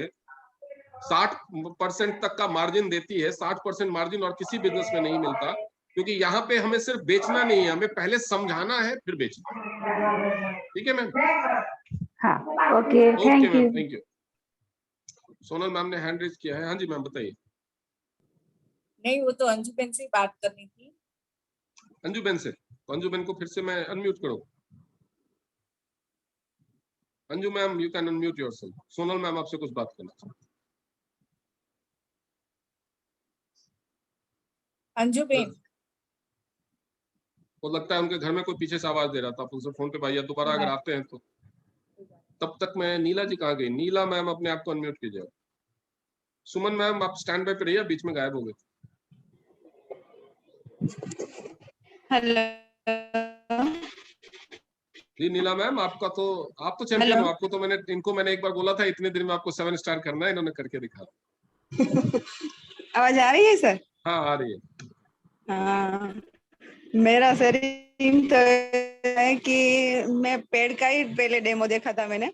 60% तक का मार्जिन देती है, 60% मार्जिन और किसी बिजनेस में नहीं मिलता, क्योंकि यहाँ पे हमें सिर्फ बेचना नहीं है, हमें पहले समझाना है फिर बेचना। ठीक है मैम? हाँ, okay, okay thank ma'am, you. Thank you. Sonal ma'am ने हैंड रेज किया है। हाँ जी मैम, बताइए। नहीं, वो तो अंजू बेन से ही बात करनी थी। अंजू बेन से, तो अंजू बेन को फिर से मैं अनम्यूट करूं? Anju ma'am, you can unmute yourself. Sonal ma'am आपसे कुछ बात करना चाहते हैं। अंजू बेन, वो लगता है उनके घर में कोई पीछे से आवाज दे रहा था, आप उनसे फोन पे भाई दोबारा अगर आते हैं तो। तब तक मैं, नीला जी कहाँ गई? नीला मैम अपने आप को अनम्यूट कीजिए। सुमन मैम आप स्टैंड बाय पे रहिए, बीच में गायब हो गए। हेलो जी नीला मैम, आपका तो, आप तो चैंपियन हो। आपको तो मैंने एक बार बोला था इतने दिन में आपको 7 स्टार करना है, इन्होंने करके दिखा। आवाज आ रही है सर? हाँ आ रही है। हाँ, मेरा सर तो है कि मैं पेड़ का ही पहले डेमो देखा था मैंने।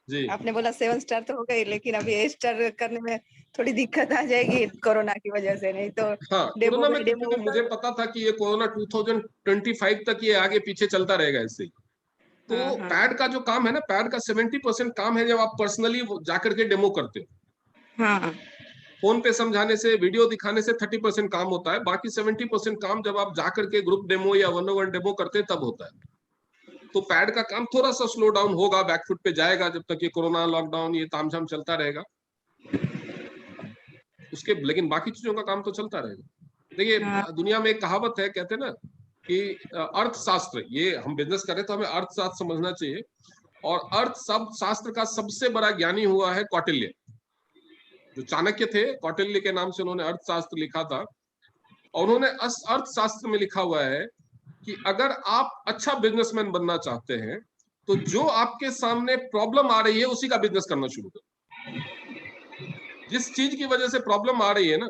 जी आपने बोला 7 स्टार तो हो गई, लेकिन अभी 8 स्टार करने में थोड़ी दिक्कत आ जाएगी कोरोना की वजह से, नहीं तो हाँ, डेमो कोरोना में में डेमो क्योंकि मुझे पता था कि ये कोरोना 2025 तक ये आगे पीछे चलता रहेगा ऐसे ही। तो हाँ, हाँ, पैड का जो काम है ना, पैड का 70% काम है जब आप पर्सनली जाकर के डेमो करते हो। हाँ, फोन पे समझाने से, वीडियो दिखाने से 30% काम होता है, बाकी 70% काम जब आप जाकर के ग्रुप डेमो या 1-on-1 डेमो करते हैं तब होता है। तो पैड का काम थोड़ा सा स्लो डाउन होगा, बैकफुट पे जाएगा जब तक ये कोरोना लॉकडाउन ये तामझाम चलता रहेगा उसके, लेकिन बाकी चीजों का काम तो चलता रहेगा। देखिए हाँ, दुनिया में एक कहावत है, कहते हैं ना कि अर्थशास्त्र, ये हम बिजनेस करें तो हमें अर्थशास्त्र समझना चाहिए, और शास्त्र का सबसे बड़ा ज्ञानी हुआ है कौटिल्य। जो चाणक्य थे, कौटिल्य के नाम से उन्होंने अर्थशास्त्र लिखा था, और उन्होंने अर्थशास्त्र में लिखा हुआ है कि अगर आप अच्छा बिजनेसमैन बनना चाहते हैं तो जो आपके सामने प्रॉब्लम आ रही है उसी का बिजनेस करना शुरू करो। जिस चीज की वजह से प्रॉब्लम आ रही है ना,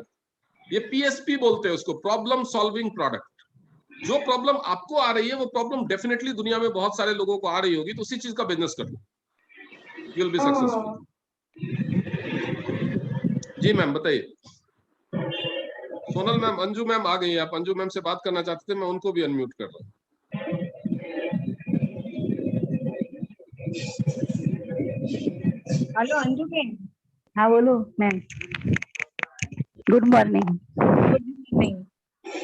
ये पीएसपी बोलते हैं उसको, प्रॉब्लम सॉल्विंग प्रोडक्ट। जो प्रॉब्लम आपको आ रही है वो प्रॉब्लम डेफिनेटली दुनिया में बहुत सारे लोगों को आ रही होगी, तो उसी चीज का बिजनेस कर लो, यू विल बी सक्सेसफुल। जी मैम बताइए। सोनल मैम, अंजू मैम आ गई है, आप अंजू मैम से बात करना चाहते थे, मैं उनको भी अनम्यूट कर रहा हूँ। Hello Anju Ben. हाँ बोलो ma'am, good morning. Good morning.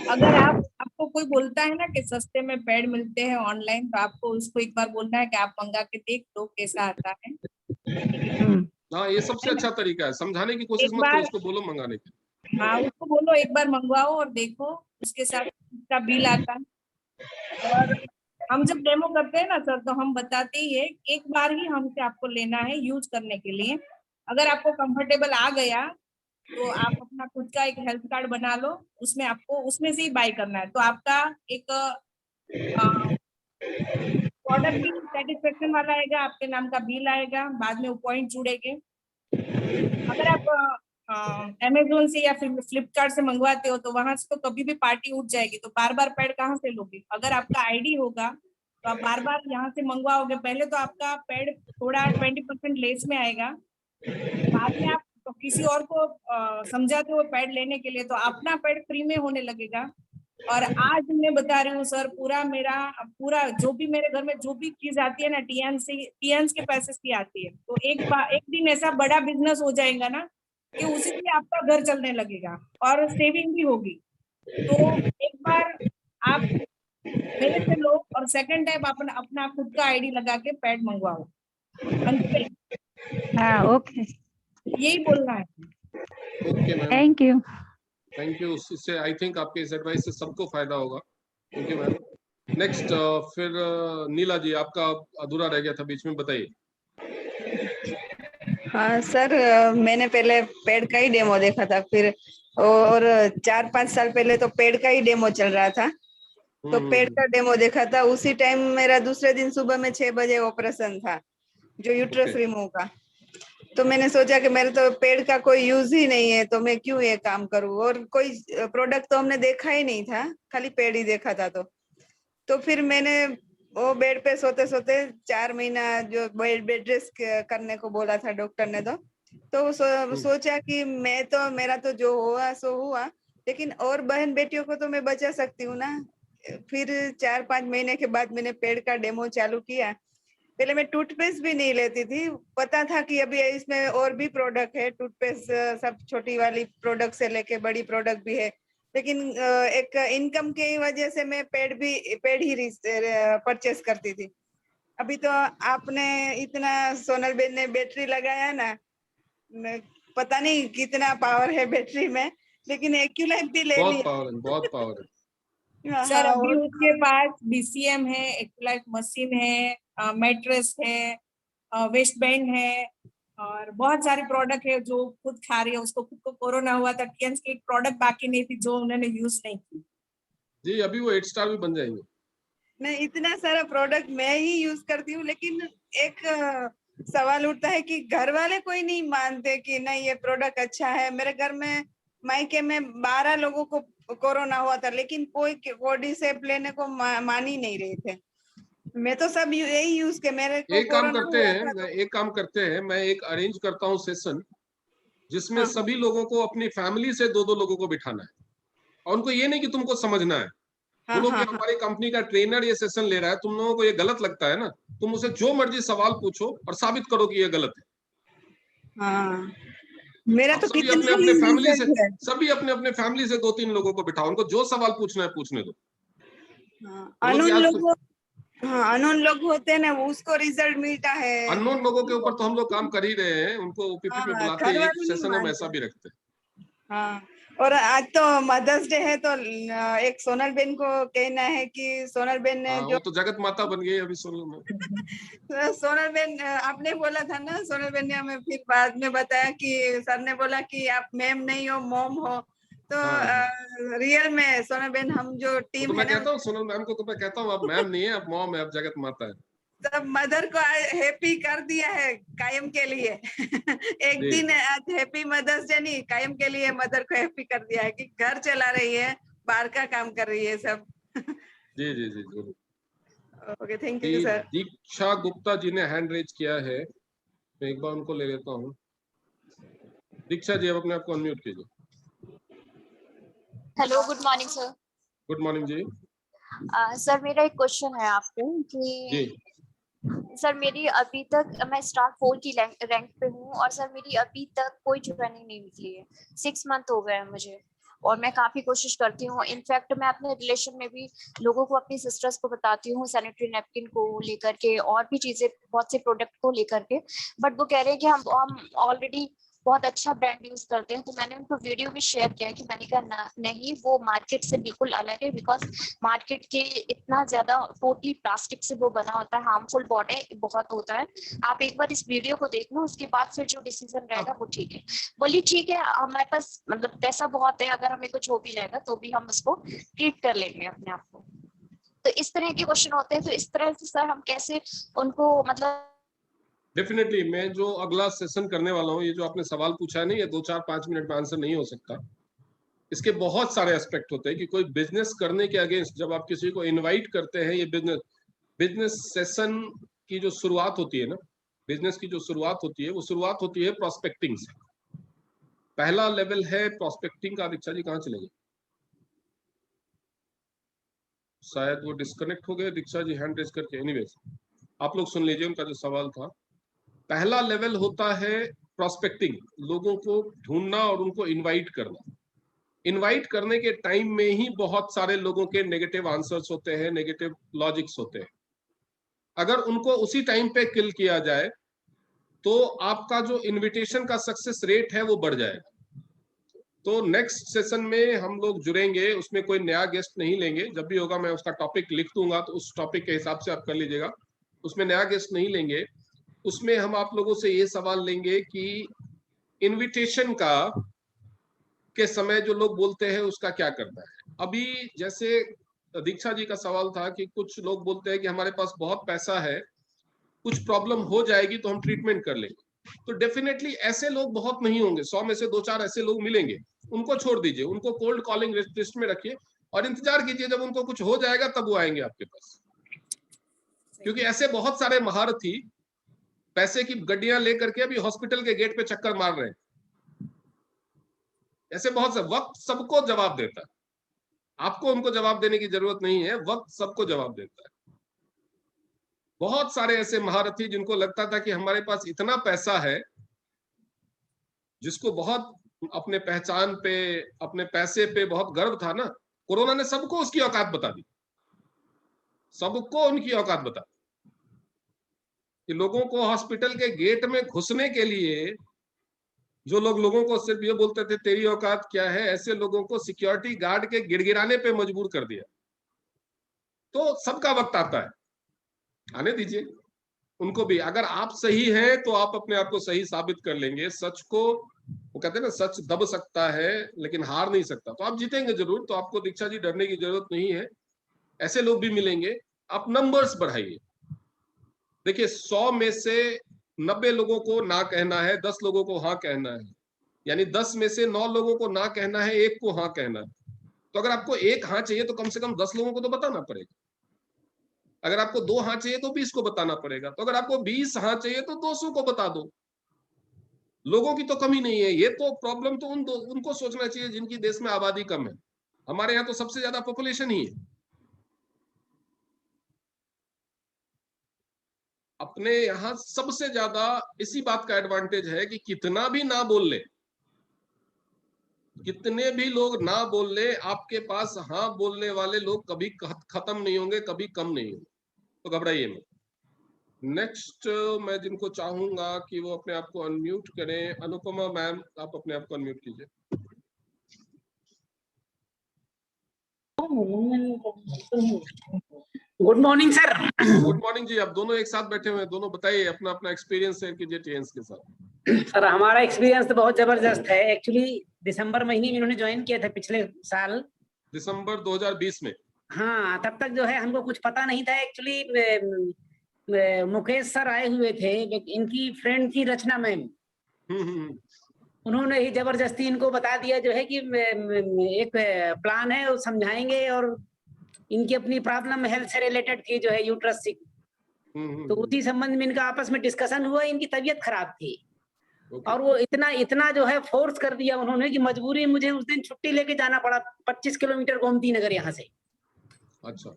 अगर आपको कोई बोलता है ना कि सस्ते में पैड मिलते हैं ऑनलाइन, तो आपको उसको एक बार बोलना है कि आप मंगा के देख लो कैसा आता है। हाँ, ये सबसे अच्छा तरीका है, समझाने की कोशिश एक मत करो, बार, उसको बोलो मंगाने की। हाँ उसको बोलो एक बार मंगवाओ और देखो, उसके साथ उसका बिल आता है। और हम जब डेमो करते हैं ना सर, तो हम बताते ही है, एक बार ही हमसे आपको लेना है यूज करने के लिए। अगर आपको कंफर्टेबल आ गया तो आप अपना खुद का एक हेल्थ कार्ड बना लो, उसमें आपको उसमें से ही बाय करना है, तो आपका एक प्रोडक्ट भी सेटिस्फेक्शन वाला आएगा, आपके नाम का बिल आएगा, बाद में वो पॉइंट जुड़ेंगे। अगर आप अमेजोन से या फिर फ्लिपकार्ट से मंगवाते हो तो वहां से तो कभी भी पार्टी उठ जाएगी, तो बार बार पैड कहाँ से लोगे? अगर आपका आईडी होगा तो आप बार बार यहाँ से मंगवाओगे, पहले तो आपका पैड थोड़ा 20% लेस में आएगा, बाद में आप तो किसी और को समझाते हो पैड लेने के लिए, तो अपना पैड फ्री में होने लगेगा। और आज मैं बता रही हूँ सर, पूरा जो भी मेरे घर में जो भी चीज आती है ना, टीएन्स के पैसे की आती है, तो एक दिन ऐसा बड़ा बिजनेस हो जाएगा ना कि उसी से आपका घर चलने लगेगा और सेविंग भी होगी। तो एक बार आप मेरे से लो और सेकंड टाइम अपना खुद का आईडी लगा के पैड मंगवाओ। हाँ ओके, यही बोलना है। Okay ma'am, thank you. Thank you. इससे आई थिंक आपके इस एडवाइस से सबको फायदा होगा। Thank you ma'am. नेक्स्ट फिर नीला जी, आपका अधूरा रह गया था बीच में, बताइए। हाँ सर, मैंने पहले पेड़ का ही डेमो देखा था, फिर और 4-5 साल पहले तो पेड़ का ही डेमो चल रहा था, तो पेड़ का डेमो देखा था। उसी टाइम मेरा दूसरे दिन सुबह में 6 बजे ऑपरेशन था, जो यूट्रस रिमूव का। तो मैंने सोचा कि मेरे तो पेड़ का कोई यूज ही नहीं है, तो मैं क्यों ये काम करूं, और कोई प्रोडक्ट तो हमने देखा ही नहीं था, खाली पेड़ ही देखा था। तो फिर मैंने वो बेड पे सोते सोते 4 महीना जो बेड रेस्ट करने को बोला था डॉक्टर ने, तो सोचा कि मेरा तो जो हुआ सो हुआ, लेकिन और बहन बेटियों को तो मैं बचा सकती हूँ ना। फिर 4-5 महीने के बाद मैंने पेड़ का डेमो चालू किया। पहले मैं टूथपेस्ट भी नहीं लेती थी, पता था कि अभी इसमें और भी प्रोडक्ट है, टूथपेस्ट सब छोटी वाली प्रोडक्ट से लेके बड़ी प्रोडक्ट भी है, लेकिन एक इनकम की वजह से मैं पेड़ ही परचेस करती थी। अभी तो आपने इतना, सोनल बेन ने बैटरी लगाया ना, पता नहीं कितना पावर है बैटरी में, लेकिन एक्यूलाइफ भी ले बहुत लिया। पावर है, बहुत पावर है। सर हाँ, अभी उसके पास BCM है, एक्यूलाइफ मशीन है, मैट्रेस है, वेस्ट बैंड है, और बहुत सारे प्रोडक्ट है जो खुद खा रही है। उसको खुद को कोरोना हुआ था, टीएंस की एक प्रोडक्ट बाकी नहीं थी जो उन्होंने यूज नहीं की। जी अभी वो 8 स्टार भी बन जाएंगे। नहीं, इतना सारा प्रोडक्ट मैं ही यूज करती हूँ, लेकिन एक सवाल उठता है कि घर वाले कोई नहीं मानते कि नहीं ये प्रोडक्ट अच्छा है। मेरे घर में मायके में 12 लोगों को कोरोना हुआ था, लेकिन कोई बॉडी शेप लेने को मान ही नहीं रहे थे। मैं तो सब यही यूज के, मेरे को एक काम कोरोना करते हुआ हैं, था एक काम करते हैं, मैं एक अरेंज करता हूँ सेशन, जिसमें हाँ, सभी लोगों को अपनी फैमिली से 2-2 लोगों को बिठाना है, और उनको ये नहीं कि तुमको समझना है, हाँ, बोलो हाँ, कि हाँ, हमारी कंपनी का ट्रेनर ये सेशन ले रहा है, तुम लोगों को ये गलत लगता है ना, तुम उसे जो मर्जी सवाल पूछो और साबित करो कि ये गलत है। हाँ। मेरा अब तो सभी कितना अपने अपने ही फैमिली से, रिजल्ट है। सभी अपने अपने फैमिली से 2-3 लोगों को बिठाओ, उनको जो सवाल पूछना है पूछने दो। हाँ, बोलो कि आज अननोन लोग होते हैं ना, वो उसको रिजल्ट मिलता है। अननोन लोगों के ऊपर तो हम लोग काम कर ही रहे हैं, उनको ओपीपी में हाँ, बुलाते घर हैं, एक वाले नहीं सेशन हम मानते। ऐसा भी रखते हैं। हाँ, और आज तो मदर्स डे है, तो एक सोनल बेन को कहना है कि सोनल बेन ने हाँ जो वो तो जगत माता बन गई अभी सोनल में। सोनल बेन आपने बोला था ना, सोनल बेन ने हमें फिर बाद में बताया कि सर ने बोला कि आप मैम नहीं हो, मॉम हो। तो हाँ रियल में सोनल बेन, हम जो वो टीम तो है मैं ना, कहता हूँ सोनल मैम को, तो मैं कहता हूँ अब मैम नहीं है, अब मॉम है, अब जगत माता है। सब मदर को हैप्पी कर दिया है कायम के लिए। एक जी दिन आज हैप्पी मदर्स डे नहीं, कायम के लिए मदर को हैप्पी कर दिया है कि घर चला रही है, बाहर का काम कर रही है सब। जी जी जी जरूर। Okay, thank you sir. Diksha Gupta ji ने हैंड रेज किया है, मैं एक बार उनको ले लेता हूँ। दीक्षा जी, अब अपने आप को अनम्यूट कीजिए। Hello, good morning sir. Good morning जी। सर मेरा एक क्वेश्चन है आपको जी कि सर मेरी अभी तक, मैं स्टार 4 की रैंक पे हूँ, और सर मेरी अभी तक कोई ज्वाइनिंग नहीं निकली है। 6 मंथ हो गए हैं मुझे, और मैं काफी कोशिश करती हूँ। इनफैक्ट मैं अपने रिलेशन में भी लोगों को, अपनी सिस्टर्स को बताती हूँ सैनिटरी नैपकिन को लेकर के और भी चीजें, बहुत से प्रोडक्ट को लेकर के, बट वो कह रहे हैं कि हम ऑलरेडी बहुत अच्छा ब्रांड यूज करते हैं। तो मैंने उनको वीडियो भी शेयर किया कि मैंने कहा नहीं, वो मार्केट से बिल्कुल अलग है, बिकॉज मार्केट के इतना ज्यादा टोटली प्लास्टिक से वो बना होता है, हार्मफुल बॉडी बहुत होता है। आप एक बार इस वीडियो को देख लो, उसके बाद फिर जो डिसीजन रहेगा वो ठीक है। बोली ठीक है, हमारे पास मतलब पैसा बहुत है, अगर हमें कुछ हो भी जाएगा तो भी हम उसको ट्रीट कर लेंगे अपने आप को। तो इस तरह के क्वेश्चन होते हैं, तो इस तरह से सर हम कैसे उनको मतलब। डेफिनेटली, मैं जो अगला सेशन करने वाला हूँ, ये जो आपने सवाल पूछा है ना, ये 2-4-5 मिनट में आंसर नहीं हो सकता। इसके बहुत सारे एस्पेक्ट होते हैं कि कोई बिजनेस करने के अगेंस्ट जब आप किसी को इनवाइट करते हैं, ये बिजनेस सेशन की जो शुरुआत होती है ना, बिजनेस की जो शुरुआत होती है, वो शुरुआत होती है प्रोस्पेक्टिंग से। पहला लेवल है प्रोस्पेक्टिंग का। दीक्षा जी कहाँ चले गए? शायद वो डिस्कनेक्ट हो गए। दीक्षा जी हैंड रेज करके, एनीवेज आप लोग सुन लीजिए उनका जो सवाल था। पहला लेवल होता है प्रोस्पेक्टिंग, लोगों को ढूंढना और उनको इनवाइट करना। इनवाइट करने के टाइम में ही बहुत सारे लोगों के नेगेटिव आंसर्स होते हैं, नेगेटिव लॉजिक्स होते हैं। अगर उनको उसी टाइम पे किल किया जाए तो आपका जो इनविटेशन का सक्सेस रेट है वो बढ़ जाएगा। तो नेक्स्ट सेशन में हम लोग जुड़ेंगे, उसमें कोई नया गेस्ट नहीं लेंगे। जब भी होगा मैं उसका टॉपिक लिख दूंगा, तो उस टॉपिक के हिसाब से आप कर लीजिएगा। उसमें नया गेस्ट नहीं लेंगे। उसमें हम आप लोगों से ये सवाल लेंगे कि इनविटेशन का के समय जो लोग बोलते हैं उसका क्या करना है। अभी जैसे दीक्षा जी का सवाल था कि कुछ लोग बोलते हैं कि हमारे पास बहुत पैसा है, कुछ प्रॉब्लम हो जाएगी तो हम ट्रीटमेंट कर लेंगे। तो डेफिनेटली ऐसे लोग बहुत नहीं होंगे, 100 में से 2-4 ऐसे लोग मिलेंगे, उनको छोड़ दीजिए, उनको कोल्ड कॉलिंग लिस्ट में रखिए और इंतजार कीजिए जब उनको कुछ हो जाएगा तब वो आएंगे आपके पास। क्योंकि ऐसे बहुत सारे महारथी पैसे की गड्डियां लेकर के अभी हॉस्पिटल के गेट पे चक्कर मार रहे हैं। ऐसे बहुत से, वक्त सबको जवाब देता है, आपको उनको जवाब देने की जरूरत नहीं है, वक्त सबको जवाब देता है। बहुत सारे ऐसे महारथी जिनको लगता था कि हमारे पास इतना पैसा है, जिसको बहुत अपने पहचान पे, अपने पैसे पे बहुत गर्व था ना, कोरोना ने सबको उसकी औकात बता दी, सबको उनकी औकात बता दी। कि लोगों को हॉस्पिटल के गेट में घुसने के लिए, जो लोग लोगों को सिर्फ ये बोलते थे तेरी औकात क्या है, ऐसे लोगों को सिक्योरिटी गार्ड के गिड़गिड़ाने पे मजबूर कर दिया। तो सबका वक्त आता है, आने दीजिए उनको भी। अगर आप सही हैं तो आप अपने आप को सही साबित कर लेंगे। सच को, वो कहते हैं ना, सच दब सकता है लेकिन हार नहीं सकता। तो आप जीतेंगे जरूर, तो आपको दीक्षा जी डरने की जरूरत नहीं है, ऐसे लोग भी मिलेंगे। आप नंबर्स बढ़ाइए। देखिए 100 में से 90 लोगों को ना कहना है, 10 लोगों को हाँ कहना है, यानी 10 में से 9 लोगों को ना कहना है, 1 को हाँ कहना है। तो अगर आपको 1 हाँ चाहिए तो कम से कम 10 लोगों को तो बताना पड़ेगा। अगर आपको 2 हाँ चाहिए तो 20 को बताना पड़ेगा। तो अगर आपको 20 हाँ चाहिए तो 200 को बता दो। लोगों की तो कमी नहीं है, ये तो प्रॉब्लम तो उनको सोचना चाहिए जिनकी देश में आबादी कम है। हमारे यहाँ तो सबसे ज्यादा पॉपुलेशन ही है। अपने यहाँ सबसे ज्यादा इसी बात का एडवांटेज है कि कितना भी ना बोल ले, कितने भी लोग ना बोल ले, आपके पास हाँ बोलने वाले लोग कभी खत्म नहीं होंगे, कभी कम नहीं होंगे। तो घबराइए मत। नेक्स्ट मैं जिनको चाहूंगा कि वो अपने आप को अनम्यूट करें, अनुपमा मैम आप अपने आप को अनम्यूट कीजिए। Good morning sir. Good morning जी। आप दोनों एक साथ बैठे हुए हैं, दोनों बताइए अपना अपना एक्सपीरियंस शेयर कीजिए टीएंस के साथ। सर हमारा एक्सपीरियंस तो बहुत जबरदस्त है। एक्चुअली दिसंबर महीने में इन्होंने ज्वाइन किया था पिछले साल, दिसंबर 2020 में। हाँ, तब तक जो है हमको कुछ पता नहीं था। एक्चुअली मुकेश सर आए हुए थे, इनकी फ्रेंड थी रचना मैम, उन्होंने ही जबरदस्ती इनको बता दिया जो है कि एक प्लान है, वो समझाएंगे, और इनकी अपनी प्रॉब्लम हेल्थ से रिलेटेड थी जो है यूट्रस से। तो उसी संबंध में इनका आपस में डिस्कशन हुआ। इनकी तबीयत खराब थी और वो इतना जो है फोर्स कर दिया उन्होंने कि मजबूरी मुझे उस दिन छुट्टी लेके जाना पड़ा। 25 किलोमीटर गोमती नगर यहाँ से अच्छा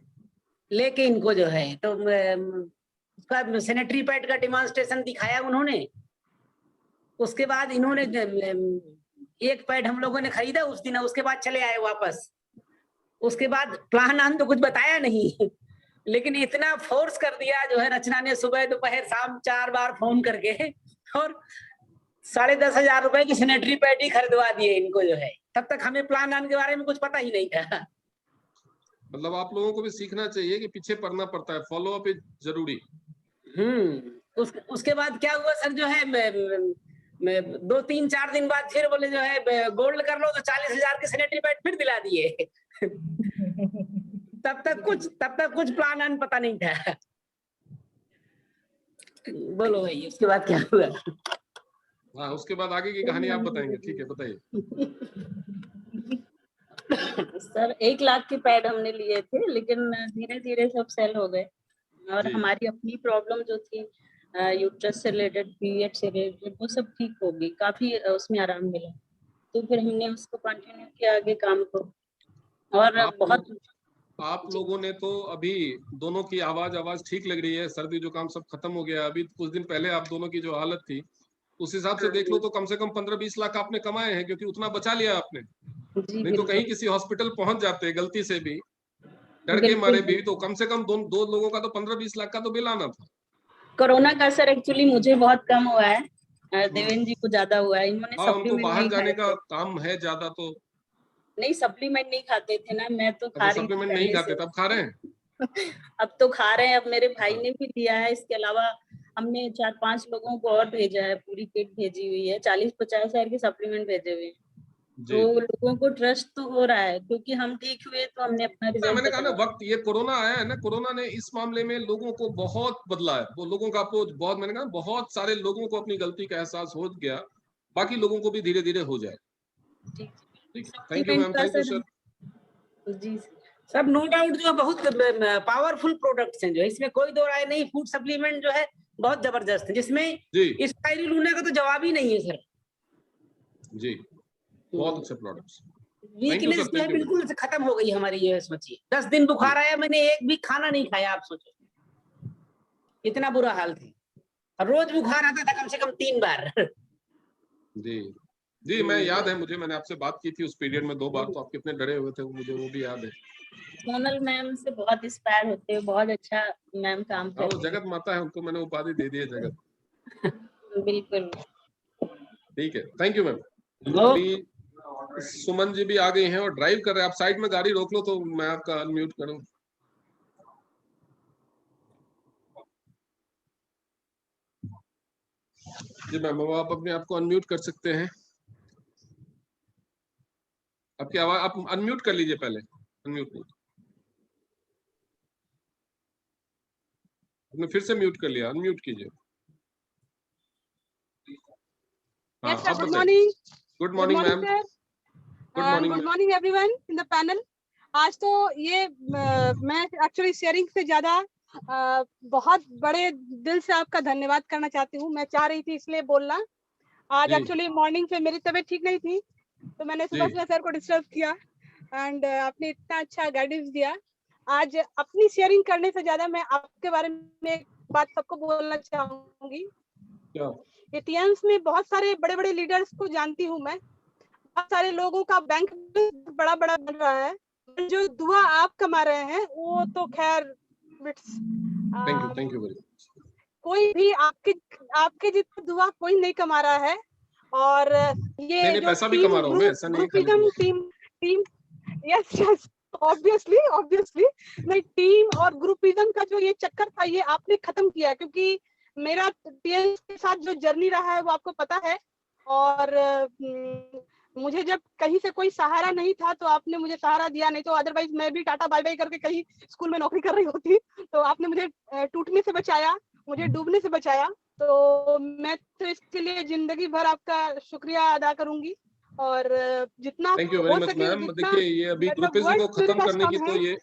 लेके इनको जो है, तो उसका सैनिटरी पैड का डिमॉन्स्ट्रेशन दिखाया उन्होंने। उसके बाद इन्होंने एक पैड हम लोगों ने खरीदा उस दिन, उसके बाद चले आए वापस। उसके बाद प्लान तो कुछ बताया नहीं, लेकिन इतना फोर्स कर दिया जो है रचना ने, सुबह दोपहर शाम 4 बार फोन करके, और 10,500 रुपए की सैनिटरी पैड ही खरीदवा दिए इनको जो है। तब तक हमें प्लान के बारे में कुछ पता ही नहीं था। मतलब आप लोगों को भी सीखना चाहिए कि पीछे पड़ना पड़ता है, फॉलो अप इज जरूरी। उसके बाद क्या हुआ सर, जो है 2-3-4 दिन बाद फिर बोले जो है गोल्ड कर लो, तो 40,000 के सैनिटरी पैड फिर दिला दिए। तब तक कुछ प्लान पता नहीं था। बोलो भाई उसके बाद क्या हुआ? हाँ, उसके बाद आगे की कहानी आप बताएंगे। ठीक है, बताइए। सर 1 लाख के पैड हमने लिए थे, लेकिन धीरे धीरे सब सेल हो गए, और हमारी अपनी प्रॉब्लम जो थी यूट्रस से रिलेटेड, पीरियड से रिलेटेड, वो सब ठीक हो गई, काफी उसमें आराम मिला। तो फिर हमने उसको कंटिन्यू किया आगे काम को। और आप लोगों ने तो अभी दोनों की आवाज ठीक लग रही है, सर्दी जुकाम सब खत्म हो गया। अभी कुछ दिन पहले आप दोनों की जो हालत थी उस हिसाब से देख लो तो कम से कम 15-20 लाख आपने कमाए हैं, क्योंकि उतना बचा लिया आपने। नहीं तो कहीं किसी हॉस्पिटल पहुंच जाते गलती से भी, डर के मारे भी, तो कम से कम दो लोगों का तो 15-20 लाख का तो बिल आना था। कोरोना का असर एक्चुअली मुझे बहुत कम हुआ है, देवेंद्र जी को ज्यादा हुआ है। इन्होंने उनको बाहर जाने का काम है ज्यादा, तो नहीं सप्लीमेंट नहीं खाते थे ना, मैं तो खा रही थी। सप्लीमेंट नहीं खाते तब खा रहे हैं? अब तो खा रहे हैं। अब मेरे भाई ने भी लिया है, इसके अलावा हमने 4-5 लोगों को और भेजा है, पूरी किट भेजी हुई है, 40-50 हजार के सप्लीमेंट भेजे हुए हैं। जी तो लोगों को ट्रस्ट तो हो रहा है, क्योंकि हम ठीक हुए तो हमने अपना रिजल्ट मैंने कहा ना, वक्त ये कोरोना आया है ना, कोरोना ने इस मामले में लोगों को बहुत बदला है। वो लोगों का अप्रोच बहुत, मैंने कहा बहुत सारे लोगों को अपनी गलती का एहसास हो गया, बाकी लोगों को भी धीरे धीरे हो जाए। ठीक ठीक, thank you ma'am, thank you sir. जी सब नो डाउट जो बहुत पावरफुल प्रोडक्ट्स हैं, जो इसमें कोई दो राय नहीं। फूड सप्लीमेंट जो है बहुत जबरदस्त है, जिसमें जी स्पाइरुलिना का तो जवाब ही नहीं है सर। जी, बहुत अच्छे प्रोडक्ट्स। वीकनेस जो है thank you, बिल्कुल से खत्म हो गई हमारी। ये सोचिए 10 दिन बुखार आया, मैंने एक भी खाना नहीं खाया, आप सोचो इतना बुरा हाल था। रोज बुखार आता था कम से कम 3 बार। जी जी, मैं याद है मुझे, मैंने आपसे बात की थी उस पीरियड में 2 बार, तो आप कितने डरे हुए थे मुझे वो भी याद है। सोनल मैम से बहुत इंस्पायर होते हैं, बहुत अच्छा मैम काम हाँ, वो करते जगत माता है, उनको मैंने उपाधि दे दी है जगत। हैं। बिल्कुल। ठीक है, थैंक यू मैम। अभी सुमन जी भी आ गई हैं और ड्राइव कर रहे हैं। आप साइड में गाड़ी रोक लो तो मैं आपका अनम्यूट करूं। जी मैम, अब आप अपने आप को अनम्यूट कर सकते हैं। आपकी आवाज आप अनम्यूट कर लीजिए पहले, अनम्यूट नहीं, आपने फिर से म्यूट कर लिया, अनम्यूट कीजिए। हाँ, Yes, sir. आप Good बताइए। morning. Good morning ma'am. sir. Good And morning good ma'am. morning everyone in the panel. आज तो ये मैं एक्चुअली शेयरिंग से ज्यादा बहुत बड़े दिल से आपका धन्यवाद करना चाहती हूँ। मैं चाह रही थी इसलिए बोलना। आज जी। एक्चुअली मॉर्निंग से मेरी तबीयत ठीक नहीं थी, तो मैंने सुबह जी। सुबह सर को डिस्टर्ब किया एंड आपने इतना अच्छा गाइडेंस दिया। आज अपनी शेयरिंग करने से ज्यादा मैं आपके बारे में एक बात सबको बोलना चाहूंगी। क्या? एटीएम्स में बहुत सारे बड़े बड़े लीडर्स को जानती हूँ मैं, बहुत सारे लोगों का बैंक बड़ा बड़ा बन रहा है, जो दुआ आप कमा रहे हैं वो तो खैर थैंक यू वेरी मच। कोई भी आपके जितना दुआ कोई नहीं कमा रहा है। और ये नहीं, जो पैसा भी टीम कमा रहा हूँ मैं, ऐसा नहीं है खाली ग्रुपिज्म टीम यस ऑब्वियसली नहीं, टीम और ग्रुपिज्म का जो ये चक्कर था ये आपने खत्म किया, क्योंकि मेरा टीएम के साथ जो जर्नी रहा है वो आपको पता है। और मुझे जब कहीं से कोई सहारा नहीं था तो आपने मुझे सहारा दिया, नहीं तो अदरवाइज मैं भी टाटा बाय बाय करके कहीं स्कूल में नौकरी कर रही होती। तो आपने मुझे टूटने से बचाया, मुझे डूबने से बचाया, तो मैं तो इसके लिए जिंदगी भर आपका शुक्रिया अदा करूंगी। और जितना थैंक यू वेरी हो मच सके, मैम। जितना देखिए, ये अभी मतलब ग्रुपिज्म को वर्ड्स मेरे खत्म पास करने कम की तो है। ये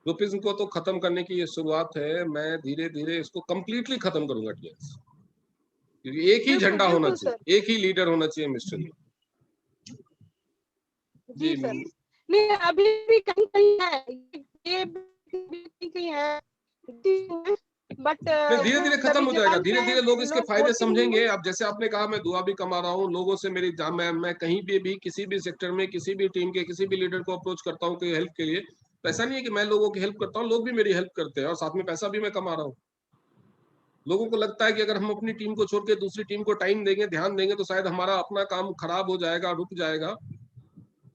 ग्रुपिज्म को तो खत्म करने की ये शुरुआत है। मैं धीरे धीरे इसको कंप्लीटली खत्म करूंगा टीएस, क्योंकि एक ही बिल्कुल झंडा होना बिल्कुल चाहिए, सर। एक ही लीडर होना चाहिए मिस्टर जी। जी सर। नहीं, अभी भी कहीं कहीं है, ये भी कहीं है, बट धीरे धीरे खत्म हो जाएगा, धीरे धीरे लोग इसके फायदे बोलते नहीं समझेंगे। हैं। अब जैसे आपने कहा, मैं दुआ भी कमा रहा हूँ लोगों से, मेरी मैं कहीं भी किसी भी सेक्टर में किसी भी टीम के किसी भी लीडर को अप्रोच करता हूँ कि हेल्प के लिए, तो ऐसा नहीं है कि मैं लोगों की हेल्प करता हूँ, लोग भी मेरी हेल्प करते हैं और साथ में पैसा भी मैं कमा रहा हूँ। लोगों को लगता है कि अगर हम अपनी टीम को छोड़ के दूसरी टीम को टाइम देंगे, ध्यान देंगे, तो शायद हमारा अपना काम खराब हो जाएगा, रुक जाएगा,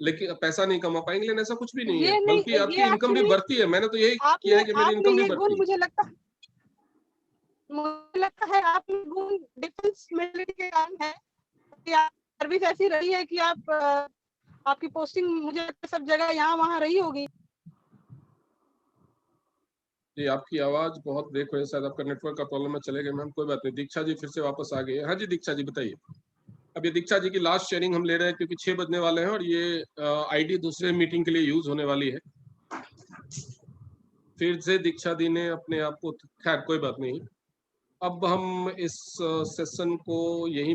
लेकिन पैसा नहीं कमा पाएंगे। लेकिन ऐसा कुछ भी नहीं है, ये नहीं, बल्कि आपकी ये इनकम भी एक्चुअली बढ़ती है। मैंने तो यही किया है कि मेरी आपने इनकम भी ये बढ़ती गुण है। मुझे लगता है आपने गुण डिफेंस मिलिट्री के कारण है कि आप सर्विस ऐसी रही है कि आप आपकी पोस्टिंग मुझे लगता है सब जगह यहाँ वहाँ रही होगी। जी, आपकी आवाज बहुत ब्रेक हो रही है, शायद आपका नेटवर्क का प्रॉब्लम है। चले गए मैम, कोई बात नहीं। दीक्षा जी फिर से वापस आ गए। हाँ जी दीक्षा जी बताइए। अब ये दीक्षा जी की लास्ट शेयरिंग हम ले रहे हैं, क्योंकि 6 बजने वाले हैं और ये आईडी दूसरे मीटिंग के लिए यूज होने वाली है। फिर से दीक्षा दी ने अपने आप को, खैर कोई बात नहीं। अब हम इस सेशन को यहीं